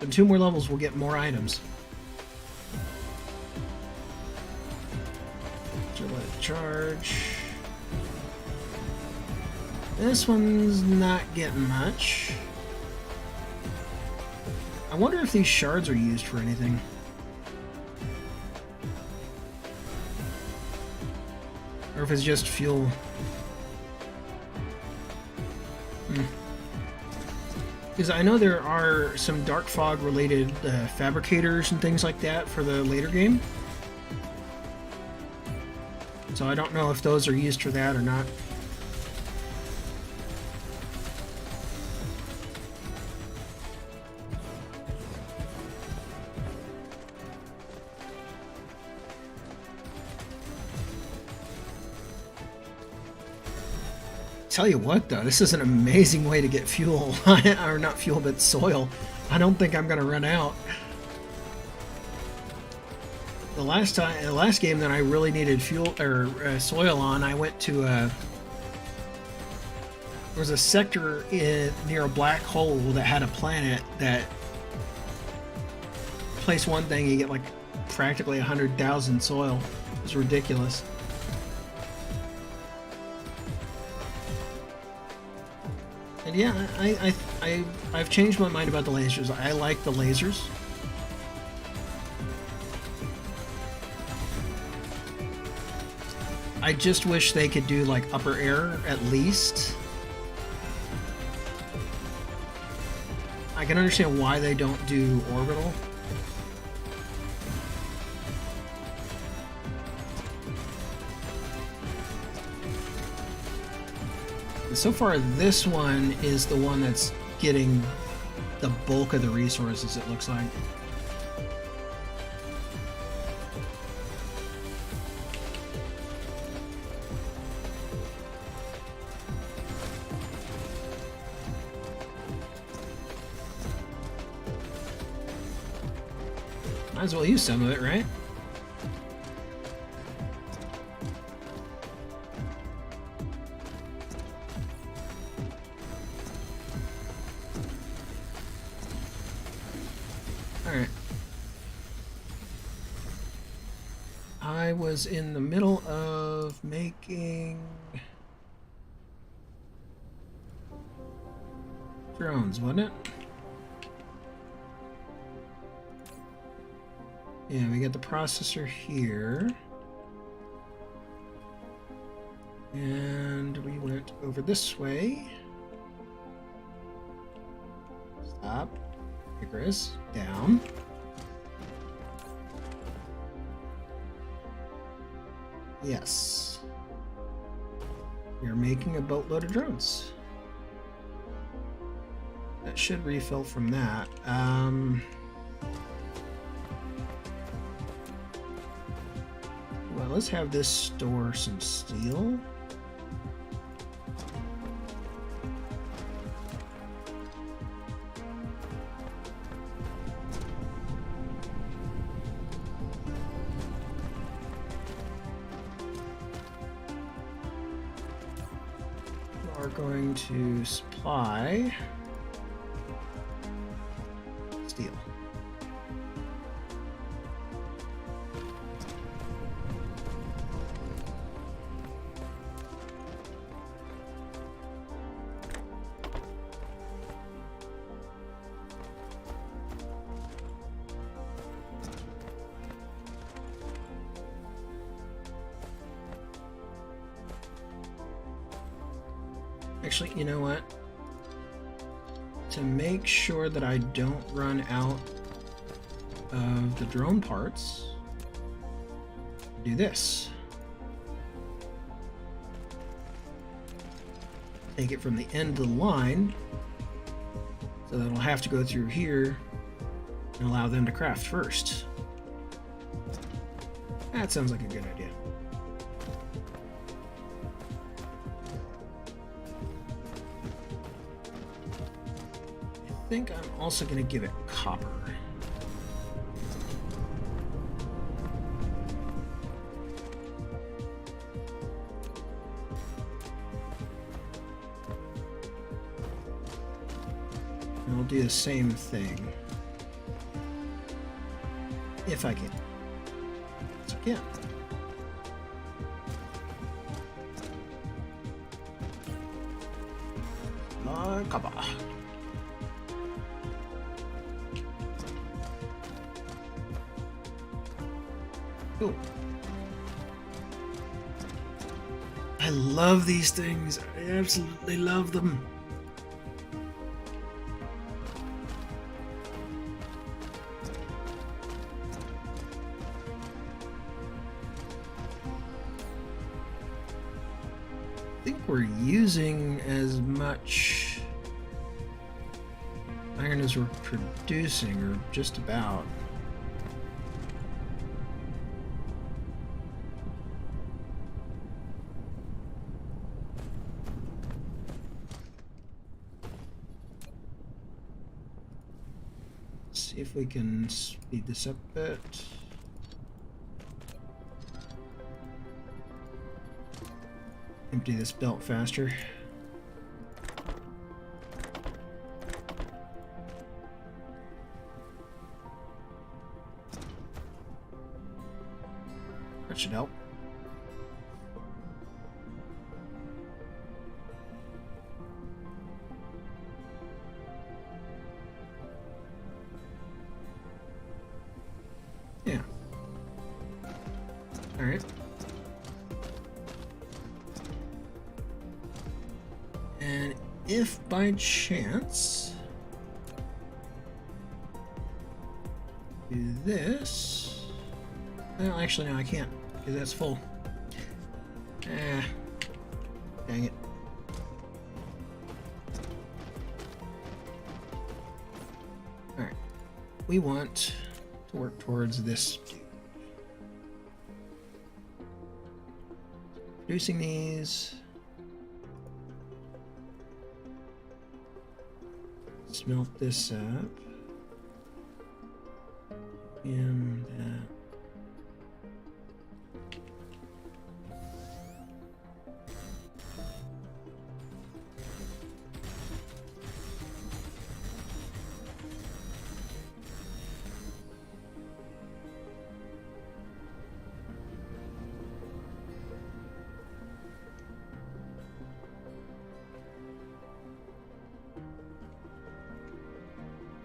So 2 more levels will get more items. Let it charge. This one's not getting much. I wonder if these shards are used for anything. Or if it's just fuel. Because I know there are some dark fog related fabricators and things like that for the later game. So I don't know if those are used for that or not. Tell you what though, this is an amazing way to get fuel. Or not fuel, but soil. I don't think I'm gonna run out. The last game that I really needed fuel or soil on, I went to there was a sector near a black hole that had a planet that place one thing you get like practically 100,000 soil. It was ridiculous. And yeah, I've changed my mind about the lasers. I like the lasers. I just wish they could do like upper air at least. I can understand why they don't do orbital. So far, this one is the one that's getting the bulk of the resources, it looks like. Might as well use some of it, right? Alright. I was in the middle of making drones, wasn't it? Yeah, we got the processor here. And we went over this way. Stop. Icarus. Down. Yes. We're making a boatload of drones. That should refill from that. Well, let's have this store some steel. We are going to supply steel. Actually, you know what? To make sure that I don't run out of the drone parts, do this. Take it from the end of the line, so that I'll have to go through here and allow them to craft first. That sounds like a good idea. I think I'm also going to give it copper. And I'll do the same thing. If I can. Yes, I can. Copper. Ooh. I love these things. I absolutely love them. I think we're using as much iron as we're producing, or just about. See if we can speed this up a bit. Empty this belt faster. That should help. Yeah. All right. And if by chance do this, well, actually no, I can't because that's full. Dang it. All right, we want to work towards this. Producing these. Smelt this up. And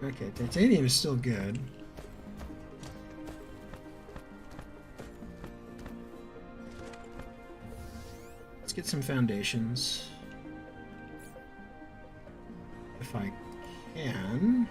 Okay, titanium is still good. Let's get some foundations. If I can.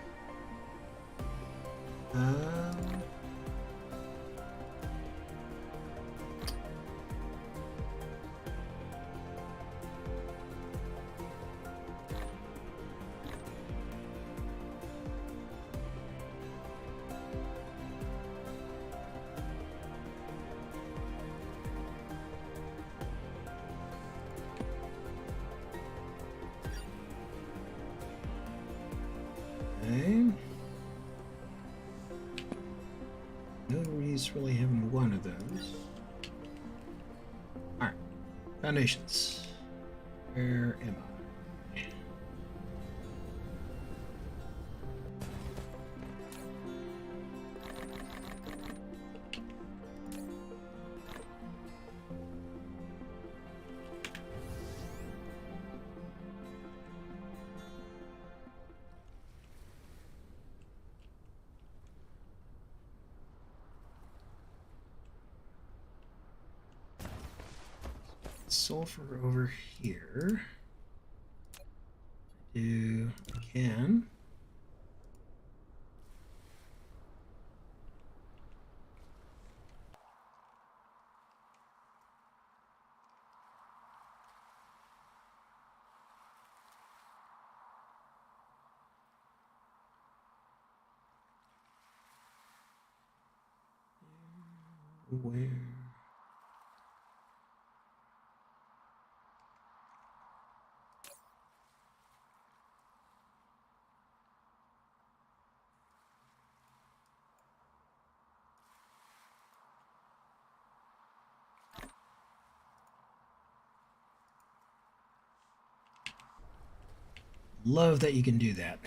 Okay. Notary's really having one of those. Alright. Foundations. Where am I? Sulfur over here. I can. Where? Love that you can do that.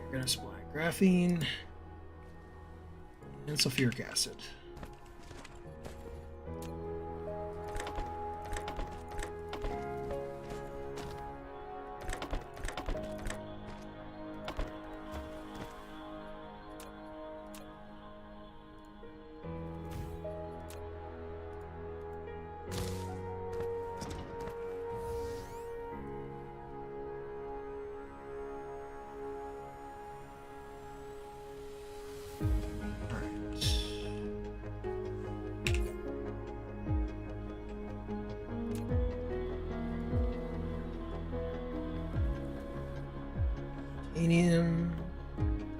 You're gonna supply graphene and sulfuric acid. Titanium,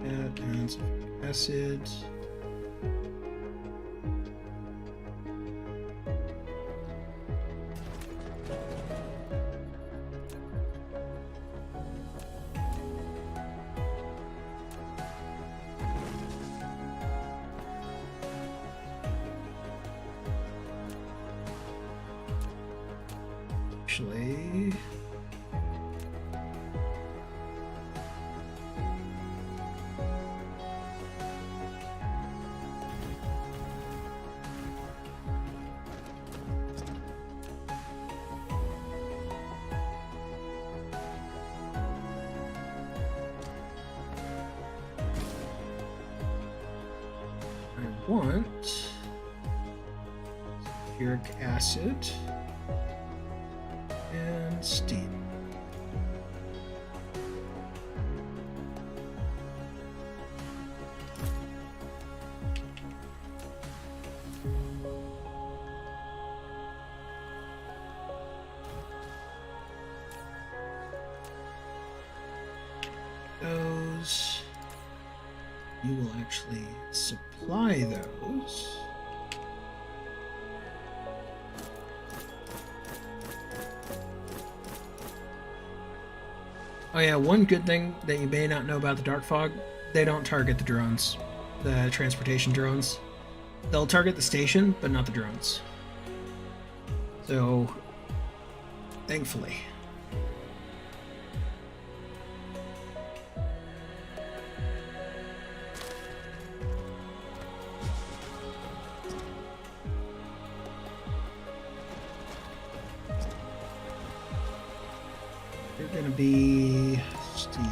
and sulfuric acid. Actually, I want sulfuric acid and steam. Those you will actually supply those. Oh yeah, one good thing that you may not know about the Dark Fog, they don't target the drones, the transportation drones. They'll target the station, but not the drones. though, thankfully. You're gonna be steel.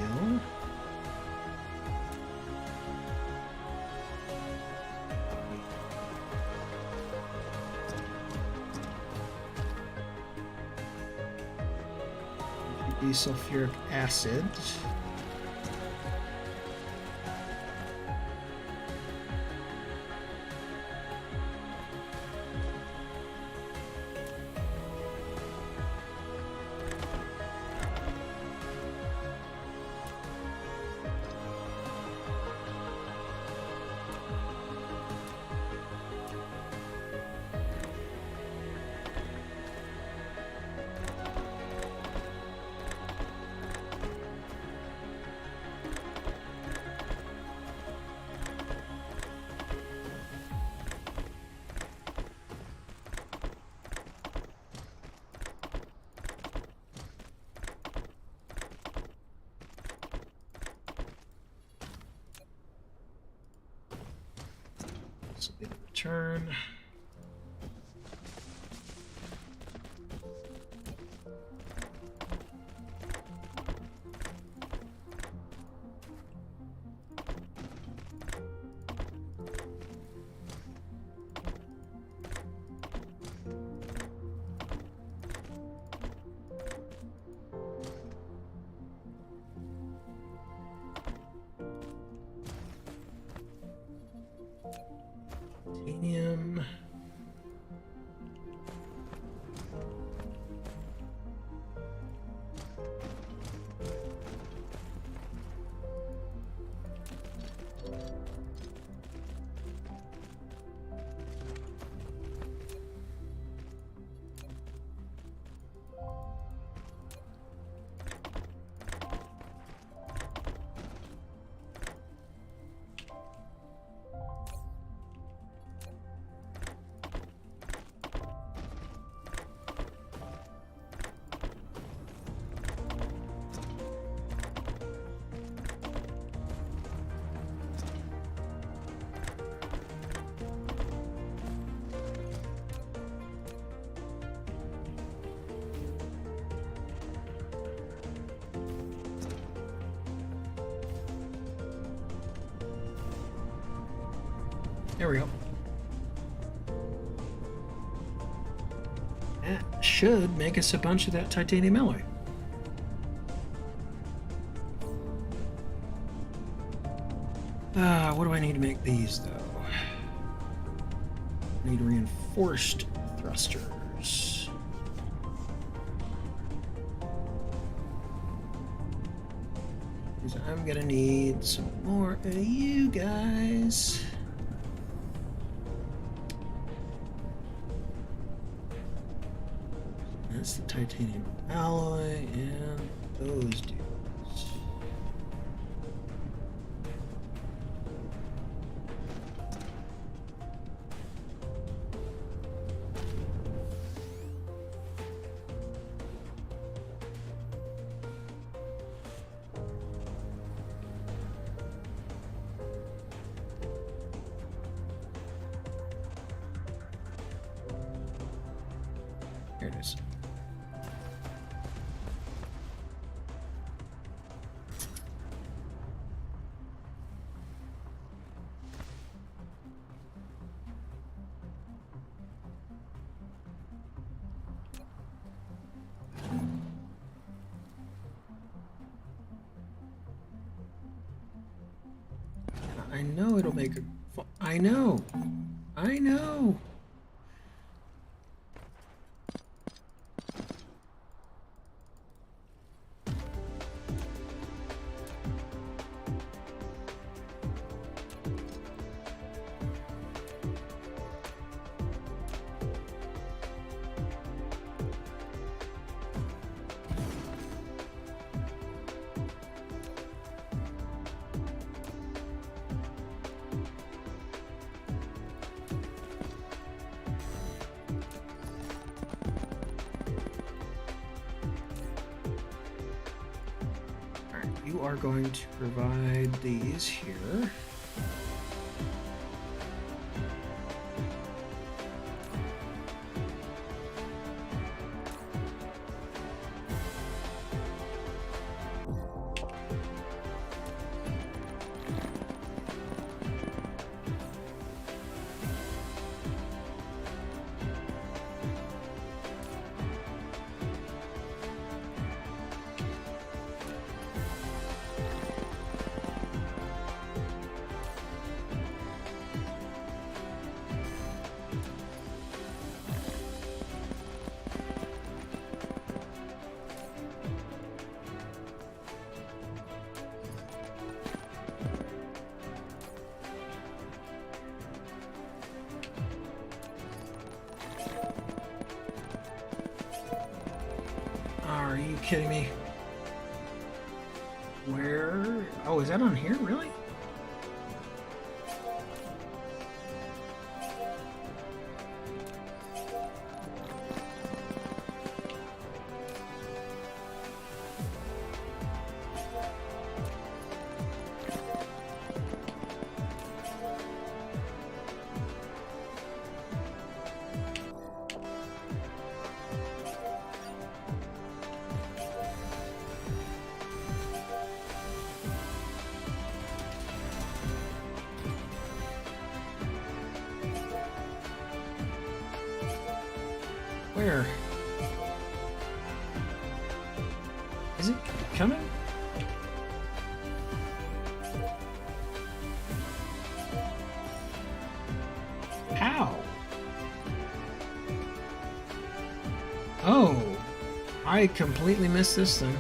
Be sulfuric acid. So they return. Titanium. There we go. That should make us a bunch of that titanium alloy. What do I need to make these, though? I need reinforced thrusters. Because I'm gonna need some more of you guys. That's the titanium alloy and those dudes. Here it is. I know it'll make a... I know. I know. you are going to provide these here. Are you kidding me? Where? Oh, is that on here? Really? Where? Is it coming? How? Oh, I completely missed this thing.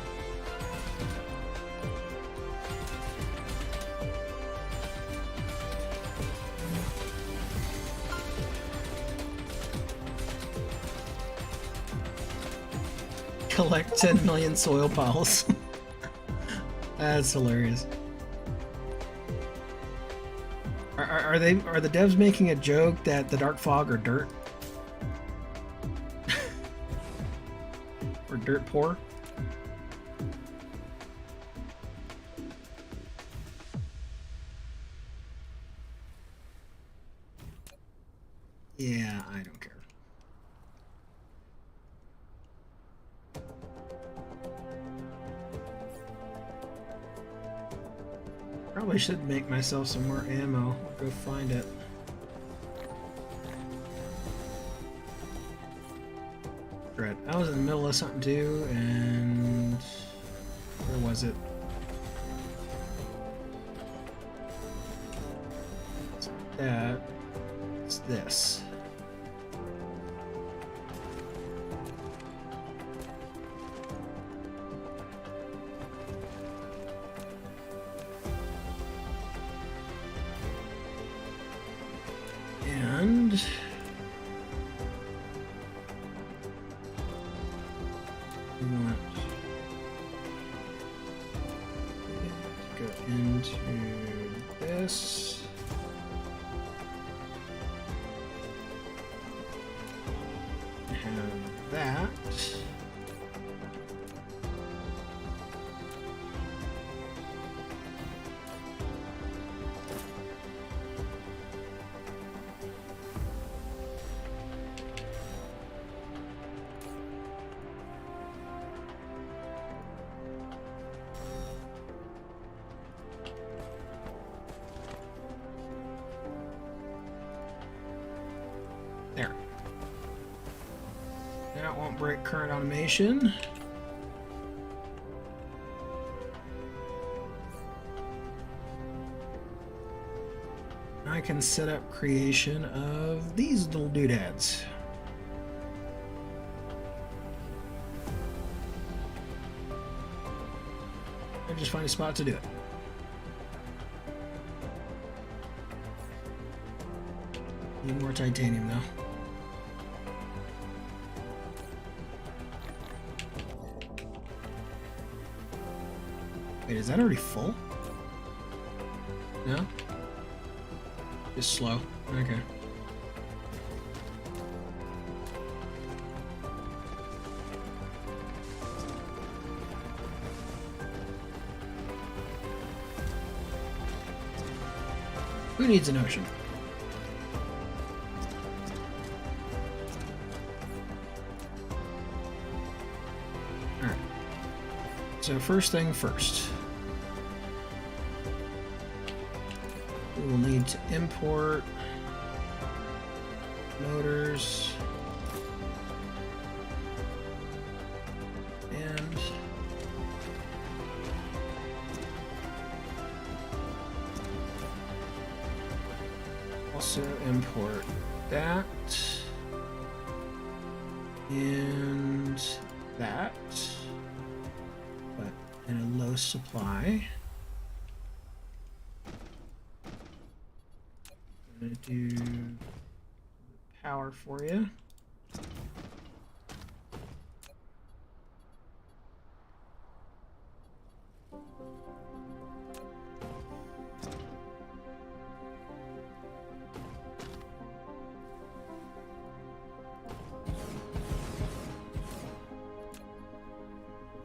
Collect 10 million soil piles. That's hilarious. Are the devs making a joke that the dark fog are dirt? Or dirt poor? Yeah, I don't care. Probably should make myself some more ammo. I'll go find it. Right, I was in the middle of something too, and where was it? It's that. It's this. And we want to go into this. Have that. There. That won't break current automation. I can set up creation of these little doodads. I just find a spot to do it. Need more titanium though. Wait, is that already full? No? Just slow. Okay. Who needs an ocean? Alright. So first thing first. We will need to import motors and also import that and that, but in a low supply. I'm gonna do power for you.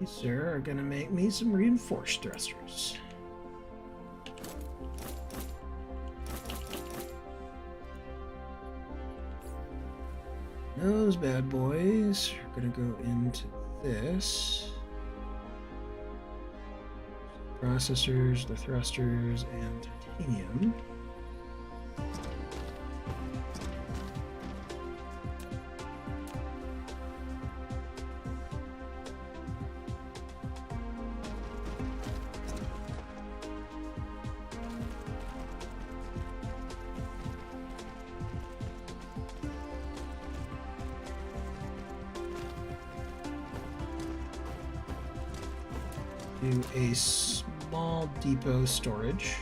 You, sir, are gonna make me some reinforced thrusters. Those bad boys are gonna go into this. Processors, the thrusters, and titanium. Do a small depot storage.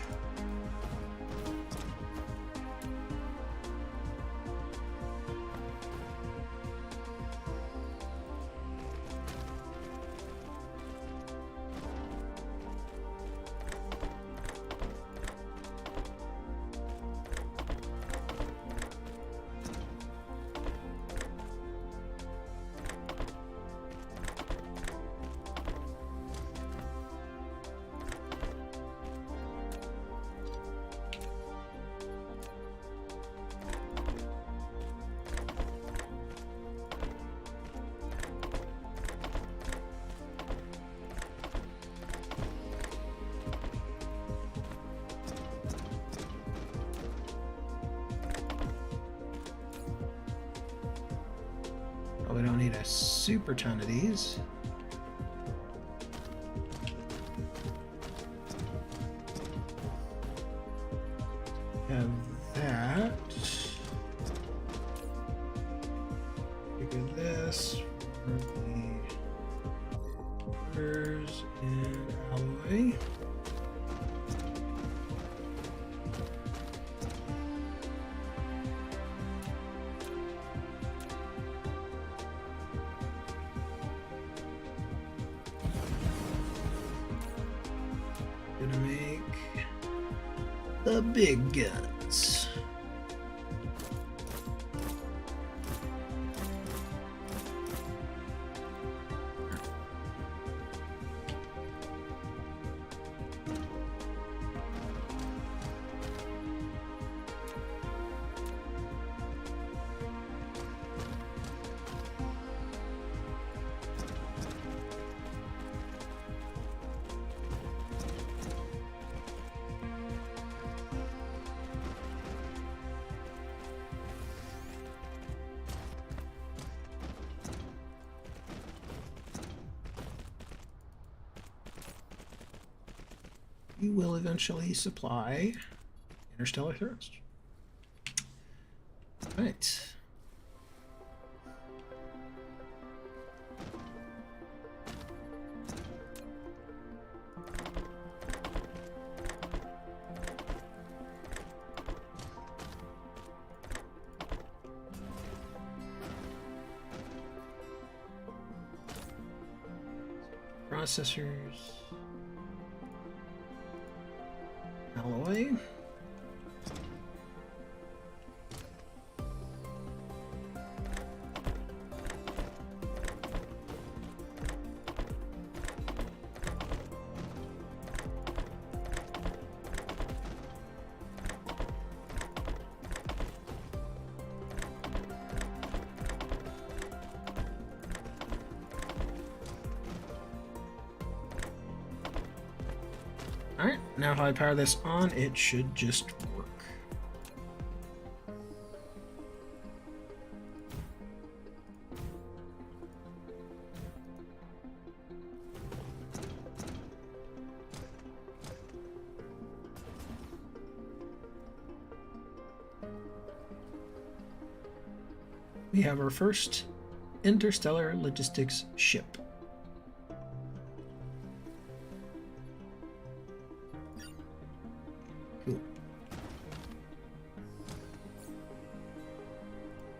Probably don't need a super ton of these. Have that. Figure this for the motors and alloy. Gonna make the big guns. You will eventually supply interstellar thrust. Right. Processors. Alloy. now if I power this on, it should just work. We have our first interstellar logistics ship. Cool.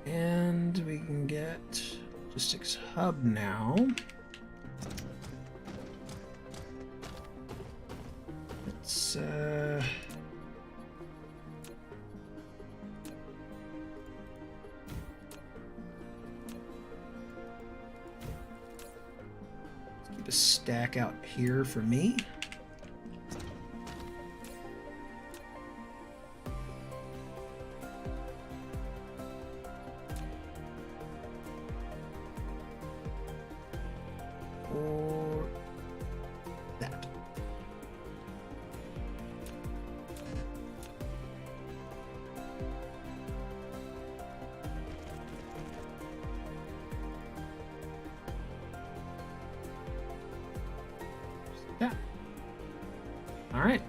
And we can get logistics hub now. Let's keep a stack out here for me. Or that. Yeah. All right.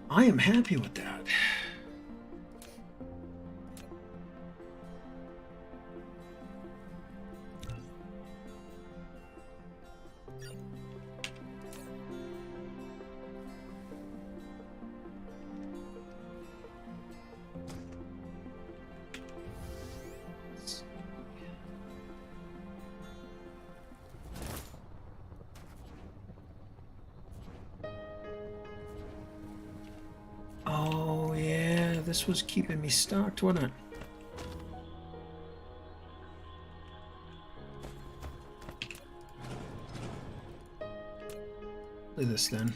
I am happy with that. Oh yeah, this was keeping me stocked, wasn't it? Look at this then.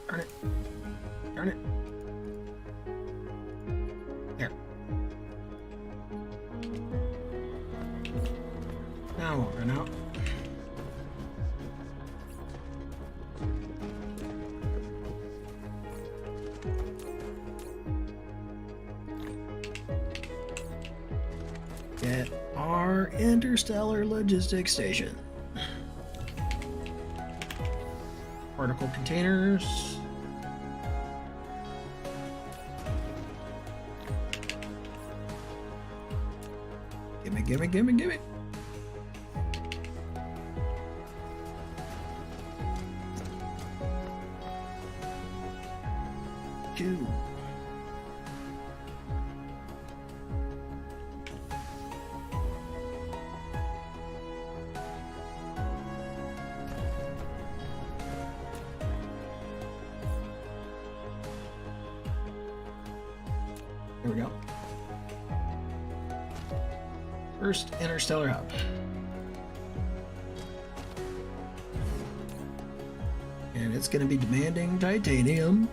Darn it. Darn it. There. Now I won't run out. Get our interstellar logistics station. Particle containers. Gimme, gimme, gimme, gimme. Two. There we go. First interstellar hub. And it's going to be demanding titanium.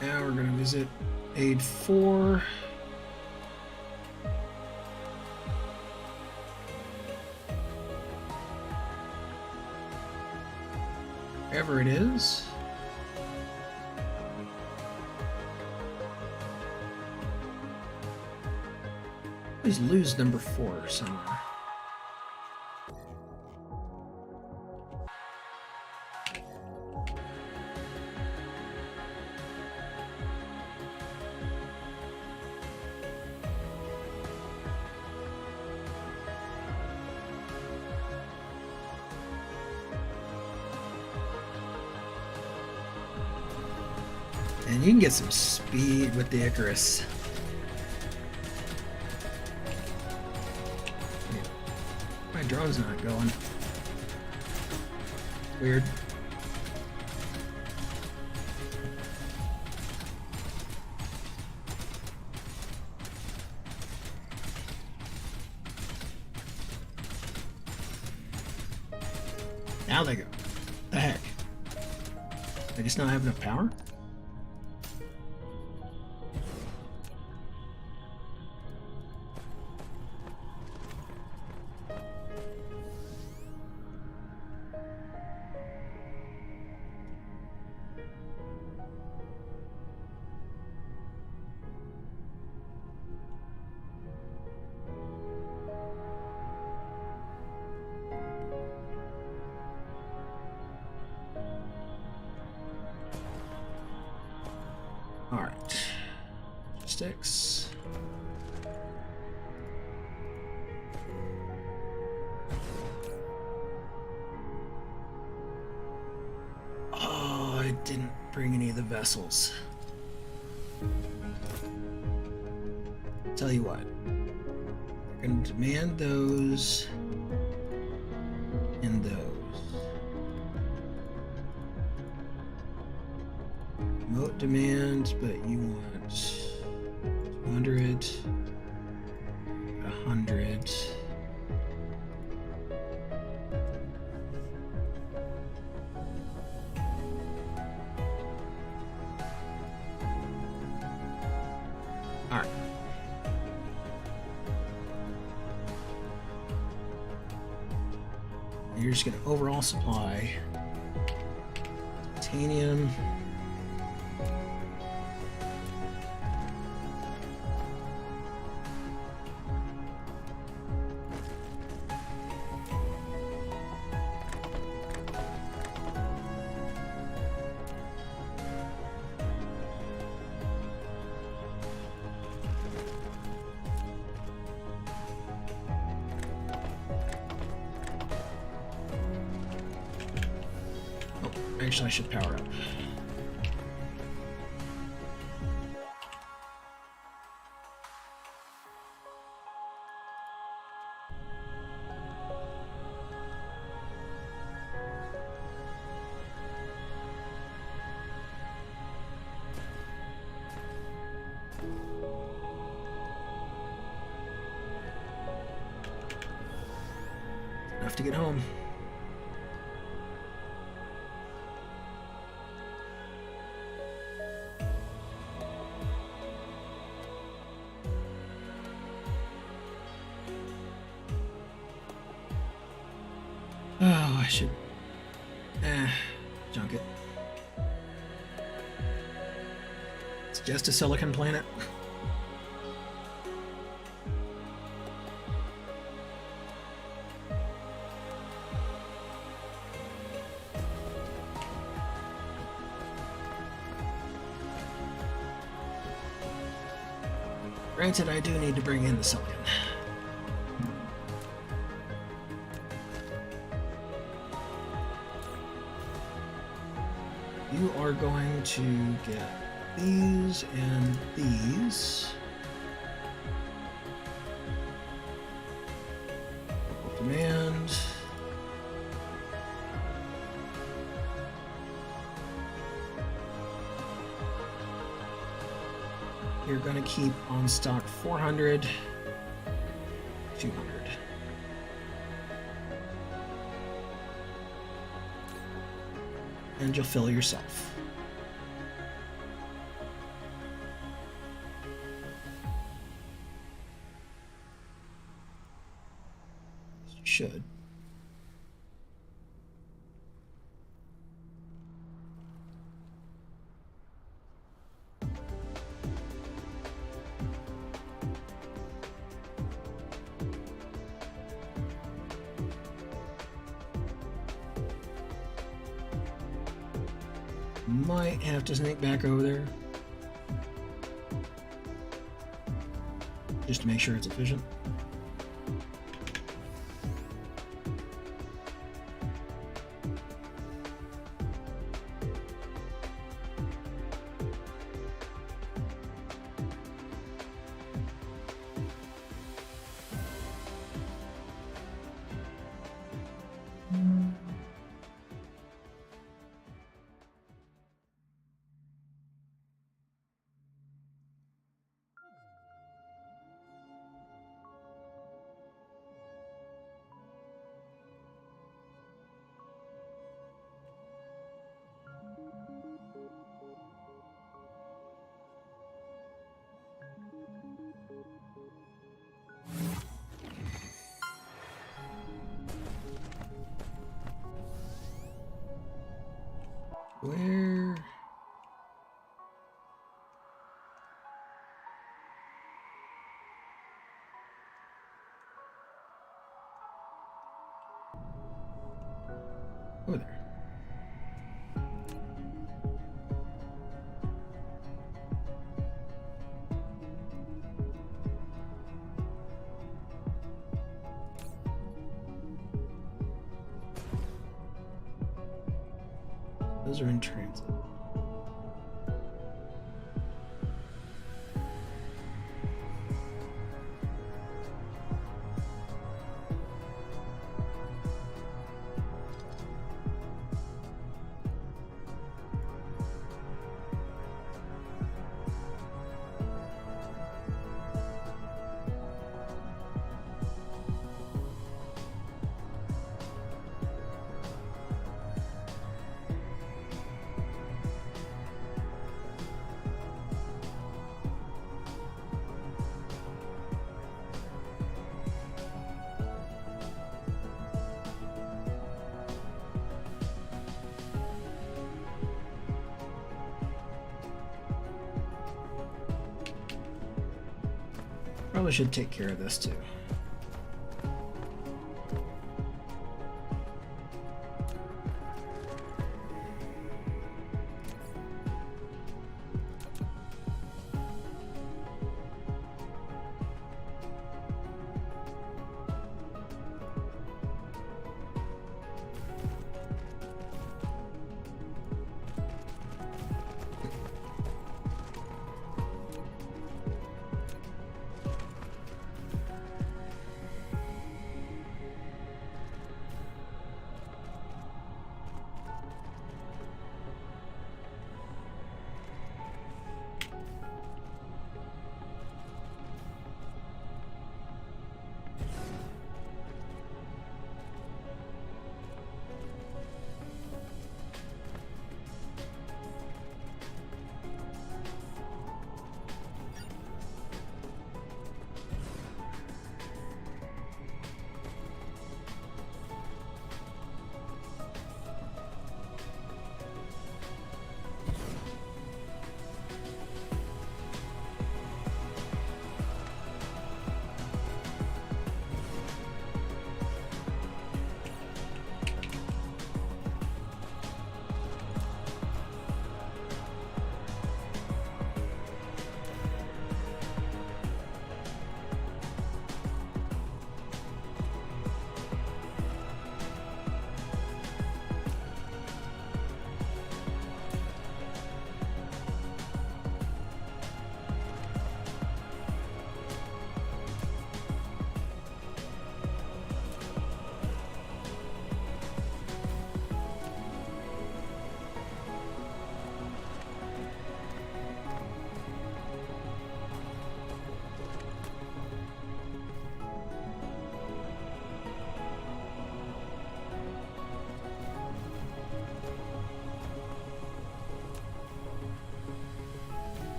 Now we're going to visit Aid 4. Wherever it is. Please lose number 4 somewhere. And you can get some speed with the Icarus. My drone's not going. Weird. Now they go. The heck? They just not have enough power? Alright. Sticks. Oh, I didn't bring any of the vessels. Tell you what. We're going to demand those and those. Remote demand, but you want 200, 100. All right. You're just going to overall supply titanium. Actually, I should power up. Enough to get home. Oh, I should... junk it. It's just a silicon planet. Granted, I do need to bring in the silicon. You are going to get these and these. Demand. You're going to keep on stock 400, 200. And you'll fill yourself. should. Might have to sneak back over there just to make sure it's efficient. Where? Over there. Those are in transit. Probably should take care of this too.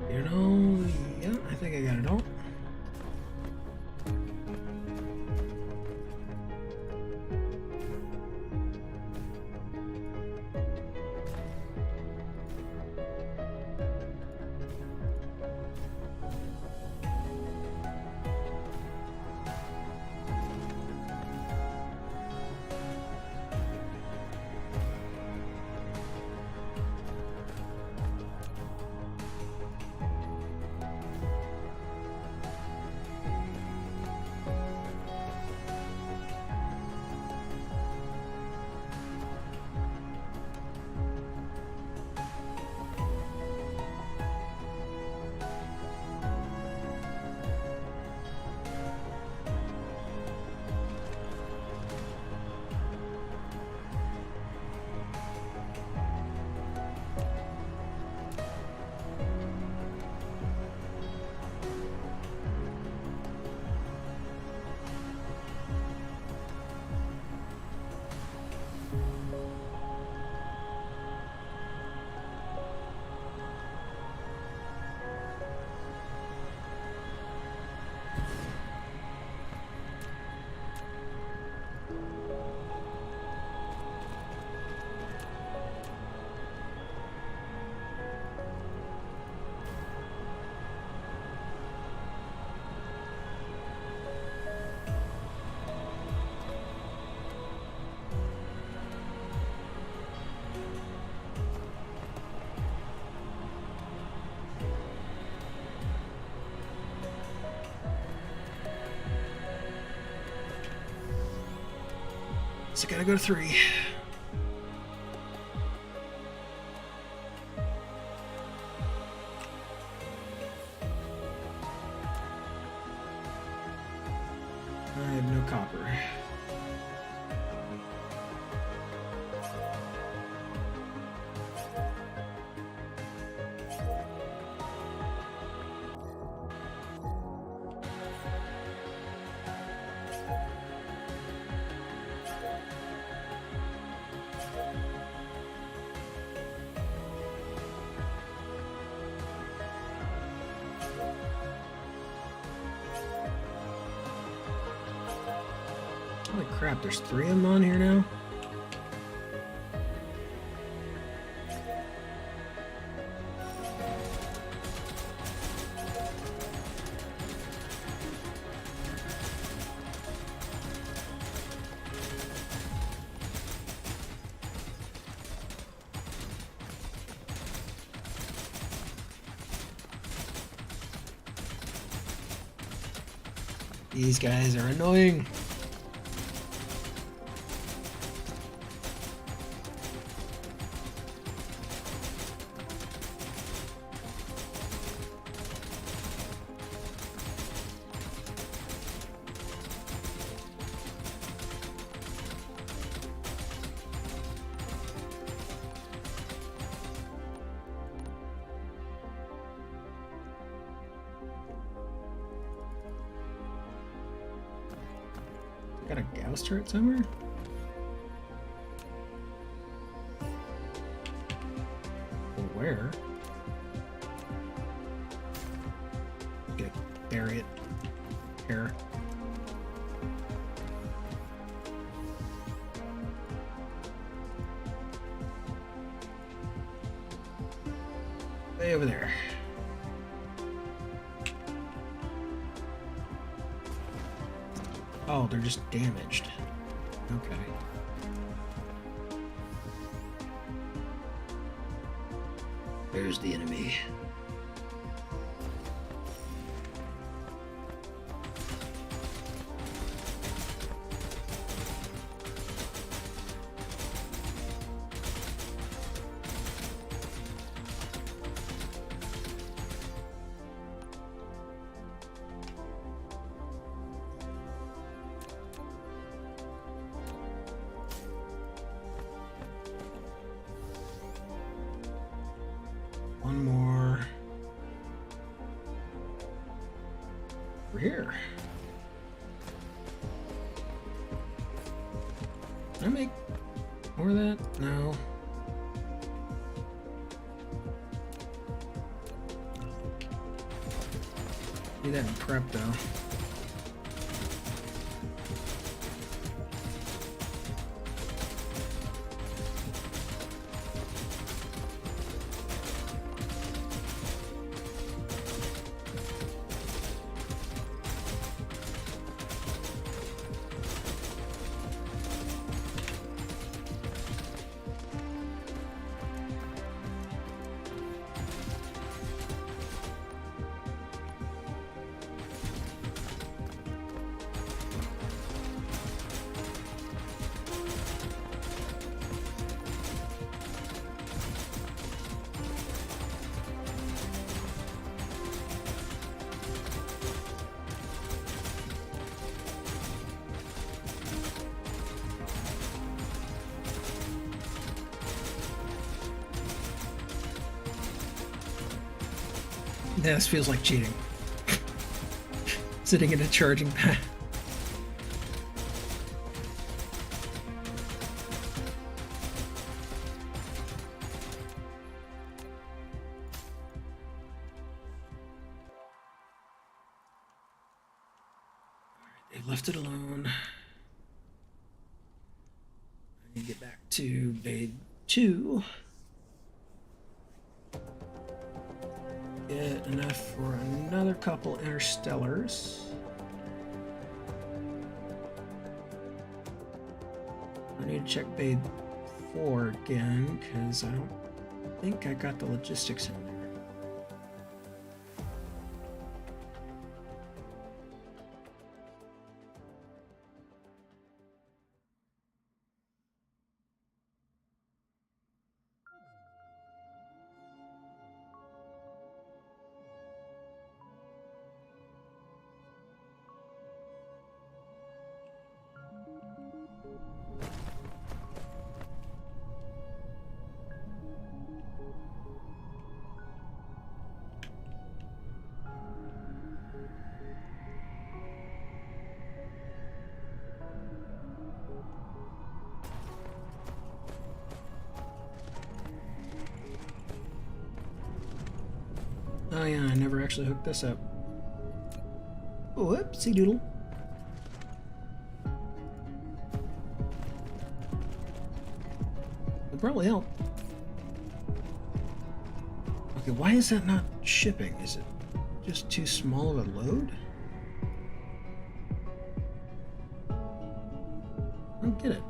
You know, yeah, I think I got it all. So I gotta go to 3. I have no copper. Holy crap, there's 3 of them on here now? These guys are annoying. Got a Gauss turret somewhere? Where? Gonna bury it here. Way over there. Oh, they're just damaged. Okay. There's the enemy. One more. We're here. Can I make more of that? No. Need that in prep though. This feels like cheating. Sitting in a charging pad. They've left it alone. I need to get back to Bay 2. Get enough for another couple interstellars. I need to check Bay 4 again, because I don't think I got the logistics in there. Oh yeah, I never actually hooked this up. Whoopsie doodle. It'll probably help. Okay, why is that not shipping? Is it just too small of a load? I don't get it.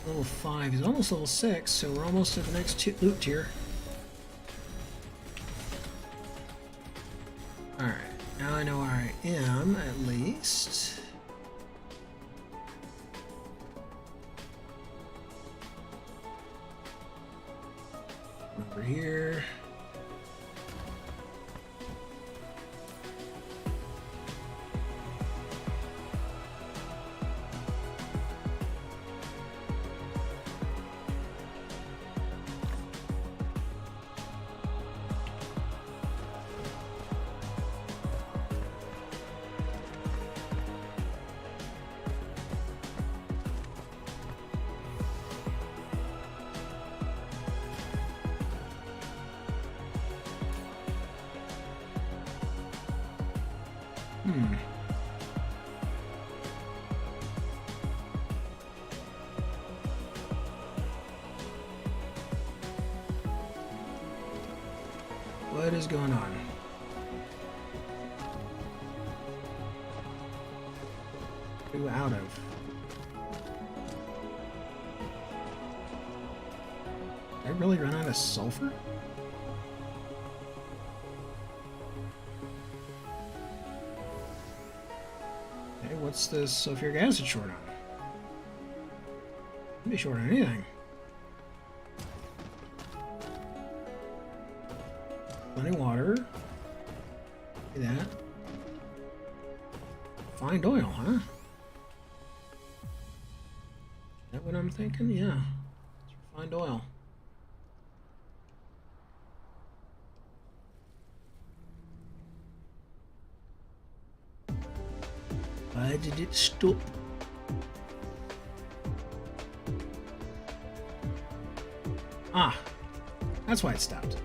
Level 5. He's almost level 6, so we're almost at the next loot tier. Alright, now I know where I am, at least. Over here. What is going on? Who out of? Did I really run out of sulfur? Okay, what's this sulfuric acid short on? Could be short on anything. Plenty water. See that? Refined oil, huh? Is that what I'm thinking? Yeah. It's refined oil. Why did it stop? Ah, that's why it stopped.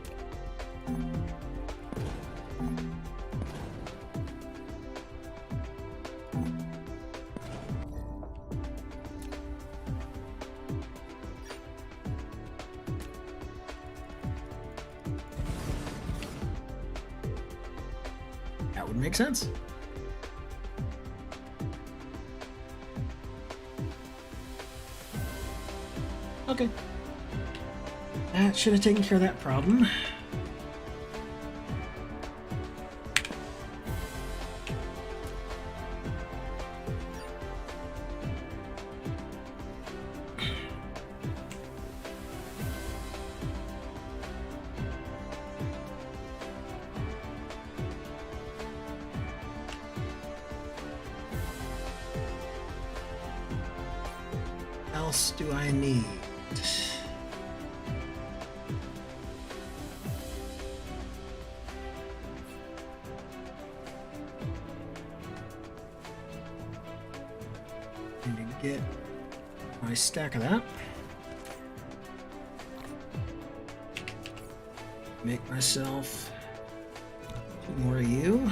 That would make sense. Okay. That should have taken care of that problem. What else do I need? Need to get my stack of that. Make myself 2 more of you.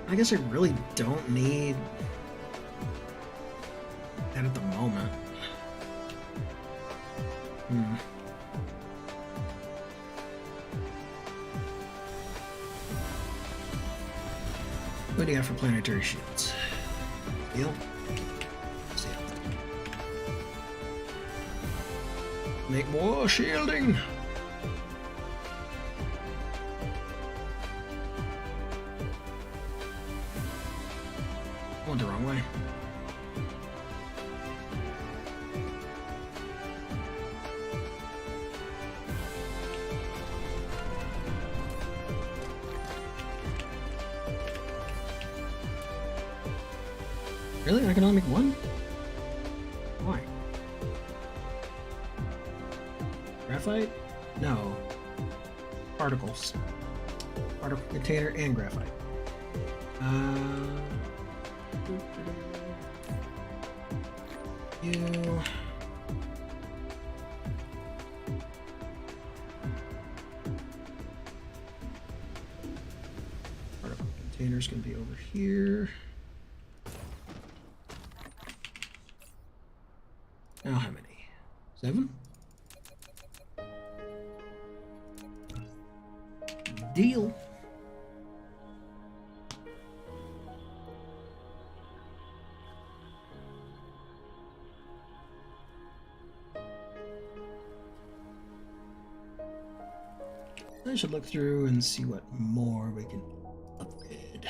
I guess I really don't need that at the moment. What do you got for planetary shields? Steel? Steel. Make more shielding! I went the wrong way. Really? I can only make one? Why? Graphite? No. Particles. Particle container and graphite. You. Particle containers can be over here. Now how many? 7? Deal. I should look through and see what more we can upgrade.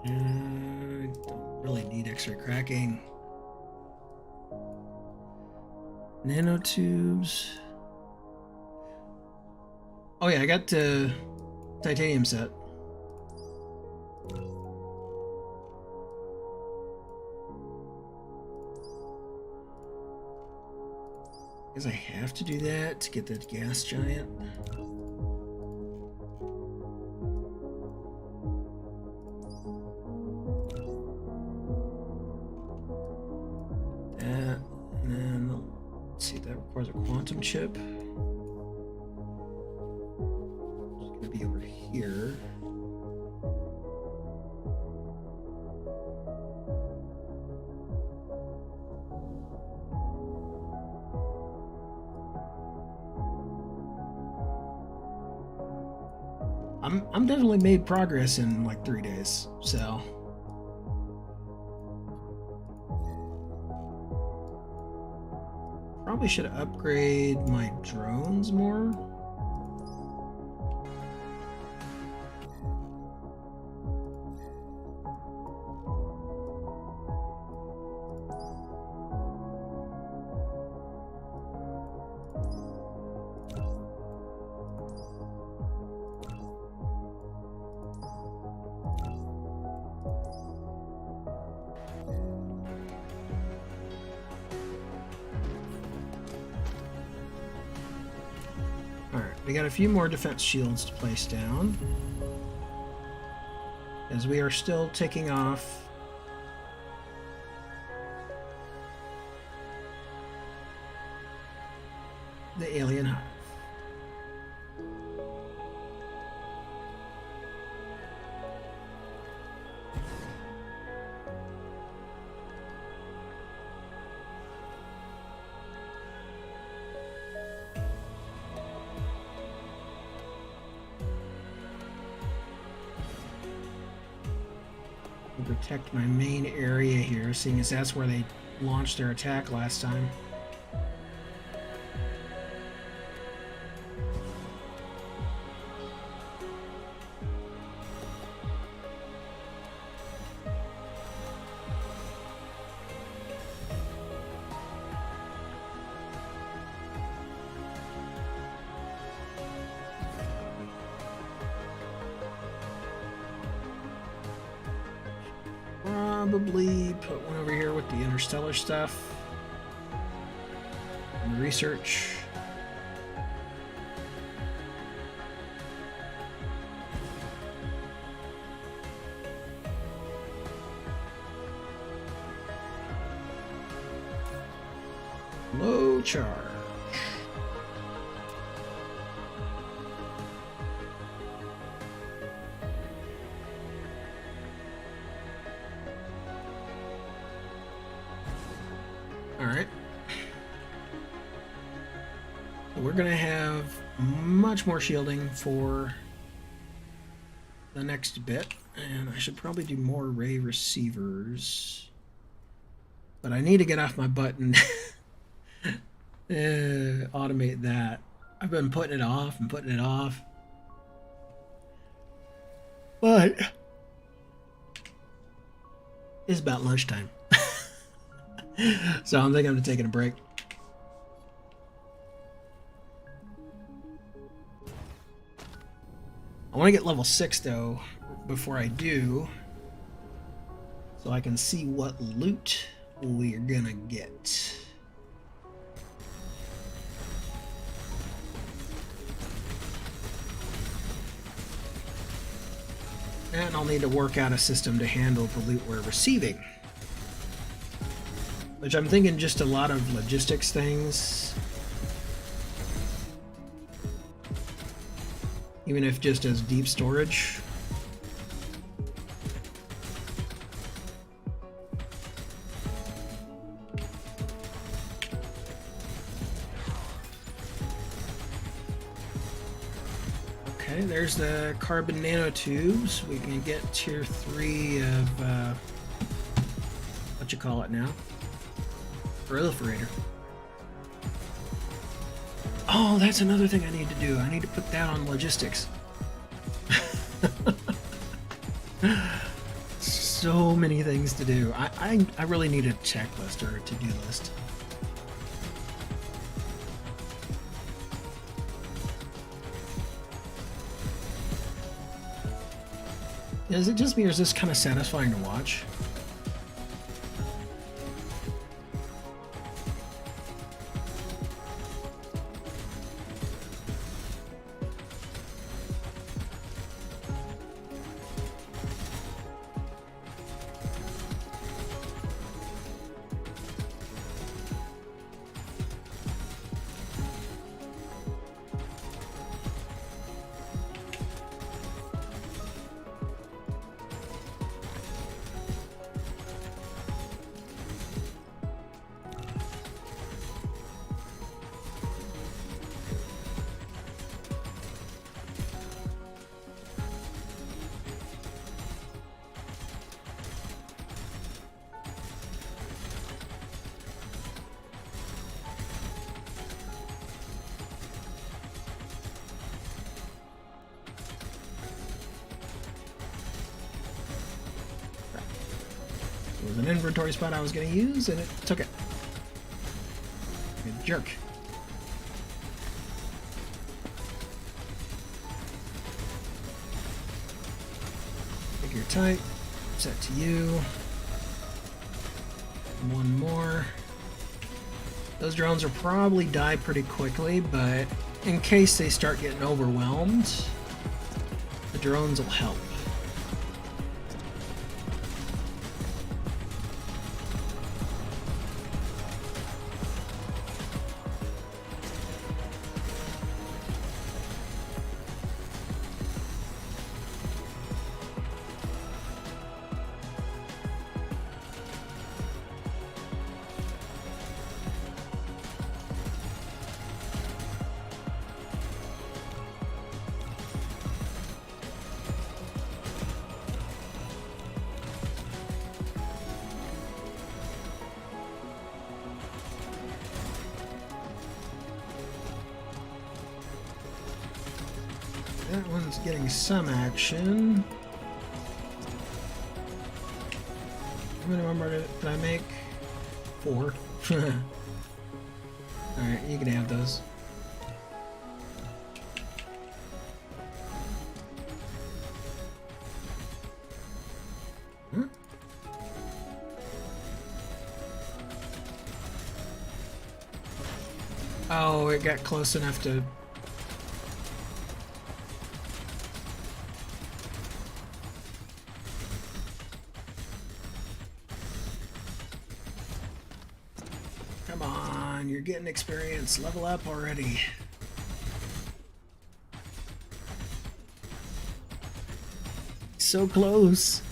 I don't really need X-ray cracking. Nanotubes. Oh yeah, I got titanium set. Guess I have to do that to get that gas giant. That, and then let's see, that requires a quantum chip. It's gonna be over here. I'm definitely made progress in like 3 days, so. Probably should upgrade my drones more. We got a few more defense shields to place down, as we are still ticking off the alien hive. Protect my main area here, seeing as that's where they launched their attack last time. Probably put one over here with the interstellar stuff and research. Low charge. Alright. We're going to have much more shielding for the next bit. And I should probably do more ray receivers. But I need to get off my butt and automate that. I've been putting it off and putting it off. But it's about lunchtime. So I'm thinking I'm taking a break. I want to get level 6 though before I do, so I can see what loot we're gonna get. And I'll need to work out a system to handle the loot we're receiving. Which I'm thinking just a lot of logistics things. Even if just as deep storage. Okay, there's the carbon nanotubes. We can get tier 3 of, what you call it now? Proliferator. Oh, that's another thing I need to do. I need to put that on logistics. So many things to do. I really need a checklist or a to-do list. Is it just me or is this kind of satisfying to watch? It was an inventory spot I was going to use, and it took it. Good jerk. Figure type, set to you. One more. Those drones will probably die pretty quickly, but in case they start getting overwhelmed, the drones will help. That one's getting some action. How many more did I make? 4. Alright, you can have those. Huh? Oh, it got close enough to... Come on, you're getting experience. Level up already. So close.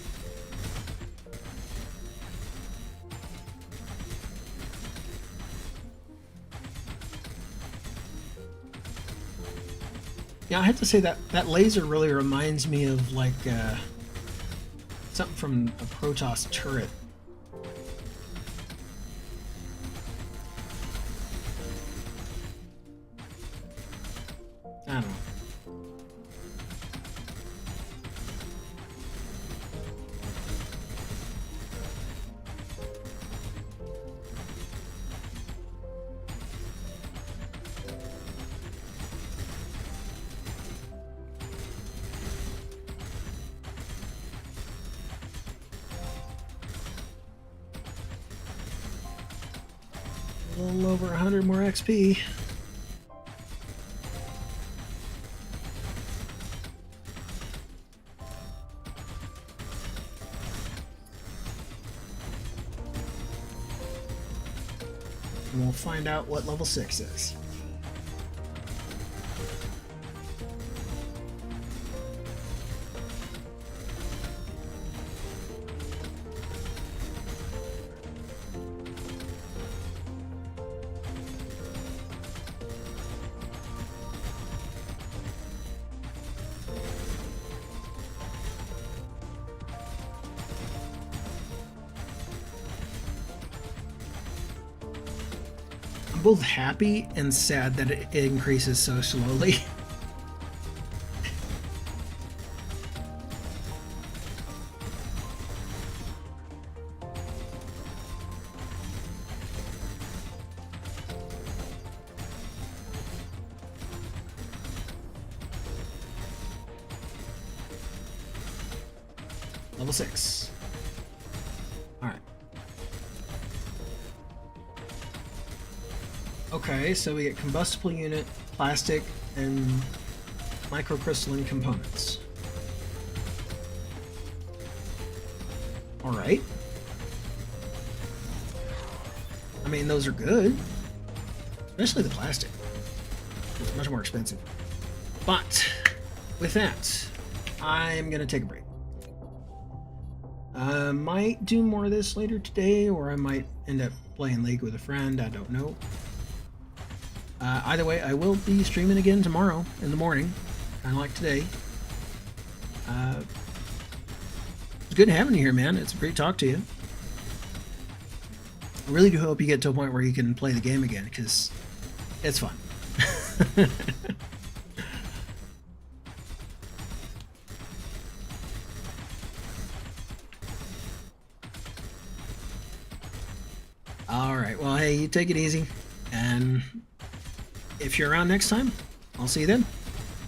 Yeah, I have to say that laser really reminds me of like something from a Protoss turret. I don't know. A little over 100 more XP. And we'll find out what level 6 is. both happy and sad that it increases so slowly. Level 6. Alright. Okay, so we get combustible unit, plastic, and microcrystalline components. Alright. I mean, those are good. Especially the plastic. It's much more expensive. But, with that, I'm going to take a break. I might do more of this later today, or I might end up playing League with a friend. I don't know. Either way, I will be streaming again tomorrow in the morning, kind of like today. It's good having you here, man. It's great to talk to you. I really do hope you get to a point where you can play the game again, because it's fun. Alright, well, hey, you take it easy, and if you're around next time, I'll see you then.